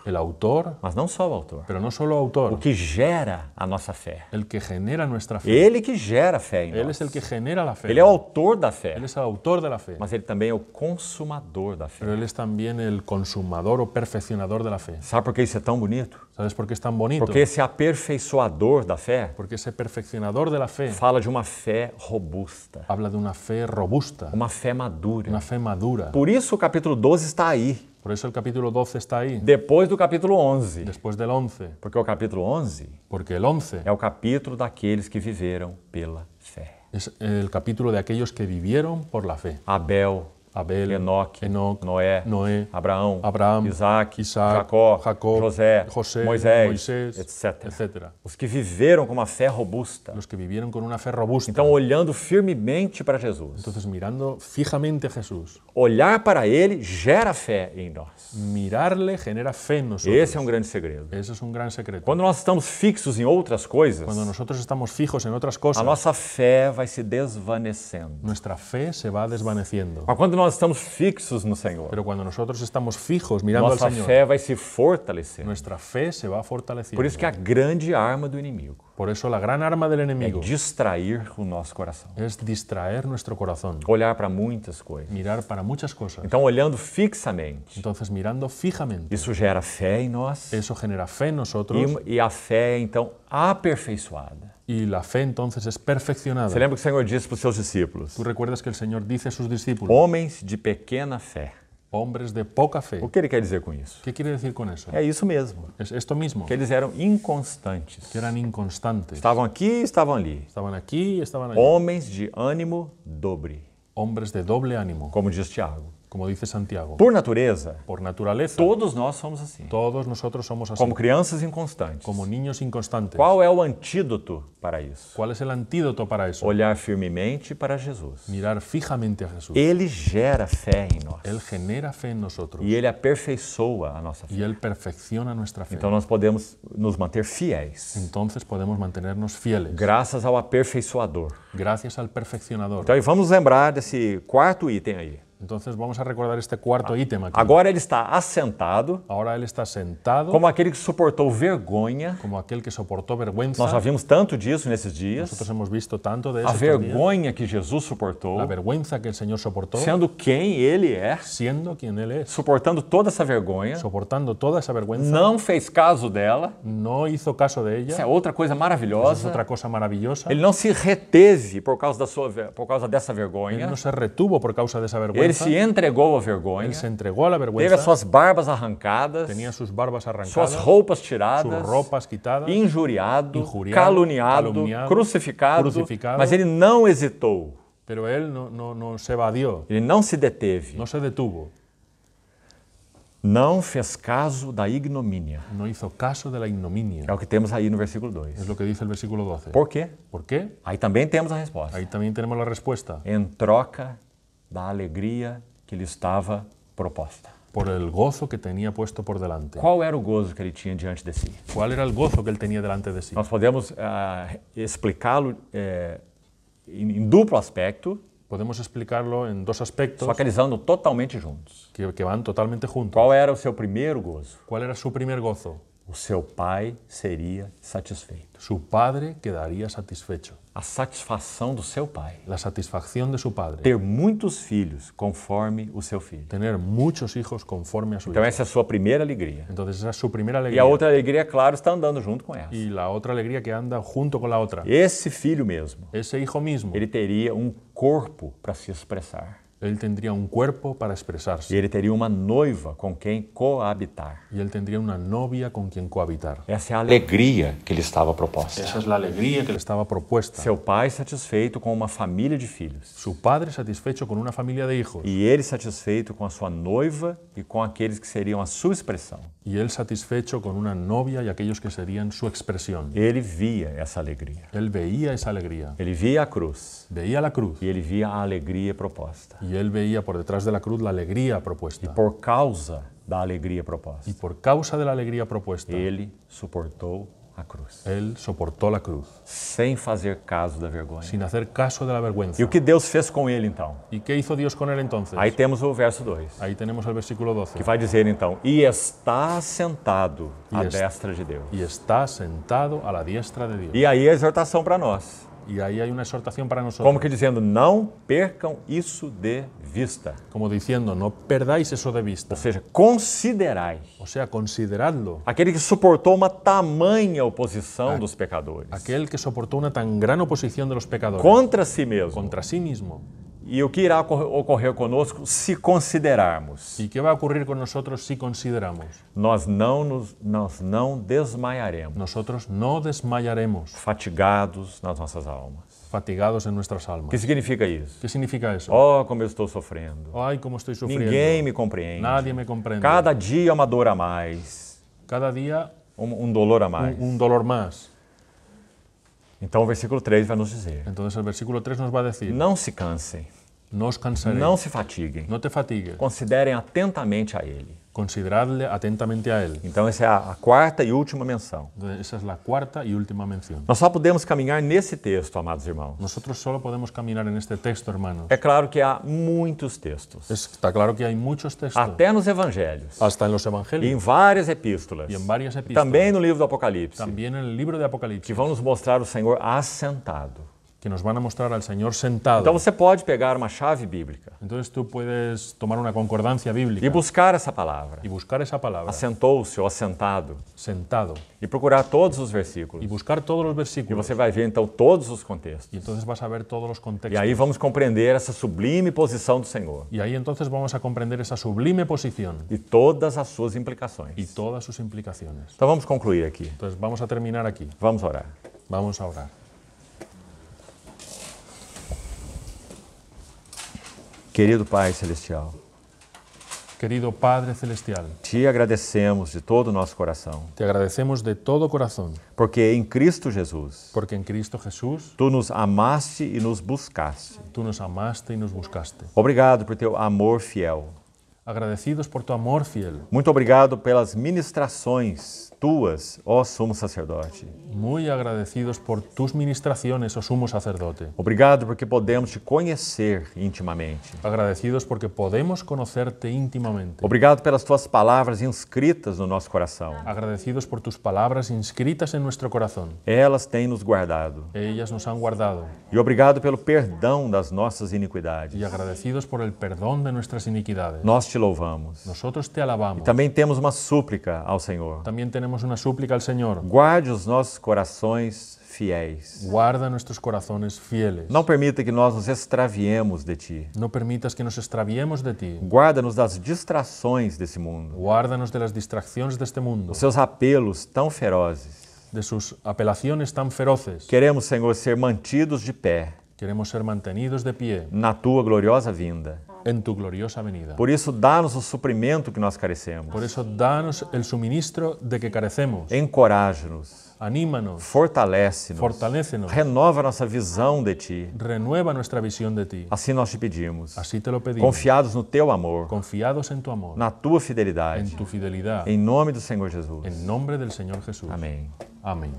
el autor, mas não só o autor, pero no solo o autor, que gera a nossa fé. el que genera nuestra fe. Ele que gera fé em Él nós. es el que genera la fe. Ele é o autor da fé, Él es el autor de la fe, mas ele também é o consumador da pero fé. Él es también el consumador o perfeccionador de la fe. Sabe por que isso é tão bonito? ¿Sabes por qué es tan bonito? Porque esse aperfeiçoador da fé Porque ese perfeccionador de la fe fala de uma fé robusta, habla de una fe robusta, uma fé madura. una fe madura. Por isso o capítulo 12 está aí, Por eso el capítulo 12 está ahí, depois do capítulo 11. después del 11, Porque o capítulo 11 porque el 11 é o capítulo daqueles que viveram pela fé. es el capítulo de aquellos que vivieron por la fe. Abel, Abel, Enoque, Enoc, Noé, Noé, Abraão, Abraão, Isaac, Isaac, Jacó, José, Moisés, etc. etc. Os que viveram com uma fé robusta. Los que vivieron con una fe robusta. Então, olhando firmemente para Jesus. Entonces, mirando fijamente a Jesús, Olhar para Ele gera fé em nós. mirarle genera fe en nosotros. Esse é um grande segredo. Ese es un gran secreto. Quando nós estamos fixos em outras coisas, Cuando nosotros estamos fijos en otras a cosas, nossa fé vai se desvanecendo. nuestra fe se va desvaneciendo. Mas quando nós estamos fixos no Senhor, Pero cuando nosotros estamos fijos mirando al nossa Señor, fé vai se fortalecer. nuestra fe se va fortaleciendo. Por isso que a grande arma do inimigo Por eso la gran arma del é enemigo distrair o nosso coração. es distraer nuestro corazón, Olhar para muitas coisas. mirar para muchas cosas. Então, olhando fixamente, Entonces, mirando fijamente, isso gera fé em nós eso genera fe en nosotros e a fé é, então, aperfeiçoada. y la fe entonces es perfeccionada. Você lembra que o Senhor disse para os seus discípulos? Tú recuerdas que el Señor dice a sus discípulos, Homens de pequena fé. hombres de poca fe. O que ele quer dizer com isso? ¿Qué quiere decir con eso? É isso mesmo. Es esto mismo, Que eles eram inconstantes. que eran inconstantes. Estavam aqui e estavam ali. Estaban aquí y estaban allí. Homens de ânimo dobre, Hombres de doble ánimo, como diz Tiago. Como dice Santiago, Por natureza, por naturaleza, todos nós somos assim. todos nosotros somos así, Como crianças inconstantes. como niños inconstantes. Qual é o antídoto para isso? ¿Cuál es el antídoto para eso? Olhar firmemente para Jesus. Mirar fijamente a Jesús. Ele gera fé em nós. Él genera fe en nosotros E Ele aperfeiçoa a nossa y fé. Él perfecciona nuestra fe. Então nós podemos nos manter fiéis, Entonces podemos mantenernos fieles graças ao aperfeiçoador. gracias al perfeccionador. Então vamos lembrar desse quarto item aí. Entonces vamos a recordar este cuarto ítem aquí. Agora ele está assentado, Ahora Él está sentado como aquele que suportou vergonha. como aquel que soportó vergüenza. Nós já vimos tanto disso nesses dias. Nosotros hemos visto tanto de A eso estos días. vergonha que Jesus suportou, La vergüenza que el Señor soportó, sendo quem Ele é, siendo quien Él es, suportando toda essa vergonha, soportando toda esa vergüenza, não fez caso dela. no hizo caso de ella. Isso é outra coisa Esa es maravilhosa. otra cosa maravillosa. Ele não se reteve por causa dessa Él vergonha. no se retuvo por causa de esa Ele vergüenza. se entregou à vergonha. Él se entregó a la Teve as vergüenza. suas barbas arrancadas, Tenía sus barbas suas arrancadas, roupas tiradas, sus ropas quitadas, injuriado, injuriado, caluniado, caluniado, crucificado, crucificado. mas ele não hesitou, pero él no se evadió, ele não se deteve, no se detuvo, não fez caso da ignomínia. no hizo caso de la ignominia. É o que temos aí no versículo 2. Es lo que dice el versículo 12. Por quê? ¿Por qué? Aí também temos a resposta. Ahí también tenemos la respuesta. Em troca da alegria que lhe estava proposta. Por el gozo que tenía puesto por delante. Qual era o gozo que ele tinha diante de si? ¿Cuál era el gozo que él tenía delante de sí? Nós podemos explicá-lo em duplo aspecto, Podemos explicarlo en dos aspectos só que eles andam totalmente juntos. que van totalmente juntos. Qual era o seu primeiro gozo? ¿Cuál era su primer gozo? O seu pai seria satisfeito. Su padre quedaría satisfecho. A satisfação do seu pai. La satisfacción de su padre. Ter muitos filhos conforme o seu filho. Tener muchos hijos conforme a su Então hijo. essa é a sua primeira alegria. Entonces esa es su primera E alegría. a outra alegria, é claro, está andando junto com essa. Y la otra alegría que anda junto con la otra. Esse filho mesmo, Ese hijo mismo, ele teria um corpo para se expressar. él tendría un cuerpo para expresarse. E ele teria uma noiva com quem coabitar. Y él tendría una novia con quien cohabitar. Essa é a alegria que lhe estava proposta. Esa es la alegría que le estaba propuesta. Seu pai satisfeito com uma família de filhos. Su padre satisfecho con una familia de hijos. E ele satisfeito com a sua noiva e com aqueles que seriam a sua expressão. Y él satisfecho con una novia y aquellos que serían su expresión. Ele via essa alegria. Él veía esa alegría. Ele via a cruz Veía la cruz. e ele via a alegria proposta. Y él veía por detrás de la cruz la alegría propuesta. Por causa da alegria proposta, Y por causa de la alegría propuesta, ele suportou a cruz, él soportó la cruz, sem fazer caso da vergonha. sin hacer caso de la vergüenza. E o que Deus fez com ele então? ¿Y qué hizo Dios con él entonces? Aí temos o verso 2, Ahí tenemos el versículo 12. que vai dizer então: E está sentado à E est- destra de Deus. Y está sentado a la diestra de Dios. E aí a exortação para nós, Y ahí hay una exhortación para nosotros. como que dizendo: não percam isso de vista. Como diciendo, no perdáis eso de vista. Ou seja, considerai. O sea, consideradlo. Aquele que suportou uma tamanha oposição dos pecadores Aquel que soportó una tan gran oposición de los pecadores contra si mesmo. contra sí mismo. E o que irá ocorrer conosco se considerarmos? ¿Y qué va a ocurrir con nosotros si consideramos? Nós não desmaiaremos, Nosotros no desmayaremos, fatigados nas nossas almas. fatigados en nuestras O almas. que significa isso? ¿Qué significa eso? Oh, como eu estou sofrendo. Ay, cómo estoy sufriendo. Ninguém me compreende. Nadie me comprende. Cada dia é uma dor a mais, Cada día dolor a mais. un dolor más. Então o versículo 3 vai nos dizer: Entonces el versículo 3 nos va a decir, não se cansem, no os cansaréis, não se fatiguem, no te fatigues, considerem atentamente a Ele. consideradle atentamente a Él. Então essa é a quarta e última menção. Entonces, esa es la cuarta y última mención. Nós só podemos caminhar nesse texto, amados irmãos. Nosotros solo podemos caminar en este texto, hermanos. É claro que há muitos textos, Está claro que hay muchos textos, até nos evangelhos, hasta en los e em evangelios várias epístolas, y en varias epístolas, também no livro do Apocalipse, también en el libro de que Apocalipsis, vão nos mostrar o Senhor assentado. que nos van a mostrar al Señor sentado. Então você pode pegar uma chave bíblica Entonces tú puedes tomar una concordancia bíblica e buscar essa palavra, y buscar esa palabra, assentou-se ou assentado, sentado, e procurar todos os y versículos. buscar todos los E versículos. você vai ver então todos os contextos. Y entonces vas a ver todos los E contextos. aí vamos compreender essa sublime posição do Senhor Y ahí entonces vamos a comprender esa sublime posición e todas as suas implicações. y todas sus implicaciones. Então vamos concluir aqui. Entonces vamos a terminar aquí. Vamos orar. Vamos a orar. Querido Pai Celestial, Querido Padre Celestial, te agradecemos de todo o nosso coração, te agradecemos de todo corazón, porque em Cristo Jesus, porque en Cristo Jesús tu nos amaste e nos buscaste. tú nos amaste y nos buscaste. Obrigado por teu amor fiel. Agradecidos por tu amor fiel. Muito obrigado pelas ministrações tuas, ó sumo sacerdote. Muy agradecidos por tus ministraciones, oh sumo sacerdote. Obrigado porque podemos te conhecer intimamente. Agradecidos porque podemos conocerte íntimamente. Obrigado pelas tuas palavras inscritas no nosso coração. Agradecidos por tus palabras inscritas en nuestro corazón. Elas têm nos guardado. Ellas nos han guardado. E obrigado pelo perdão das nossas iniquidades. Y agradecidos por el perdón de nuestras iniquidades. Nós te louvamos. Nosotros te alabamos. Também temos uma súplica ao Senhor. También tenemos una súplica al Señor. Guarde os nossos corações fiéis. Guarda nuestros corazones fieles. Não permita que nós nos extraviemos de ti. No permitas que nos extraviemos de ti. Guarda-nos das distrações desse mundo, Guárdanos de las distracciones de este mundo, os seus apelos tão ferozes. de sus apelaciones tan feroces. Queremos, Senhor, ser mantidos de pé Queremos ser mantenidos de pie na tua gloriosa vinda. en tu gloriosa venida. Por isso, dá-nos o suprimento que nós carecemos. Por eso, danos el suministro de que carecemos. Encoraja-nos, Anímanos, fortalece-nos, fortalécenos, renova nossa visão de ti. renueva nuestra visión de ti. Assim nós te pedimos, Así te lo pedimos, confiados no teu amor, confiados en tu amor, na tua en fidelidade. tu fidelidad, Em nome do Senhor Jesus. en nombre del Señor Jesús. Amém. Amén.